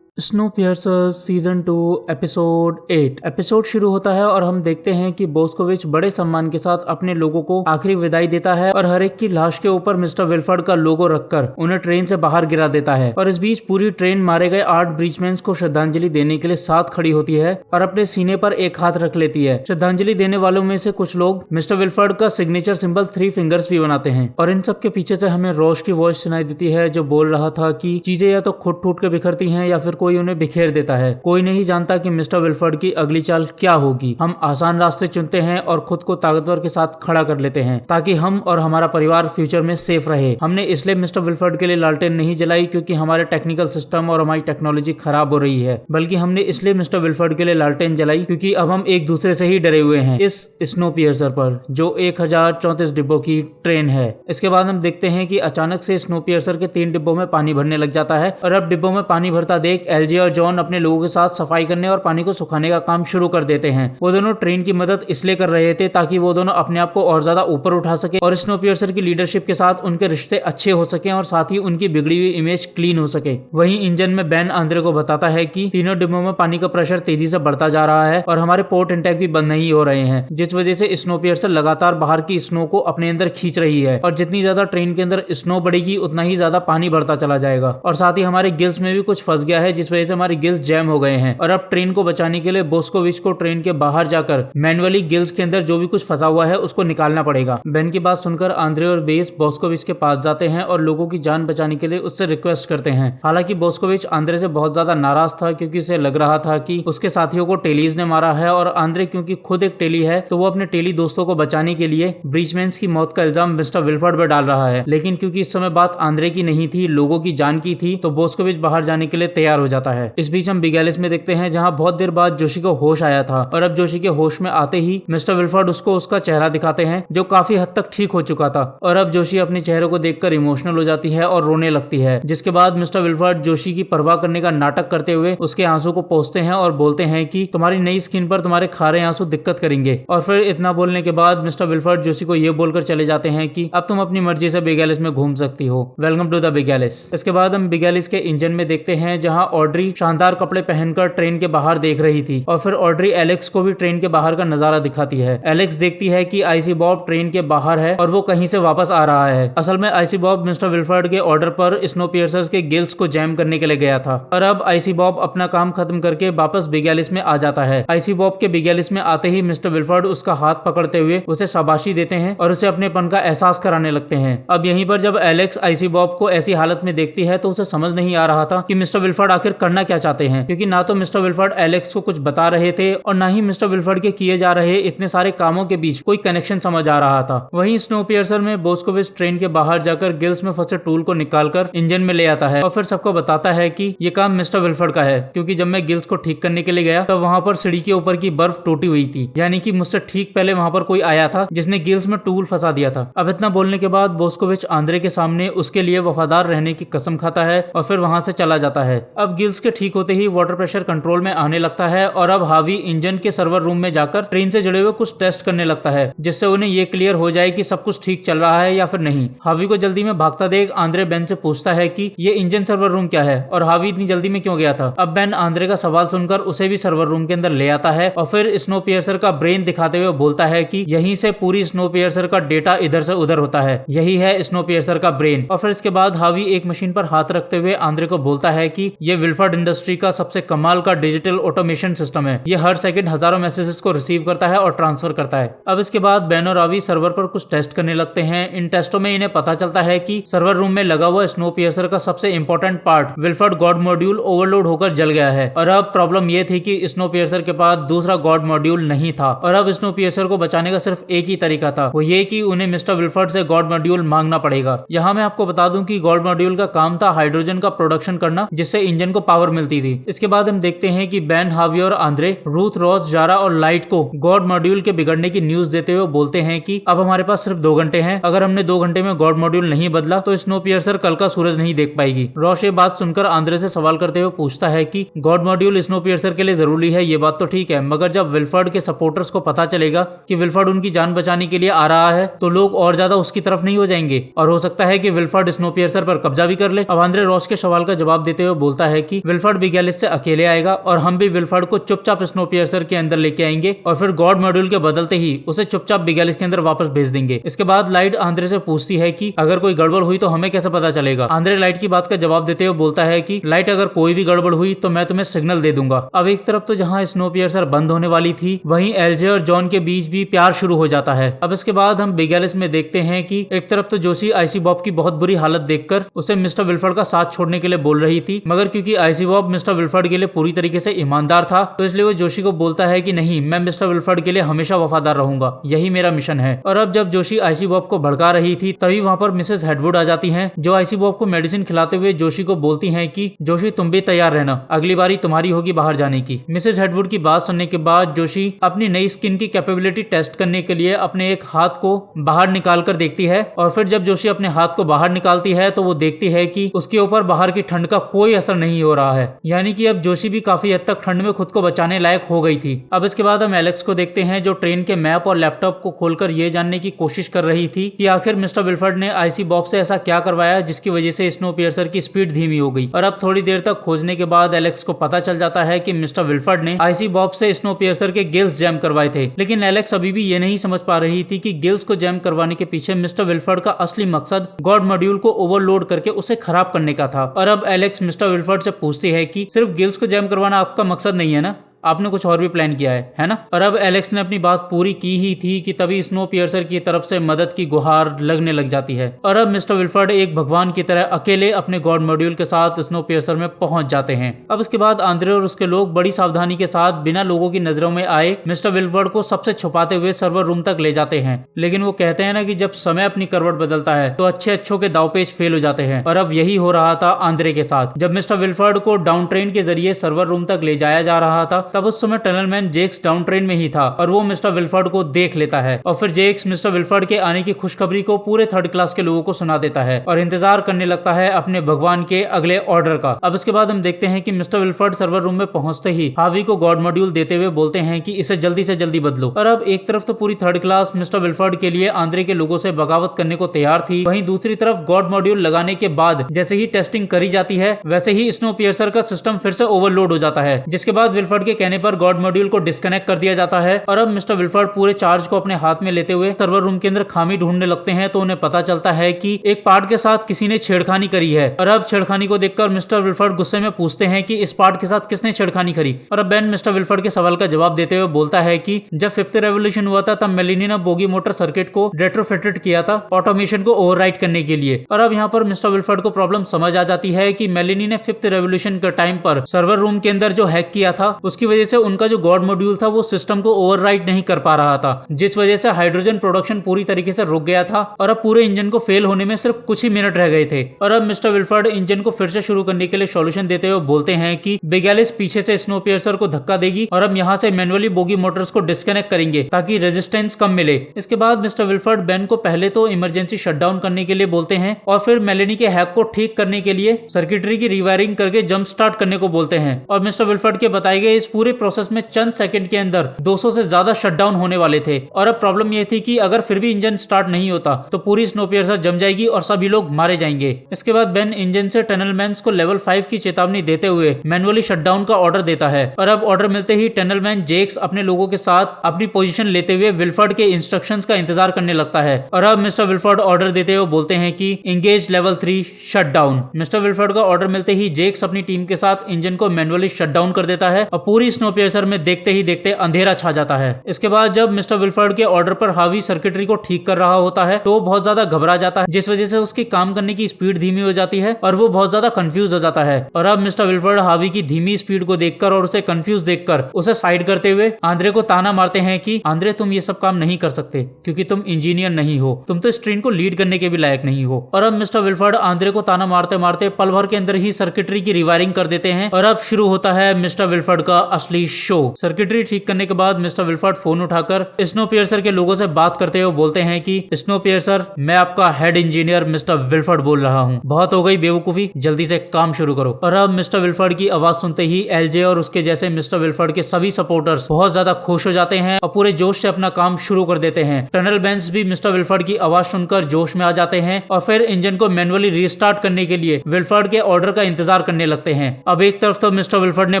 स्नोपियर्सर सीजन 2 एपिसोड 8 एपिसोड शुरू होता है और हम देखते हैं कि बोस्कोविच बड़े सम्मान के साथ अपने लोगों को आखिरी विदाई देता है और हर एक की लाश के ऊपर मिस्टर विल्फर्ड का लोगो रखकर उन्हें ट्रेन से बाहर गिरा देता है। और इस बीच पूरी ट्रेन मारे गए 8 ब्रीचमैन्स को श्रद्धांजलि देने के लिए साथ खड़ी होती है और अपने सीने पर एक हाथ रख लेती है। श्रद्धांजलि देने वालों में से कुछ लोग मिस्टर विल्फर्ड का सिग्नेचर सिंबल 3 फिंगर्स भी बनाते हैं। और इन सब के पीछे से हमें रॉश की वॉइस सुनाई देती है, जो बोल रहा था कि चीजें या तो खुद टूट के बिखरती हैं या फिर कोई उन्हें बिखेर देता है। कोई नहीं जानता कि मिस्टर विल्फर्ड की अगली चाल क्या होगी। हम आसान रास्ते चुनते हैं और खुद को ताकतवर के साथ खड़ा कर लेते हैं ताकि हम और हमारा परिवार फ्यूचर में सेफ रहे। हमने इसलिए मिस्टर विल्फर्ड के लिए लालटेन नहीं जलाई क्योंकि हमारे टेक्निकल सिस्टम और हमारी टेक्नोलॉजी खराब हो रही है, बल्कि हमने इसलिए मिस्टर विल्फर्ड के लिए लालटेन जलाई क्योंकि अब हम एक दूसरे से ही डरे हुए हैं इस स्नोपियर्सर पर, जो 1034 डिब्बों की ट्रेन है। इसके बाद हम देखते हैं कि अचानक से स्नोपियर्सर के 3 डिब्बों में पानी भरने लग जाता है और अब डिब्बों में पानी भरता देख एलजे और जॉन अपने लोगों के साथ सफाई करने और पानी को सुखाने का काम शुरू कर देते हैं। वो दोनों ट्रेन की मदद इसलिए कर रहे थे ताकि वो दोनों अपने आप को और ज्यादा ऊपर उठा सके और स्नोपियर्सर की लीडरशिप के साथ उनके रिश्ते अच्छे हो सके और साथ ही उनकी बिगड़ी हुई इमेज क्लीन हो सके। वहीं इंजन में बैन आंद्रे को बताता है कि तीनों डिब्बों में पानी का प्रेशर तेजी से बढ़ता जा रहा है और हमारे पोर्ट इंटेक भी बंद नहीं हो रहे हैं, जिस वजह से स्नोपियर्सर लगातार बाहर की स्नो को अपने अंदर खींच रही है और जितनी ज्यादा ट्रेन के अंदर स्नो बढ़ेगी उतना ही ज्यादा पानी बढ़ता चला जाएगा। और साथ ही हमारे गिल्स में भी कुछ फंस गया है, जिस वजह से हमारे गिल्स जैम हो गए हैं और अब ट्रेन को बचाने के लिए बोस्कोविच को ट्रेन के बाहर जाकर मैनुअली गिल्स के अंदर जो भी कुछ फंसा हुआ है उसको निकालना पड़ेगा। बेन की बात सुनकर आंद्रे और बेस बोस्कोविच के पास जाते हैं और लोगों की जान बचाने के लिए उससे रिक्वेस्ट करते हैं। हालांकि बोस्कोविच आंद्रे से बहुत ज्यादा नाराज था क्योंकि उसे लग रहा था कि उसके साथियों को टेलीज ने मारा है और आंद्रे क्योंकि खुद एक टेली है तो वो अपने टेली दोस्तों को बचाने के लिए ब्रीचमैन्स की मौत का इल्जाम मिस्टर विल्फर्ड पर डाल रहा है। लेकिन क्योंकि इस समय बात आंद्रे की नहीं थी, लोगों की जान की थी, तो बोस्कोविच बाहर जाने के लिए तैयार हो जाता है। इस बीच हम बिग एलिस में देखते हैं जहाँ बहुत देर बाद जोशी को होश आया था और अब जोशी के होश में आते ही मिस्टर विल्फर्ड उसको उसका चेहरा दिखाते हैं जो काफी हद तक ठीक हो चुका था और अब जोशी अपने चेहरे को देखकर इमोशनल हो जाती है और रोने लगती है, जिसके बाद मिस्टर विल्फर्ड जोशी की परवाह करने का नाटक करते हुए उसके आंसू को पोंछते हैं और बोलते हैं कि तुम्हारी नई स्किन पर तुम्हारे खारे आंसू दिक्कत करेंगे। और फिर इतना बोलने के बाद मिस्टर विल्फर्ड जोशी को ये बोलकर चले जाते हैं कि अब तुम अपनी मर्जी से बिग एलिस में घूम सकती हो, welcome to the big Ellis. इसके बाद हम बिग एलिस के इंजन में देखते हैं जहाँ ऑड्री शानदार कपड़े पहनकर ट्रेन के बाहर देख रही थी और फिर ऑड्री एलेक्स को भी ट्रेन के बाहर का नजारा दिखाती है। एलेक्स देखती है कि आईसी बॉब ट्रेन के बाहर है और वो कहीं से वापस आ रहा है। असल में आईसी बॉब मिस्टर विल्फर्ड के ऑर्डर पर स्नोपियर्सर्स के गिल्स को जैम करने के लिए गया था और अब आईसी बॉब अपना काम खत्म करके वापस बिग एलिस में आ जाता है। आईसी बॉब के बिग एलिस में आते ही मिस्टर विल्फर्ड उसका हाथ पकड़ते हुए उसे शाबाशी देते हैं और उसे अपनेपन का एहसास कराने लगते हैं। अब यहीं पर जब एलेक्स आईसी बॉब को ऐसी हालत में देखती है तो उसे समझ नहीं आ रहा था कि मिस्टर विल्फर्ड आखिर करना क्या चाहते हैं, क्योंकि ना तो मिस्टर विल्फर्ड एलेक्स को कुछ बता रहे थे और ना ही मिस्टर विल्फर्ड के किए जा रहे इतने सारे कामों के बीच कोई कनेक्शन समझ आ रहा था। वहीं स्नोपियर्सर में बोस्कोविच ट्रेन के बाहर जाकर गिल्स में फंसे टूल को निकालकर इंजन में ले आता है और फिर सबको बताता है कि ये काम मिस्टर विल्फर्ड का है, क्योंकि जब मैं गिल्स को ठीक करने के लिए गया तब वहां पर सीढ़ी के ऊपर की बर्फ टूटी हुई थी, यानी कि मुझसे ठीक पहले वहां पर कोई आया था जिसने गिल्स में टूल फंसा दिया था। अब इतना बोलने के बाद बोस्कोविच आंद्रे के सामने उसके लिए वफादार रहने की कसम खाता है और फिर वहां से चला जाता है। अब गिल्स के ठीक होते ही वाटर प्रेशर कंट्रोल में आने लगता है और अब हावी इंजन के सर्वर रूम में जाकर ट्रेन से जुड़े हुए कुछ टेस्ट करने लगता है, जिससे उन्हें ये क्लियर हो जाए कि सब कुछ ठीक चल रहा है या फिर नहीं। हावी को जल्दी में भागता देख आंद्रे बेन से पूछता है कि ये इंजन सर्वर रूम क्या है और हावी इतनी जल्दी में क्यों गया था। अब बेन आंद्रे का सवाल सुनकर उसे भी सर्वर रूम के अंदर ले आता है और फिर स्नोपियर्सर का ब्रेन दिखाते हुए बोलता है कि यहीं से पूरी स्नोपियर्सर का डेटा इधर से उधर होता है, यही है स्नोपियर्सर का ब्रेन। और फिर इसके बाद हावी एक मशीन पर हाथ रखते हुए आंद्रे को बोलता है कि ये विल्फर्ड इंडस्ट्री का सबसे कमाल का डिजिटल ऑटोमेशन सिस्टम है, ये हर सेकंड हजारों मैसेजेस को रिसीव करता है और ट्रांसफर करता है। अब इसके बाद बेन और हावी सर्वर पर कुछ टेस्ट करने लगते हैं। इन टेस्टों में इन्हें पता चलता है कि सर्वर रूम में लगा हुआ स्नोपियर्सर का सबसे important part Wilfrid God module overload होकर जल गया है और अब प्रॉब्लम यह थी कि स्नोपियर्सर के पास दूसरा गॉड मॉड्यूल नहीं था और अब स्नोपियर्सर को बचाने का सिर्फ एक ही तरीका था, वो ये कि उन्हें मिस्टर विल्फर्ड से गॉड मॉड्यूल मांगना पड़ेगा। यहाँ मैं आपको बता दूं कि गॉड मॉड्यूल का काम था हाइड्रोजन का प्रोडक्शन करना, जिससे इंजन को पावर मिलती थी। इसके बाद हम देखते हैं कि बेन, हावी और आंद्रे रूथ, रॉस, जारा और लाइट को गॉड मॉड्यूल के बिगड़ने की न्यूज देते हुए बोलते हैं कि अब हमारे पास सिर्फ 2 घंटे हैं, अगर हमने 2 घंटे में गॉड मॉड्यूल नहीं बदला तो स्नोपियर्सर कल का सूरज नहीं देख पाएगी। रॉस ये बात सुनकर आंद्रे से सवाल करते हुए पूछता है कि गॉड मॉड्यूल स्नोपियर्सर के लिए जरूरी है, ये बात तो ठीक है, मगर जब विल्फर्ड के सपोर्टर्स को पता चलेगा कि विल्फर्ड उनकी जान बचाने के लिए आ रहा है तो लोग और ज्यादा उसकी तरफ नहीं हो जाएंगे और हो सकता है कि विल्फर्ड स्नोपियर्सर पर कब्जा भी कर ले। अब आंद्रे रॉस के सवाल का जवाब देते हुए बोलता है कि विल्फर्ड बिग एलिस से अकेले आएगा और हम भी विल्फर्ड को चुपचाप स्नोपियर्सर के अंदर लेके आएंगे और फिर गॉड मॉड्यूल के बदलते ही उसे चुपचाप बिग एलिस के अंदर वापस भेज देंगे। इसके बाद लाइट आंद्रे से पूछती है कि अगर कोई गड़बड़ हुई तो हमें कैसे पता चलेगा। आंद्रे लाइट की बात का जवाब देते हुए बोलता है कि लाइट, अगर कोई भी गड़बड़ हुई तो मैं तुम्हें सिग्नल दे दूंगा। अब एक तरफ तो जहाँ स्नोपियर्सर बंद होने वाली थी, वहीं एलजे और जॉन के बीच भी प्यार शुरू हो जाता है। अब इसके बाद हम बिग एलिस में देखते हैं कि एक तरफ तो जोशी आईसी बॉब की बहुत बुरी हालत देखकर उसे मिस्टर विल्फर्ड का साथ छोड़ने के लिए बोल रही थी, मगर क्योंकि आईसी बॉब मिस्टर विल्फर्ड के लिए पूरी तरीके से ईमानदार था तो इसलिए वो जोशी को बोलता है कि नहीं, मैं मिस्टर विल्फर्ड के लिए हमेशा वफादार रहूंगा, यही मेरा मिशन है। और अब जब जोशी आईसी बॉब को भड़का रही थी तभी वहाँ पर मिसेस हेडवुड आ जाती हैं, जो आईसी बॉब को मेडिसिन खिलाते हुए जोशी को बोलती हैं कि जोशी तुम भी तैयार रहना, अगली बारी तुम्हारी होगी बाहर जाने की। मिसेस हेडवुड की बात सुनने के बाद जोशी अपनी नई स्किन की कैपेबिलिटी टेस्ट करने के लिए अपने एक हाथ को बाहर निकाल कर देखती है और फिर जब जोशी अपने हाथ को बाहर निकालती है तो वो देखती है कि उसके ऊपर बाहर की ठंड का कोई असर नहीं हो रहा है, यानी कि अब जोशी भी काफी हद तक ठंड में खुद को बचाने लायक हो गई थी। अब इसके बाद हम एलेक्स को देखते हैं जो ट्रेन के मैप और लैपटॉप को खोलकर ये जानने की कोशिश कर रही थी कि आखिर मिस्टर विल्फर्ड ने आईसी बॉब से ऐसा क्या करवाया जिसकी वजह से स्नोपियर्सर की स्पीड धीमी हो गई। और अब थोड़ी देर तक खोजने के बाद एलेक्स को पता चल जाता है कि मिस्टर विल्फर्ड ने आईसी बॉब से स्नोपियर्सर के गिल्स जैम करवाए थे, लेकिन एलेक्स अभी भी ये नहीं समझ पा रही थी कि गिल्स को जैम करवाने के पीछे मिस्टर विल्फर्ड का असली मकसद गॉड मॉड्यूल को ओवरलोड करके उसे खराब करने का था। और अब एलेक्स मिस्टर विल्फर्ड से पूछती है कि सिर्फ गिल्स को जैम करवाना आपका मकसद नहीं है ना, आपने कुछ और भी प्लान किया है ना? और अब एलेक्स ने अपनी बात पूरी की ही थी कि तभी स्नोपियर्सर की तरफ से मदद की गुहार लगने लग जाती है और अब मिस्टर विल्फर्ड एक भगवान की तरह अकेले अपने गॉड मॉड्यूल के साथ स्नोपियर्सर में पहुंच जाते हैं। अब इसके बाद आंद्रे और उसके लोग बड़ी सावधानी के साथ बिना लोगों की नजरों में आए मिस्टर विल्फर्ड को सबसे छुपाते हुए सर्वर रूम तक ले जाते हैं। लेकिन वो कहते हैं ना कि जब समय अपनी करवट बदलता है तो अच्छे अच्छों के दावपेच फेल हो जाते हैं और अब यही हो रहा था आंद्रे के साथ। जब मिस्टर विल्फर्ड को डाउन ट्रेन के जरिए सर्वर रूम तक ले जाया जा रहा था तब उस समय टनलमैन जेक्स डाउन ट्रेन में ही था और वो मिस्टर विल्फर्ड को देख लेता है और फिर जेक्स मिस्टर विल्फर्ड के आने की खुशखबरी को पूरे थर्ड क्लास के लोगों को सुना देता है और इंतजार करने लगता है अपने भगवान के अगले ऑर्डर का। अब इसके बाद हम देखते हैं कि मिस्टर विल्फर्ड सर्वर रूम में पहुंचते ही हावी को गॉड मॉड्यूल देते हुए बोलते हैं कि इसे जल्दी से जल्दी बदलो। और अब एक तरफ तो पूरी थर्ड क्लास मिस्टर विल्फर्ड के लिए आंद्रे के लोगों से बगावत करने को तैयार थी, वहीं दूसरी तरफ गॉड मॉड्यूल लगाने के बाद जैसे ही टेस्टिंग करी जाती है वैसे ही स्नोपियर्सर का सिस्टम फिर से ओवरलोड हो जाता है, जिसके बाद विल्फर्ड के कहने पर गॉड मॉड्यूल को डिस्कनेक्ट कर दिया जाता है। और अब मिस्टर विल्फर्ड पूरे चार्ज को अपने हाथ में लेते हुए सर्वर रूम के अंदर खामी ढूंढने लगते हैं तो उन्हें पता चलता है कि एक पार्ट के साथ किसी ने छेड़खानी करी है। और अब छेड़खानी को देखकर मिस्टर विल्फर्ड गुस्से में पूछते हैं कि इस पार्ट के साथ किसने छेड़खानी करी। और अब बेन मिस्टर विल्फर्ड के सवाल का जवाब देते हुए बोलता है कि जब फिफ्थ रेवोल्यूशन हुआ था तब मेलिनी ने बोगी मोटर सर्किट को रेट्रोफिटेड किया था ऑटोमेशन को ओवरराइड करने के लिए। और अब यहाँ पर मिस्टर विल्फर्ड को प्रॉब्लम समझ आ जाती है कि मेलिनी ने फिफ्थ रेवोल्यूशन के टाइम पर सर्वर रूम के अंदर जो हैक किया था उसकी वजह से उनका जो गॉड मॉड्यूल था वो सिस्टम को ओवरराइड नहीं कर पा रहा था, जिस वजह से हाइड्रोजन प्रोडक्शन पूरी तरीके से रुक गया था और अब पूरे इंजन को फेल होने में सिर्फ कुछ ही मिनट रह गए थे। और अब मिस्टर विल्फर्ड इंजन को फिर से शुरू करने के लिए सॉल्यूशन देते हुए बोलते हैं कि बेगैलिस पीछे से स्नोपियर्सर को धक्का देगी और अब यहाँ से मैनुअली बोगी मोटर्स को डिस्कनेक्ट करेंगे ताकि रेजिस्टेंस कम मिले। इसके बाद मिस्टर विल्फर्ड बेन को पहले तो इमरजेंसी शटडाउन करने के लिए बोलते हैं और फिर मेलेनी के हैक को ठीक करने के लिए सर्किटरी की रिवायरिंग करके जंप स्टार्ट करने को बोलते हैं। और मिस्टर विल्फर्ड के बताए गए इस पूरे प्रोसेस में चंद सेकंड के अंदर 200 से ज्यादा शटडाउन होने वाले थे। और अब प्रॉब्लम यह थी कि अगर फिर भी इंजन स्टार्ट नहीं होता तो पूरी स्नोपियर्सर जम जाएगी और सभी लोग मारे जाएंगे। इसके बाद बेन इंजन से टनलमैन को लेवल 5 की चेतावनी देते हुए मैनुअली शटडाउन का ऑर्डर देता है। और अब ऑर्डर मिलते ही टनलमैन जेक्स अपने लोगों के साथ अपनी पोजीशन लेते हुए विल्फर्ड के इंस्ट्रक्शंस का इंतजार करने लगता है। और अब मिस्टर विल्फर्ड ऑर्डर देते हुए बोलते हैं कि engage level 3 shutdown. Mister Wilfrid का ऑर्डर मिलते ही जेक्स अपनी टीम के साथ इंजन को मैनुअली शटडाउन कर देता है और पूरी स्नोपियर्सर में देखते ही देखते अंधेरा छा जाता है। इसके बाद जब मिस्टर विल्फर्ड के ऑर्डर पर हावी सर्किटरी को ठीक कर रहा होता है तो वो बहुत ज्यादा घबरा जाता है, जिस वजह से उसकी काम करने की स्पीड धीमी हो जाती है और वो बहुत ज्यादा कंफ्यूज हो जाता है। और अब मिस्टर विल्फर्ड हावी की धीमी स्पीड को देखकर और उसे कंफ्यूज देखकर उसे साइड करते हुए आंद्रे को ताना मारते हैं कि आंद्रे तुम ये सब काम नहीं कर सकते क्योंकि तुम इंजीनियर नहीं हो, तुम तो इस ट्रेन को लीड करने के भी लायक नहीं हो। और अब मिस्टर विल्फर्ड आंद्रे को ताना मारते मारते पल भर के अंदर ही सर्किटरी की रिवायरिंग कर देते हैं और अब शुरू होता है मिस्टर विल्फर्ड का असली शो। सर्किटरी ठीक करने के बाद मिस्टर विल्फर्ड फोन उठाकर स्नोपियर्सर के लोगों से बात करते हुए बोलते हैं कि स्नोपियर्सर मैं आपका हेड इंजीनियर मिस्टर विल्फर्ड बोल रहा हूँ, बहुत हो गई बेवकूफी, जल्दी से काम शुरू करो। और अब मिस्टर विल्फर्ड की आवाज सुनते ही एलजे और उसके जैसे मिस्टर विल्फर्ड के सभी सपोर्टर्स बहुत ज्यादा खुश हो जाते हैं और पूरे जोश से अपना काम शुरू कर देते हैं। टनल बेंस भी मिस्टर विल्फर्ड की आवाज सुनकर जोश में आ जाते हैं और फिर इंजन को मैनुअली रीस्टार्ट करने के लिए विल्फर्ड के ऑर्डर का इंतजार करने लगते हैं। अब एक तरफ तो मिस्टर विल्फर्ड ने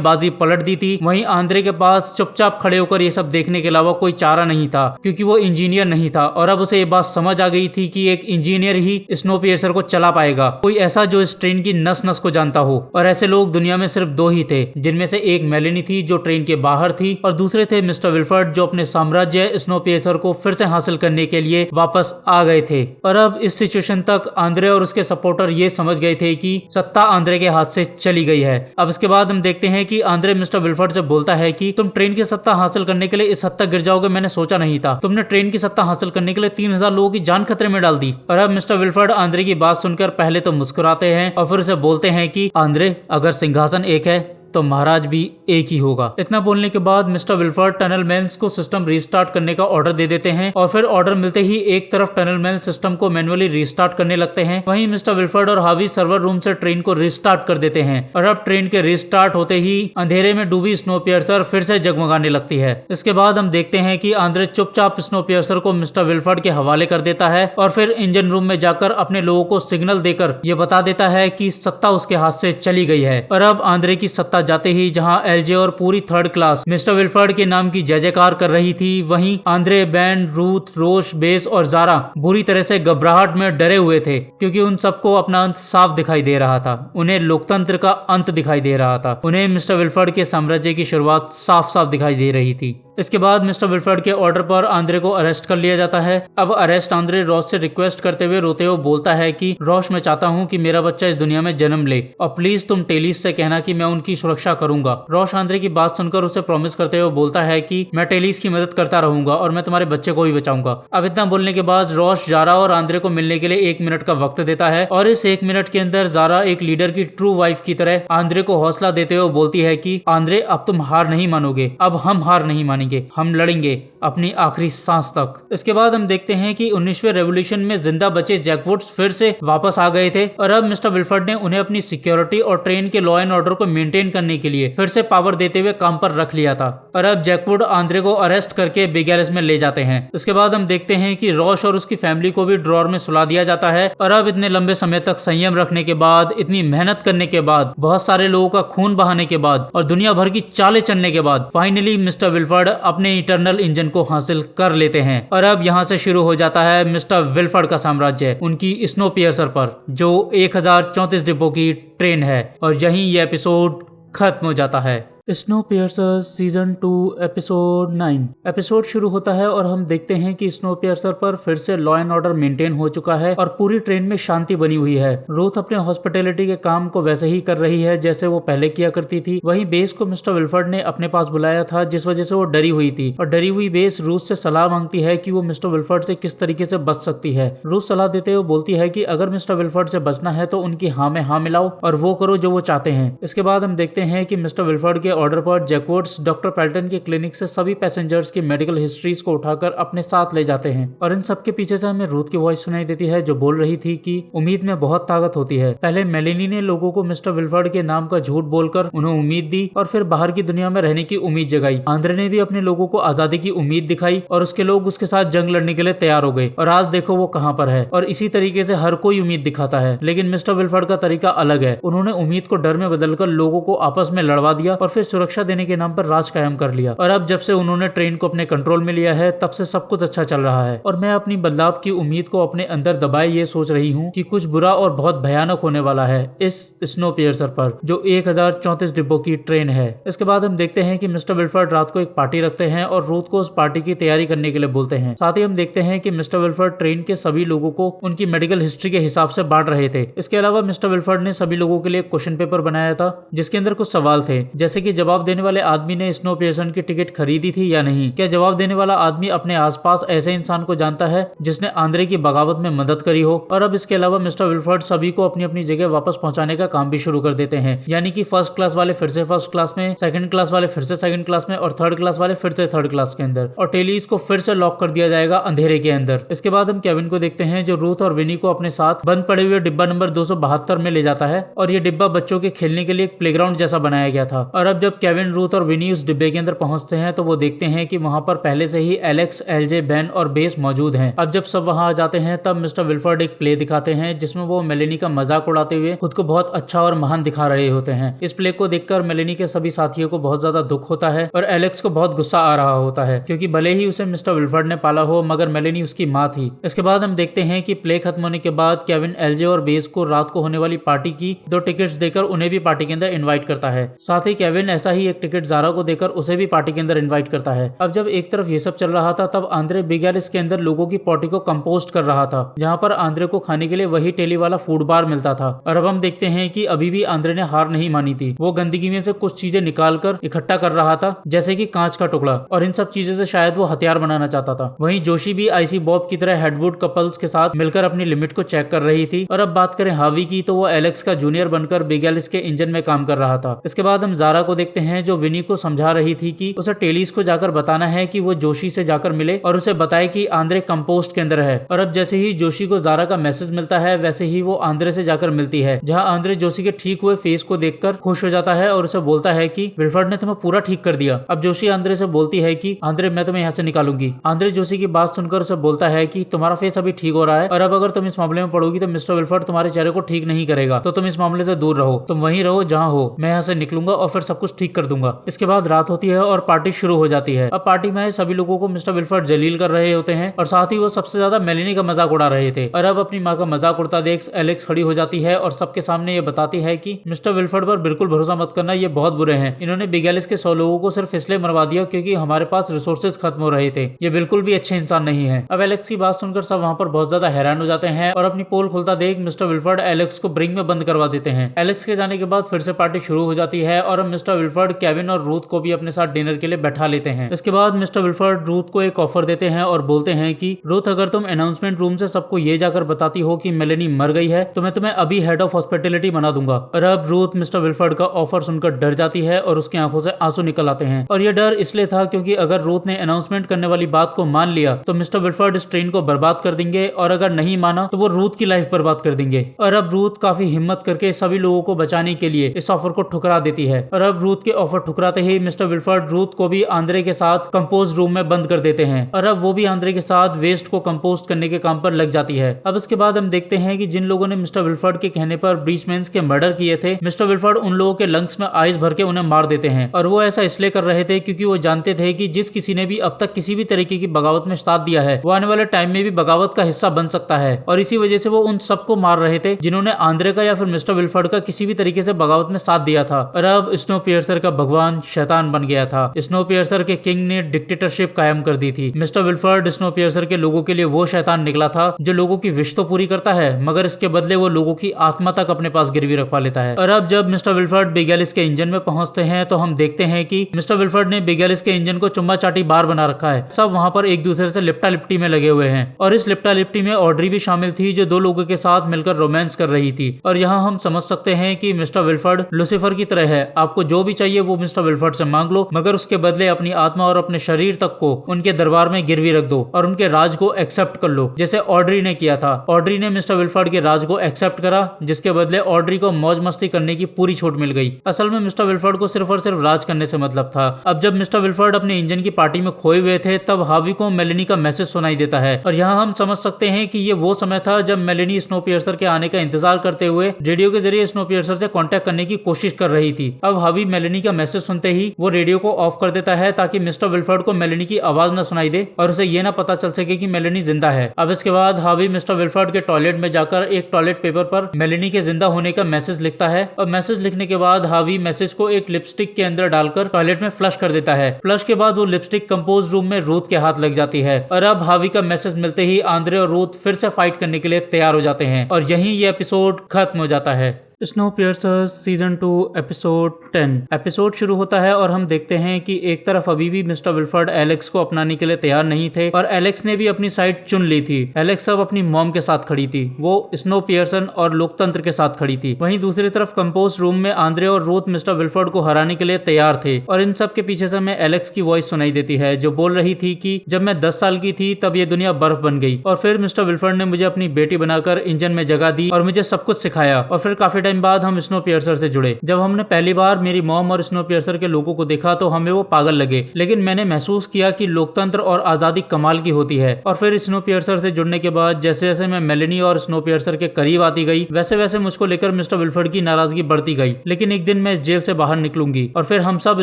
बाजी पलट दी थी, वहीं आंद्रे के पास चुपचाप खड़े होकर ये सब देखने के अलावा कोई चारा नहीं था क्योंकि वो इंजीनियर नहीं था। और अब उसे ये बात समझ आ गई थी कि एक इंजीनियर ही स्नोपियर्सर को चला पाएगा, कोई ऐसा जो इस ट्रेन की नस नस को जानता हो। और ऐसे लोग दुनिया में सिर्फ 2 ही थे, जिनमें से एक मेलेनी थी जो ट्रेन के बाहर थी और दूसरे थे मिस्टर विल्फर्ड जो अपने साम्राज्य स्नोपियर्सर को फिर से हासिल करने के लिए वापस आ गए थे। और अब इस सिचुएशन तक आंद्रे और उसके सपोर्टर ये समझ गए थे कि सत्ता आंद्रे के हाथ से चली गई है। अब इसके बाद हम देखते हैं कि आंद्रे मिस्टर विल्फर्ड से बोलता है कि तुम ट्रेन की सत्ता हासिल करने के लिए इस हद तक गिर जाओगे मैंने सोचा नहीं था, तुमने ट्रेन की सत्ता हासिल करने के लिए 3000 लोगों की जान खतरे में डाल दी। और अब मिस्टर विल्फर्ड आंद्रे की बात सुनकर पहले तो मुस्कुराते हैं और फिर उसे बोलते हैं कि आंद्रे अगर सिंहासन एक है तो महाराज भी एक ही होगा। इतना बोलने के बाद मिस्टर विल्फर्ड टनल मैन्स को सिस्टम रीस्टार्ट करने का ऑर्डर दे देते हैं और फिर ऑर्डर मिलते ही एक तरफ टनल मैन सिस्टम को मैनुअली रीस्टार्ट करने लगते हैं, वहीं मिस्टर विल्फर्ड और हावी सर्वर रूम से ट्रेन को रीस्टार्ट कर देते हैं। और अब ट्रेन के रीस्टार्ट होते ही अंधेरे में डूबी स्नोपियर्सर फिर से जगमगाने लगती है। इसके बाद हम देखते हैं कि आंद्रे चुपचाप स्नोपियर्सर को मिस्टर विल्फर्ड के हवाले कर देता है और फिर इंजन रूम में जाकर अपने लोगों को सिग्नल देकर ये बता देता है कि सत्ता उसके हाथ से चली गई है और अब आंद्रे की सत्ता साथ जाते ही जहां एलजे और पूरी थर्ड क्लास मिस्टर विल्फर्ड के नाम की जय जयकार कर रही थी, वहीं आंद्रे, बेन, रूथ, रोश, बेस और जारा बुरी तरह से घबराहट में डरे हुए थे, क्योंकि उन सबको अपना अंत साफ दिखाई दे रहा था। उन्हें लोकतंत्र का अंत दिखाई दे रहा था। उन्हें मिस्टर विल्फर्ड के साम्राज्य की शुरुआत साफ साफ दिखाई दे रही थी। इसके बाद मिस्टर विल्फर्ड के ऑर्डर पर आंद्रे को अरेस्ट कर लिया जाता है। अब अरेस्ट आंद्रे रॉस से रिक्वेस्ट करते हुए रोते हुए बोलता है कि रॉस, मैं चाहता हूं कि मेरा बच्चा इस दुनिया में जन्म ले और प्लीज तुम टेलिस से कहना कि मैं उनकी सुरक्षा करूंगा। रॉस आंद्रे की बात सुनकर उसे प्रॉमिस करते हुए बोलता है कि मैं टेलिस की मदद करता रहूंगा और मैं तुम्हारे बच्चे को भी बचाऊंगा। अब इतना बोलने के बाद रॉस जारा और आंद्रे को मिलने के लिए 1 मिनट का वक्त देता है और इस 1 मिनट के अंदर जारा एक लीडर की ट्रू वाइफ की तरह आंद्रे को हौसला देते हुए बोलती है कि आंद्रे, अब तुम हार नहीं मानोगे, अब हम हार नहीं मानेंगे, हम लड़ेंगे अपनी आखिरी सांस तक। इसके बाद हम देखते हैं कि 19वें रेवोल्यूशन में जिंदा बचे जैकवुड्स फिर से वापस आ गए थे और अब मिस्टर विल्फर्ड ने उन्हें अपनी सिक्योरिटी और ट्रेन के लॉ एंड ऑर्डर को मेंटेन करने के लिए फिर से पावर देते हुए काम पर रख लिया था। और अब जैकवुड आंद्रे को अरेस्ट करके बिग एलिस में ले जाते हैं। उसके बाद हम देखते हैं कि रॉश और उसकी फैमिली को भी ड्रॉर में सुला दिया जाता है। और अब इतने लंबे समय तक संयम रखने के बाद, इतनी मेहनत करने के बाद, बहुत सारे लोगों का खून बहाने के बाद और दुनिया भर की चालें चलने के बाद फाइनली मिस्टर विल्फर्ड अपने इटर्नल इंजन को हासिल कर लेते हैं। और अब यहाँ से शुरू हो जाता है मिस्टर विल्फर्ड का साम्राज्य उनकी स्नोपियर्सर पर, जो 1034 डिब्बों की ट्रेन है। और यहीं ये एपिसोड खत्म हो जाता है। स्नोपियर्सर सीजन 2 एपिसोड 9 एपिसोड शुरू होता है और हम देखते हैं कि स्नोपियर्सर पर फिर से लॉ एंड ऑर्डर मेंटेन हो चुका है और पूरी ट्रेन में शांति बनी हुई है। रूथ अपने हॉस्पिटैलिटी के काम को वैसे ही कर रही है जैसे वो पहले किया करती थी। वहीं बेस को मिस्टर विल्फर्ड ने अपने पास बुलाया था, जिस वजह से वो डरी हुई थी। और डरी हुई बेस रूथ से सलाह मांगती है कि वो मिस्टर विल्फर्ड से किस तरीके से बच सकती है। रूथ सलाह देते हुए बोलती है कि अगर मिस्टर विल्फर्ड से बचना है तो उनकी हाँ में हाँ मिलाओ और वो करो जो वो चाहते हैं। इसके बाद हम देखते हैं कि मिस्टर विल्फर्ड के ऑर्डर पर जैकवुड्स डॉक्टर पैल्टन के क्लिनिक से सभी पैसेंजर्स की मेडिकल हिस्ट्रीज को उठाकर अपने साथ ले जाते हैं। और इन सबके पीछे से हमें रूथ की वॉइस सुनाई देती है जो बोल रही थी कि उम्मीद में बहुत ताकत होती है। पहले मेलेनी ने लोगों को मिस्टर विल्फर्ड के नाम का झूठ बोलकर उन्हें उम्मीद दी और फिर बाहर की दुनिया में रहने की उम्मीद जगाई। आंद्रे ने भी अपने लोगों को आजादी की उम्मीद दिखाई और उसके लोग उसके साथ जंग लड़ने के लिए तैयार हो गए। और आज देखो वो कहाँ पर है। और इसी तरीके से हर कोई उम्मीद दिखाता है, लेकिन मिस्टर विल्फर्ड का तरीका अलग है। उन्होंने उम्मीद को डर में बदलकर लोगों को आपस में लड़वा दिया और फिर सुरक्षा देने के नाम पर राज कायम कर लिया। और अब जब से उन्होंने ट्रेन को अपने कंट्रोल में लिया है तब से सब कुछ अच्छा चल रहा है। और मैं अपनी बदलाव की उम्मीद को अपने अंदर दबाए ये सोच रही हूँ कि कुछ बुरा और बहुत भयानक होने वाला है इस स्नोपियर्सर पर, जो 1034 डिब्बों की ट्रेन है। इसके बाद हम देखते हैं कि मिस्टर विल्फर्ड रात को एक पार्टी रखते हैं और रूथ को उस पार्टी की तैयारी करने के लिए बोलते हैं। साथ ही हम देखते हैं कि मिस्टर विल्फर्ड ट्रेन के सभी लोगों को उनकी मेडिकल हिस्ट्री के हिसाब से बांट रहे थे। इसके अलावा मिस्टर विल्फर्ड ने सभी लोगों के लिए क्वेश्चन पेपर बनाया था जिसके अंदर कुछ सवाल थे, जैसे कि जवाब देने वाले आदमी ने स्नोपियर्सर की टिकट खरीदी थी या नहीं। क्या जवाब देने वाला आदमी अपने आसपास ऐसे इंसान को जानता है जिसने आंद्रे की बगावत में मदद करी हो। और अब इसके अलावा मिस्टर विल्फर्ड सभी को अपनी अपनी जगह वापस पहुंचाने का काम भी शुरू कर देते हैं, यानी कि फर्स्ट क्लास वाले फिर से फर्स्ट क्लास में, सेकंड क्लास वाले फिर से सेकंड क्लास में और थर्ड क्लास वाले फिर से थर्ड क्लास के अंदर। और टेलीज को फिर से लॉक कर दिया जाएगा अंधेरे के अंदर। इसके बाद हम केविन को देखते हैं जो रूथ और विनी को अपने साथ बंद पड़े हुए डिब्बा नंबर 272 में ले जाता है। और ये डिब्बा बच्चों के खेलने के लिए एक प्लेग्राउंड जैसा बनाया गया था। और अब जब केविन, रूथ और विनी उस डिब्बे के अंदर पहुंचते हैं तो वो देखते हैं कि वहां पर पहले से ही एलेक्स, एलजे, बेन और बेस मौजूद हैं। अब जब सब वहां आ जाते हैं तब मिस्टर विल्फर्ड एक प्ले दिखाते हैं जिसमें वो मेलेनी का मजाक उड़ाते हुए खुद को बहुत अच्छा और महान दिखा रहे होते हैं। इस प्ले को देखकर मेलेनी के सभी साथियों को बहुत ज्यादा दुख होता है और एलेक्स को बहुत गुस्सा आ रहा होता है, क्योंकि भले ही उसे मिस्टर विल्फर्ड ने पाला हो मगर मेलेनी उसकी माँ थी। इसके बाद हम देखते हैं कि प्ले खत्म होने के बाद केविन, एलजे और बेस को रात को होने वाली पार्टी की 2 टिकट्स देकर उन्हें भी पार्टी के अंदर इन्वाइट करता है। साथ ही केविन ऐसा ही एक टिकट जारा को देकर उसे भी पार्टी के अंदर इन्वाइट करता है। अब जब एक तरफ ये सब चल रहा था तब आंद्रे बिग एलिस के अंदर लोगों की पॉटी को कंपोस्ट कर रहा था, जहाँ पर आंद्रे को खाने के लिए वही टेली वाला फूड बार मिलता था। और अब हम देखते हैं कि अभी भी आंद्रे ने हार नहीं मानी थी। वो गंदगी में से कुछ चीजें निकालकर इकट्ठा कर रहा था, जैसे कि कांच का टुकड़ा, और इन सब चीजों से शायद वो हथियार बनाना चाहता था। वहीं जोशी भी आईसी बॉब की तरह हेडवुड कपल्स के साथ मिलकर अपनी लिमिट को चेक कर रही थी। और अब बात करें हावी की तो वो एलेक्स का जूनियर बनकर बिग एलिस के इंजन में काम कर रहा था। इसके बाद हम जारा को देखते हैं जो विनी को समझा रही थी कि उसे टेलीस को जाकर बताना है कि वो जोशी से जाकर मिले और उसे बताए कि आंद्रे कंपोस्ट के अंदर है। और अब जैसे ही जोशी को जारा का मैसेज मिलता है वैसे ही वो आंद्रे से जाकर मिलती है, जहाँ आंद्रे जोशी के ठीक हुए फेस को देखकर खुश हो जाता है और उसे बोलता है कि विल्फर्ड ने तुम्हें पूरा ठीक कर दिया। अब जोशी आंद्रे से बोलती है कि आंद्रे मैं तुम्हें यहाँ से निकालूंगी। आंद्रे जोशी की बात सुनकर उसे बोलता है कि तुम्हारा फेस अभी ठीक हो रहा है और अब अगर तुम इस मामले में पड़ोगी तो मिस्टर विल्फर्ड तुम्हारे चेहरे को ठीक नहीं करेगा, तो तुम इस मामले से दूर रहो, तुम वहीं रहो जहाँ हो, मैं यहाँ से निकलूंगा और फिर सब कुछ ठीक कर दूंगा। इसके बाद रात होती है और पार्टी शुरू हो जाती है। अब पार्टी में सभी लोगों को मिस्टर विल्फर्ड जलील कर रहे होते हैं और साथ ही वो सबसे ज्यादा मेलेनी का मजाक उड़ा रहे थे। और अब अपनी माँ का मजाक उड़ता देख एलेक्स खड़ी हो जाती है और सबके सामने ये बताती है कि मिस्टर विल्फर्ड पर बिल्कुल भरोसा मत करना, ये बहुत बुरे हैं। इन्होंने बिग एलिस के 100 लोगों को सिर्फ इसलिए मरवा दिया क्योंकि हमारे पास रिसोर्सेज खत्म हो रहे थे, ये बिल्कुल भी अच्छे इंसान नहीं है। अब एलेक्स की बात सुनकर सब वहाँ पर बहुत ज्यादा हैरान हो जाते हैं और अपनी पोल खुलता देख मिस्टर विल्फर्ड एलेक्स को ब्रिंग में बंद करवा देते हैं। एलेक्स के जाने के बाद फिर से पार्टी शुरू हो जाती है और अब मिस्टर विल्फर्ड केविन और रूथ को भी अपने साथ डिनर के लिए बैठा लेते हैं। इसके बाद मिस्टर विल्फर्ड रूथ को एक ऑफर देते हैं और बोलते हैं कि रूथ अगर तुम अनाउंसमेंट रूम से सबको ये जाकर बताती हो कि मेलेनी मर गई है तो मैं तुम्हें अभी हेड ऑफ हॉस्पिटलिटी बना दूंगा। और अब रूथ मिस्टर विल्फर्ड का ऑफर सुनकर डर जाती है और उसकी आंखों से आंसू निकल आते हैं। और ये डर इसलिए था क्योंकि अगर रूथ ने अनाउंसमेंट करने वाली बात को मान लिया तो मिस्टर विल्फर्ड इस ट्रेन को बर्बाद कर देंगे और अगर नहीं माना तो वो रूथ की लाइफ बर्बाद कर देंगे। और अब रूथ काफी हिम्मत करके सभी लोगों को बचाने के लिए इस ऑफर को ठुकरा देती है। और अब रूथ के ऑफर ठुकराते ही मिस्टर विल्फर्ड रूथ को भी आंद्रे के साथ कंपोज रूम में बंद कर देते हैं और अब वो भी आंद्रे के साथ वेस्ट को कंपोस्ट करने के काम पर लग जाती है। अब इसके बाद हम देखते हैं कि जिन लोगों ने मिस्टर विल्फर्ड के कहने पर ब्रीचमैन्स के मर्डर किए थे, मिस्टर विल्फर्ड उन लोगों के लंग्स में आइस भर के उन्हें मार देते हैं। और वो ऐसा इसलिए कर रहे थे क्योंकि वो जानते थे कि जिस किसी ने भी अब तक किसी भी तरीके की बगावत में साथ दिया है वो आने वाले टाइम में भी बगावत का हिस्सा बन सकता है। और इसी वजह से वो उन सबको मार रहे थे जिन्होंने आंद्रे का या फिर मिस्टर विल्फर्ड का किसी भी तरीके से बगावत में साथ दिया था। और अब स्नो पियर्सर का भगवान शैतान बन गया था। स्नो पियर्सर के किंग ने डिक्टेटरशिप कायम कर दी थी। मिस्टर विल्फर्ड स्नो पियर्सर के लोगों के लिए वो शैतान निकला था जो लोगों की विश तो पूरी करता है मगर इसके बदले वो लोगों की आत्मा तक अपने पास गिरवी रखवा लेता है। और अब जब मिस्टर विल्फर्ड बिग एलिस के इंजन में पहुंचते हैं तो हम देखते हैं कि मिस्टर विल्फर्ड ने बिग एलिस के इंजन को चुम्मा चाटी बार बना रखा है। सब वहाँ पर एक दूसरे से लिपटा लिपटी में लगे हुए हैं और इस लिपटा लिपटी में ऑड्री भी शामिल थी जो 2 लोगों के साथ मिलकर रोमांस कर रही थी। और यहाँ हम समझ सकते हैं कि मिस्टर विल्फर्ड लूसीफर की तरह है, आपको जो भी चाहिए वो मिस्टर विल्फर्ड से मांग लो मगर उसके बदले अपनी आत्मा और अपने शरीर तक को उनके दरबार में गिरवी रख दो और उनके राज को एक्सेप्ट कर लो, जैसे ऑड्री ने किया था। ऑड्री ने मिस्टर विल्फर्ड के राज को एक्सेप्ट करा जिसके बदले ऑड्री को मौज मस्ती करने की पूरी छूट मिल गई। असल में मिस्टर विल्फर्ड को सिर्फ और सिर्फ राज करने से मतलब था। अब जब मिस्टर विल्फर्ड अपने इंजन की पार्टी में खोए हुए थे तब हावी को मेलेनी का मैसेज सुनाई देता है और यहाँ हम समझ सकते हैं कि ये वो समय था जब मेलेनी स्नो पियर्सर के आने का इंतजार करते हुए रेडियो के जरिए स्नो पियर्सर से कांटेक्ट करने की कोशिश कर रही थी। अब हावी मेलेनी का मैसेज सुनते ही वो रेडियो को ऑफ कर देता है ताकि मिस्टर विल्फर्ड को मेलेनी की आवाज न सुनाई दे और उसे ये ना पता चल सके कि मेलेनी जिंदा है। अब इसके बाद हावी मिस्टर विल्फर्ड के टॉयलेट में जाकर एक टॉयलेट पेपर पर मेलेनी के जिंदा होने का मैसेज लिखता है और मैसेज लिखने के बाद हावी मैसेज को एक लिपस्टिक के अंदर डालकर टॉयलेट में फ्लश कर देता है। फ्लश के बाद वो लिपस्टिक कंपोज रूम में रूथ के हाथ लग जाती है और अब हावी का मैसेज मिलते ही आंद्रे और रूथ फिर से फाइट करने के लिए तैयार हो जाते हैं और यहीं ये एपिसोड खत्म हो जाता है। स्नो पियर्सर्स सीजन 2 एपिसोड 10 एपिसोड शुरू होता है और हम देखते हैं कि एक तरफ अभी भी मिस्टर विल्फर्ड एलेक्स को अपनाने के लिए तैयार नहीं थे और एलेक्स ने भी अपनी साइड चुन ली थी। एलेक्स अब अपनी मॉम के साथ खड़ी थी, वो स्नो पियर्सन और लोकतंत्र के साथ खड़ी थी। वहीं दूसरी तरफ कंपोस्ट रूम में आंद्रे और रूथ मिस्टर विल्फर्ड को हराने के लिए तैयार थे और इन सब के पीछे से हमें एलेक्स की वॉइस सुनाई देती है जो बोल रही थी कि जब मैं 10 साल की थी तब ये दुनिया बर्फ बन गई और फिर मिस्टर विल्फर्ड ने मुझे अपनी बेटी बनाकर इंजन में जगह दी और मुझे सब कुछ सिखाया और फिर काफी टाइम बाद हम स्नो पियर्सर से जुड़े। जब हमने पहली बार मेरी मॉम और स्नो पियर्सर के लोगों को देखा तो हमें वो पागल लगे, लेकिन मैंने महसूस किया कि लोकतंत्र और आजादी कमाल की होती है। और फिर स्नो पियर्सर से जुड़ने के बाद जैसे जैसे मैं मेलेनी और स्नो पियर्सर के करीब आती गई वैसे वैसे मुझको लेकर मिस्टर विल्फर्ड की नाराजगी बढ़ती गई। लेकिन एक दिन मैं इस जेल से बाहर निकलूंगी और फिर हम सब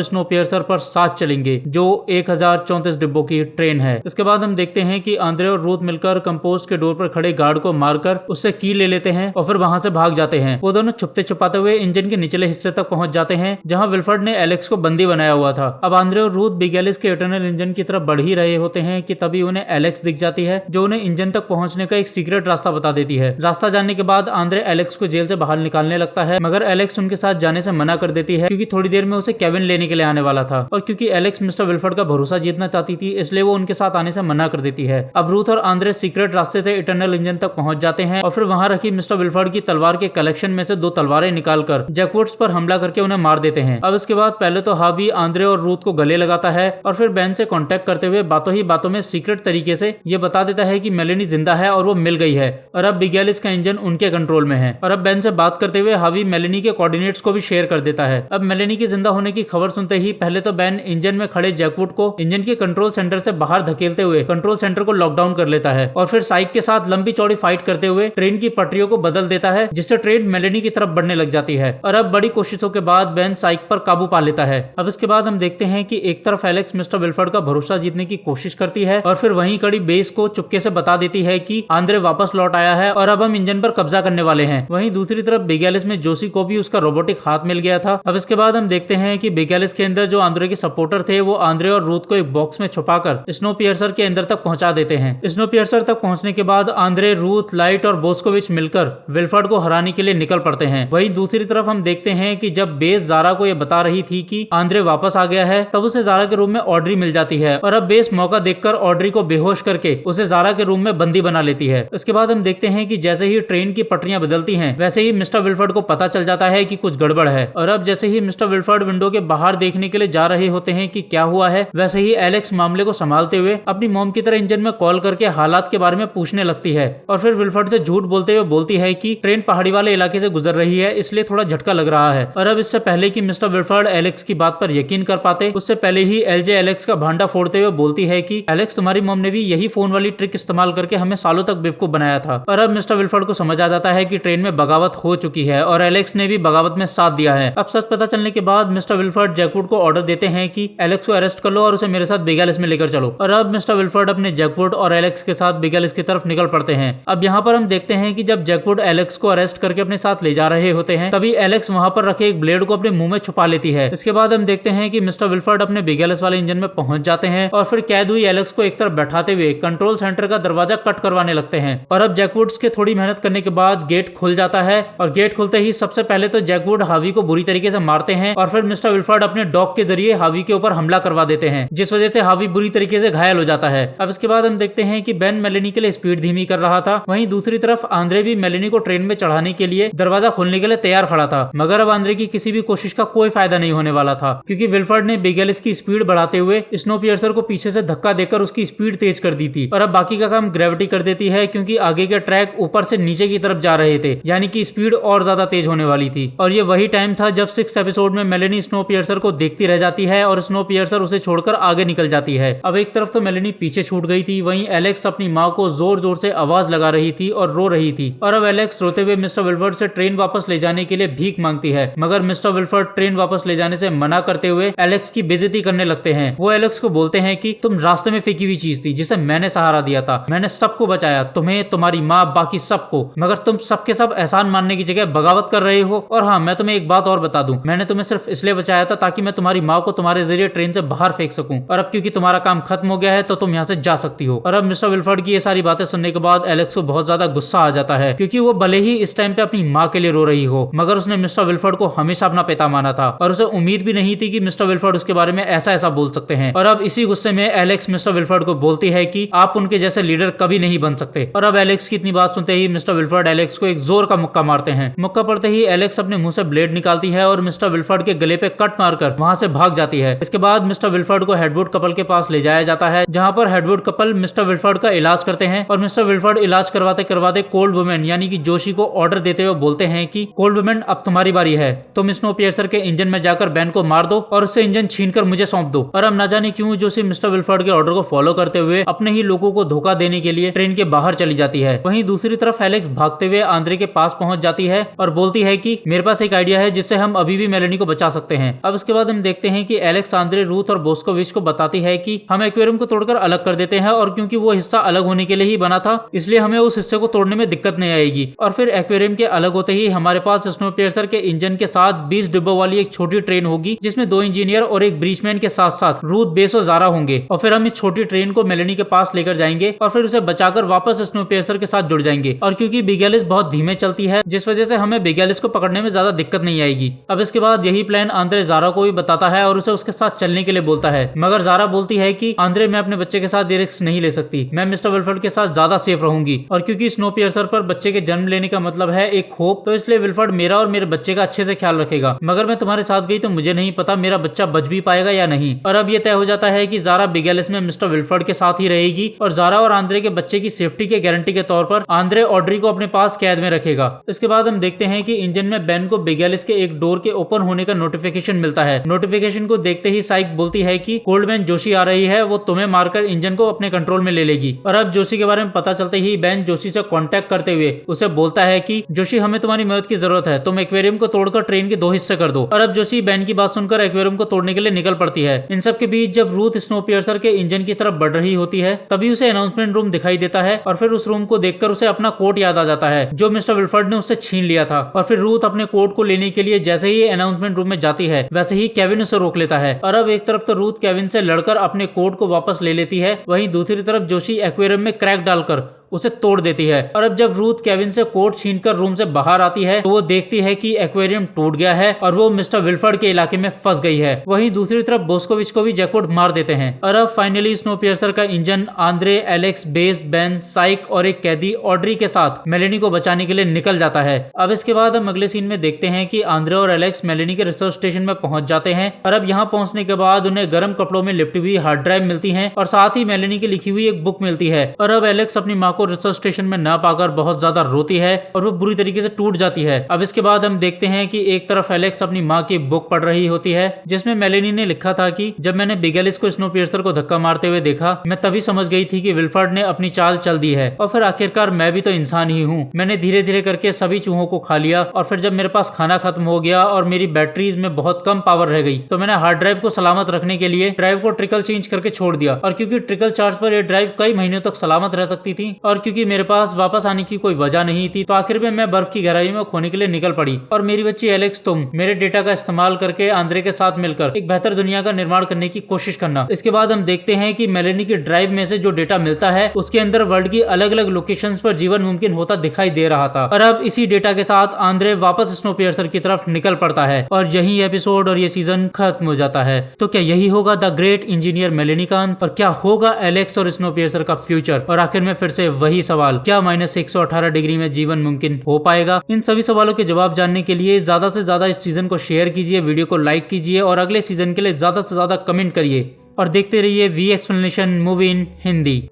स्नो पियर्सर पर साथ चलेंगे जो 1034 डिब्बों की ट्रेन है। इसके बाद हम देखते हैं कि आंद्रे और रूथ मिलकर कंपोस्ट के डोर पर खड़े गार्ड को मारकर उससे की ले लेते हैं और फिर वहां से भाग जाते हैं। वो दोनों छुपते छुपाते हुए इंजन के निचले हिस्से तक पहुंच जाते हैं जहां विल्फर्ड ने एलेक्स को बंदी बनाया हुआ था। अब आंद्रे और रूथ बिग एलिस के इटर्नल इंजन की तरफ बढ़ ही रहे होते हैं कि तभी उन्हें एलेक्स दिख जाती है जो उन्हें इंजन तक पहुंचने का एक सीक्रेट रास्ता बता देती है। रास्ता जानने के बाद आंद्रे एलेक्स को जेल से बाहर निकालने लगता है मगर एलेक्स उनके साथ जाने से मना कर देती है क्योंकि थोड़ी देर में उसे केविन लेने के लिए आने वाला था और क्योंकि एलेक्स मिस्टर विल्फर्ड का भरोसा जीतना चाहती थी इसलिए वो उनके साथ आने से मना कर देती है। अब रूथ और आंद्रे सीक्रेट रास्ते से इटर्नल इंजन तक पहुंच जाते हैं और फिर वहां रखी मिस्टर विल्फर्ड की तलवार के कलेक्शन में से 2 2 तलवारें निकालकर जैकवुड्स पर हमला करके उन्हें मार देते हैं। अब इसके बाद पहले तो हावी आंद्रे और रूथ को गले लगाता है और फिर बेन से कांटेक्ट करते हुए बातों ही बातों में सीक्रेट तरीके से ये बता देता है कि मेलेनी जिंदा है और वो मिल गई है और अब बिगेलिस का इंजन उनके कंट्रोल में है। और अब बेन से बात करते हुए हावी मेलेनी के कोऑर्डिनेट्स को भी शेयर कर देता है। अब मेलेनी के जिंदा होने की खबर सुनते ही पहले तो बेन इंजन में खड़े जैकवुड को इंजन के कंट्रोल सेंटर से बाहर धकेलते हुए कंट्रोल सेंटर को लॉकडाउन कर लेता है और फिर साइक के साथ लंबी चौड़ी फाइट करते हुए ट्रेन की पटरियों को बदल देता है, जिससे ट्रेन मेलेनी की तरफ बढ़ने लग जाती है। और अब बड़ी कोशिशों के बाद बेन साइक पर काबू पा लेता है। अब इसके बाद हम देखते हैं कि एक तरफ एलेक्स मिस्टर विल्फर्ड का भरोसा जीतने की कोशिश करती है और फिर वहीं खड़ी बेस को चुपके से बता देती है कि आंद्रे वापस लौट आया है और अब हम इंजन पर कब्जा करने वाले हैं। वहीं दूसरी तरफ बिगेलिस में जोशी को भी उसका रोबोटिक हाथ मिल गया था। अब इसके बाद हम देखते हैं कि बिगेलिस के अंदर जो आंद्रे के सपोर्टर थे वो आंद्रे और रूथ को एक बॉक्स में छुपाकर स्नो पियर्सर के अंदर तक पहुंचा देते हैं। स्नो पियर्सर तक पहुंचने के बाद आंद्रे, रूथ, लाइट और बोस्कोविच मिलकर विल्फर्ड को हराने के लिए निकल पड़ते हैं। वहीं दूसरी तरफ हम देखते हैं कि जब बेस जारा को यह बता रही थी कि आंद्रे वापस आ गया है, तब उसे जारा के रूम में ऑड्री मिल जाती है और अब बेस मौका देखकर ऑड्री को बेहोश करके उसे जारा के रूम में बंदी बना लेती है। इसके बाद हम देखते हैं कि जैसे ही ट्रेन की पटरियां बदलती हैं, वैसे ही मिस्टर विल्फर्ड को पता चल जाता है कि कुछ गड़बड़ है और अब जैसे ही मिस्टर विल्फर्ड विंडो के बाहर देखने के लिए जा रहे होते हैं कि क्या हुआ है, वैसे ही एलेक्स मामले को संभालते हुए अपनी मॉम की तरह इंजन में कॉल करके हालात के बारे में पूछने लगती है और फिर विल्फर्ड से झूठ बोलते हुए बोलती है कि ट्रेन पहाड़ी वाले इलाके से गुजर रही है, इसलिए थोड़ा झटका लग रहा है। और अब इससे पहले कि मिस्टर विल्फर्ड एलेक्स की बात पर यकीन कर पाते, उससे पहले ही एलजे एलेक्स का भांडा फोड़ते हुए बोलती है कि एलेक्स, तुम्हारी मॉम ने भी यही फोन वाली ट्रिक इस्तेमाल करके हमें सालों तक बेवकूफ बनाया था। और अब मिस्टर विल्फर्ड को समझ आ जाता है कि ट्रेन में बगावत हो चुकी है और एलेक्स ने भी बगावत में साथ दिया है। अब सच पता चलने के बाद मिस्टर विल्फर्ड जैकवुड को ऑर्डर देते हैं कि एलेक्स को अरेस्ट कर लो और उसे मेरे साथ बिगेलिस में लेकर चलो। और अब मिस्टर विल्फर्ड अपने जैकवुड और एलेक्स के साथ बिगेलिस की तरफ निकल पड़ते हैं। अब यहाँ पर हम देखते हैं कि जब जैकवुड एलेक्स को अरेस्ट करके अपने साथ ले जा रहे होते हैं, तभी एलेक्स वहां पर रखे एक ब्लेड को अपने मुंह में छुपा लेती है। इसके बाद हम देखते हैं कि मिस्टर विल्फर्ड अपने बिगेलिस वाले इंजन में पहुंच जाते हैं और फिर कैद हुई एलेक्स को एक तरफ बैठाते हुए कंट्रोल सेंटर का दरवाजा कट करवाने लगते हैं। और अब जैकवुड्स के थोड़ी मेहनत करने के बाद गेट खुल जाता है और गेट खुलते ही सबसे पहले तो जैकवुड हावी को बुरी तरीके से मारते हैं और फिर मिस्टर विल्फर्ड अपने डॉग के जरिए हावी के ऊपर हमला करवा देते हैं, जिस वजह से हावी बुरी तरीके से घायल हो जाता है। अब इसके बाद हम देखते हैं कि बेन मेलेनी के लिए स्पीड धीमी कर रहा था। वहीं दूसरी तरफ आंद्रे भी मेलेनी को ट्रेन में चढ़ाने के लिए दरवाजा खोलने के लिए तैयार खड़ा था, मगर अब आंद्रे की किसी भी कोशिश का कोई फायदा नहीं होने वाला था, क्योंकि विल्फर्ड ने बिगेलिस की स्पीड बढ़ाते हुए स्नो पियर्सर को पीछे से धक्का देकर उसकी स्पीड तेज कर दी थी और अब बाकी का काम ग्रेविटी कर देती है, क्योंकि आगे के ट्रैक ऊपर से नीचे की तरफ जा रहे थे, यानी कि स्पीड और ज्यादा तेज होने वाली थी। और ये वही टाइम था जब 6th एपिसोड में मेलेनी स्नो पियर्सर को देखती रह जाती है और स्नो पियर्सर उसे छोड़कर आगे निकल जाती है। अब एक तरफ तो मेलेनी पीछे छूट गई थी, वहीं एलेक्स अपनी माँ को जोर जोर से आवाज लगा रही थी और रो रही थी। और अब एलेक्स रोते हुए मिस्टर विल्फर्ड से ट्रेन वापस ले जाने के लिए भीख मांगती है, मगर मिस्टर विल्फर्ड ट्रेन वापस ले जाने से मना करते हुए एलेक्स की बेइज्जती करने लगते हैं। वो एलेक्स को बोलते हैं कि तुम रास्ते में फेंकी हुई चीज थी जिसे मैंने सहारा दिया था, मैंने सबको बचाया, तुम्हें, तुम्हारी माँ, बाकी सबको, मगर तुम सबके सब एहसान मानने की जगह बगावत कर रहे हो। और हाँ, मैं तुम्हें एक बात और बता दूं, मैंने तुम्हें सिर्फ इसलिए बचाया था ताकि मैं तुम्हारी माँ को तुम्हारे जरिए ट्रेन से बाहर फेंक सकूं, और अब क्योंकि तुम्हारा काम खत्म हो गया है तो तुम यहाँ से जा सकती हो। और अब मिस्टर विल्फर्ड की ये सारी बातें सुनने के बाद एलेक्स को बहुत ज्यादा गुस्सा आ जाता है, क्योंकि वो भले ही इस टाइम पे अपनी माँ के लिए रो रही हो, मगर उसने मिस्टर विल्फर्ड को हमेशा अपना पिता माना था और उसे उम्मीद भी नहीं थी कि मिस्टर विल्फर्ड उसके बारे में ऐसा ऐसा बोल सकते हैं। और अब इसी गुस्से में एलेक्स मिस्टर विल्फर्ड को बोलती है कि आप उनके जैसे लीडर कभी नहीं बन सकते। और अब एलेक्स की इतनी बात सुनते ही मिस्टर विल्फर्ड एलेक्स को एक जोर का मुक्का मारते हैं। मुक्का पड़ते ही एलेक्स अपने मुंह से ब्लेड निकालती है और मिस्टर विल्फर्ड के गले पे कट मारकर वहां से भाग जाती है। इसके बाद मिस्टर विल्फर्ड को हेडवुड कपल के पास ले जाया जाता है, जहां पर हेडवुड कपल मिस्टर विल्फर्ड का इलाज करते हैं। और मिस्टर विल्फर्ड इलाज करवाते करवाते कोल्ड वुमेन यानी कि जोशी को ऑर्डर देते हुए बोलते हैं कि कोल्ड वुमेन, अब तुम्हारी बारी है, तुम स्नो पियर्सर के इंजन में जाकर बेन को मार दो और उससे इंजन छीनकर मुझे सौंप दो। और अब न जाने क्यों जोशी मिस्टर विल्फर्ड के ऑर्डर को फॉलो करते हुए अपने ही लोगों को धोखा देने के लिए ट्रेन के बाहर चली जाती है। वहीं दूसरी तरफ एलेक्स भागते हुए आंद्रे के पास पहुंच जाती है और बोलती है कि मेरे पास एक आइडिया है जिससे हम अभी भी मेलेनी को बचा सकते हैं। अब इसके बाद हम देखते हैं कि एलेक्स आंद्रे, रूथ और बोस्कोविच को बताती है कि हम एक्वेरियम को तोड़कर अलग कर देते हैं और क्योंकि वो हिस्सा अलग होने के लिए ही बना था, इसलिए हमें उस हिस्से को तोड़ने में दिक्कत नहीं आएगी। और फिर एक्वेरियम के अलग होते ही हमारे पास स्नो पियर्सर के इंजन के साथ 20 डिब्बों वाली एक छोटी ट्रेन होगी, जिसमें 2 इंजीनियर और एक ब्रीचमैन के साथ साथ रूथ, बेस और जारा होंगे। और फिर हम इस छोटी ट्रेन को मेलेनी के पास लेकर जाएंगे और फिर उसे बचाकर वापस स्नो पियर्सर के साथ जुड़ जाएंगे। और क्योंकि बिगेलिस बहुत धीमे चलती है, जिस वजह से हमें बिगेलिस को पकड़ने में ज्यादा दिक्कत नहीं आएगी। अब इसके बाद यही प्लान आंद्रे जारा को भी बताता है और उसे उसके साथ चलने के लिए बोलता है, मगर जारा बोलती है कि आंद्रे, मैं अपने बच्चे के साथ ये रिस्क नहीं ले सकती, मैं मिस्टर विल्फर्ड के साथ ज्यादा सेफ रहूंगी। और क्योंकि स्नो पियर्सर पर बच्चे के जन्म लेने का मतलब है एक होप, तो इसलिए विल्फर्ड मेरा और मेरे बच्चे का अच्छे से ख्याल रखेगा, मगर मैं तुम्हारे साथ गई तो मुझे नहीं पता मेरा बच्चा बच भी पाएगा या नहीं। और अब ये तय हो जाता है कि ज़ारा बिग एलिस में मिस्टर विल्फर्ड के साथ ही रहेगी और ज़ारा और आंद्रे के बच्चे की सेफ्टी के गारंटी के तौर पर आंद्रे ऑड्री को अपने पास कैद में रखेगा। इसके बाद हम देखते हैं कि इंजन में बेन को बिग एलिस के एक डोर के ओपन होने का नोटिफिकेशन मिलता है। नोटिफिकेशन को देखते ही साइक बोलती है कि कोल्डमैन जोशी आ रही है, वो तुम्हें मारकर इंजन को अपने कंट्रोल में ले लेगी। और अब जोशी के बारे में पता चलते ही बेन जोशी से कांटेक्ट करते हुए उसे बोलता है कि जोशी हमें तुम्हारी मदद की जरूरत है, तुम एक्वेरियम को तोड़कर ट्रेन के 2 हिस्से कर दो। और अब जोशी बेन की बात सुनकर एक्वेरियम को तोड़ने के लिए निकल पड़ती है। इन सब के बीच जब रूथ स्नोपियर्सर के इंजन की तरफ बढ़ रही होती है तभी उसे अनाउंसमेंट रूम दिखाई देता है और फिर उस रूम को देखकर उसे अपना कोट याद आ जाता है जो मिस्टर विल्फर्ड ने उससे छीन लिया था। और फिर रूथ अपने कोट को लेने के लिए जैसे ही अनाउंसमेंट रूम में जाती है वैसे ही केविन उसे रोक लेता है। और अब एक तरफ तो रूथ केविन से लड़कर अपने कोट को वापस ले लेती है, वहीं दूसरी तरफ जोशी एक्वेरियम में क्रैक डालकर उसे तोड़ देती है। और अब जब रूथ केविन से कोट छीनकर रूम से बाहर आती है तो वो देखती है कि एक्वेरियम टूट गया है और वो मिस्टर विल्फर्ड के इलाके में फंस गई है। वहीं दूसरी तरफ बोस्कोविच को भी जैकपॉट मार देते हैं। और अब फाइनली स्नोपियर्सर का engine Andre, Alex, Bess, Ben, साइक और एक कैदी ऑड्री के साथ मेलेनी को बचाने के लिए निकल जाता है। अब इसके बाद हम अगले सीन में देखते हैं कि आंद्रे और एलेक्स मेलेनी के रिसर्च स्टेशन में पहुंच जाते हैं। और अब यहाँ पहुंचने के बाद उन्हें गर्म कपड़ों में लिपटी हुई हार्ड ड्राइव मिलती है और साथ ही मेलेनी की लिखी हुई एक बुक मिलती है। और अब एलेक्स अपनी माँ को रिसर्च स्टेशन में न पाकर बहुत ज्यादा रोती है और वो बुरी तरीके से टूट जाती है। अब इसके बाद हम देखते हैं कि एक तरफ एलेक्स अपनी माँ की बुक पढ़ रही होती है जिसमें मेलेनी ने लिखा था कि जब मैंने बिग एलिस को स्नोपियर्सर को धक्का मारते हुए देखा मैं तभी समझ गई थी कि विल्फर्ड ने अपनी चाल चल दी है और फिर आखिरकार मैं भी तो इंसान ही हूँ। मैंने धीरे धीरे करके सभी चूहों को खा लिया और फिर जब मेरे पास खाना खत्म हो गया और मेरी बैटरीज में बहुत कम पावर रह गई तो मैंने हार्ड ड्राइव को सलामत रखने के लिए ड्राइव को ट्रिकल चेंज करके छोड़ दिया। और क्योंकि ट्रिकल चार्ज पर यह ड्राइव कई महीनों तक सलामत रह सकती थी और क्योंकि मेरे पास वापस आने की कोई वजह नहीं थी तो आखिर में मैं बर्फ की गहराई में खोने के लिए निकल पड़ी। और मेरी बच्ची एलेक्स, तुम मेरे डेटा का इस्तेमाल करके आंद्रे के साथ मिलकर एक बेहतर दुनिया का निर्माण करने की कोशिश करना। इसके बाद हम देखते हैं कि मेलेनी की ड्राइव में से जो डेटा मिलता है उसके अंदर वर्ल्ड की अलग अलग लोकेशंस पर जीवन मुमकिन होता दिखाई दे रहा था। और अब इसी डेटा के साथ आंद्रे वापस स्नोपियर्सर की तरफ निकल पड़ता है और यही एपिसोड और ये सीजन खत्म हो जाता है। तो क्या यही होगा द ग्रेट इंजीनियर मेलेनी का अंत और क्या होगा एलेक्स और स्नोपियर्सर का फ्यूचर? और आखिर में फिर से वही सवाल, क्या -118 डिग्री में जीवन मुमकिन हो पाएगा? इन सभी सवालों के जवाब जानने के लिए ज्यादा से ज्यादा इस सीजन को शेयर कीजिए, वीडियो को लाइक कीजिए और अगले सीजन के लिए ज्यादा से ज्यादा कमेंट करिए और देखते रहिए V explanation movie in Hindi.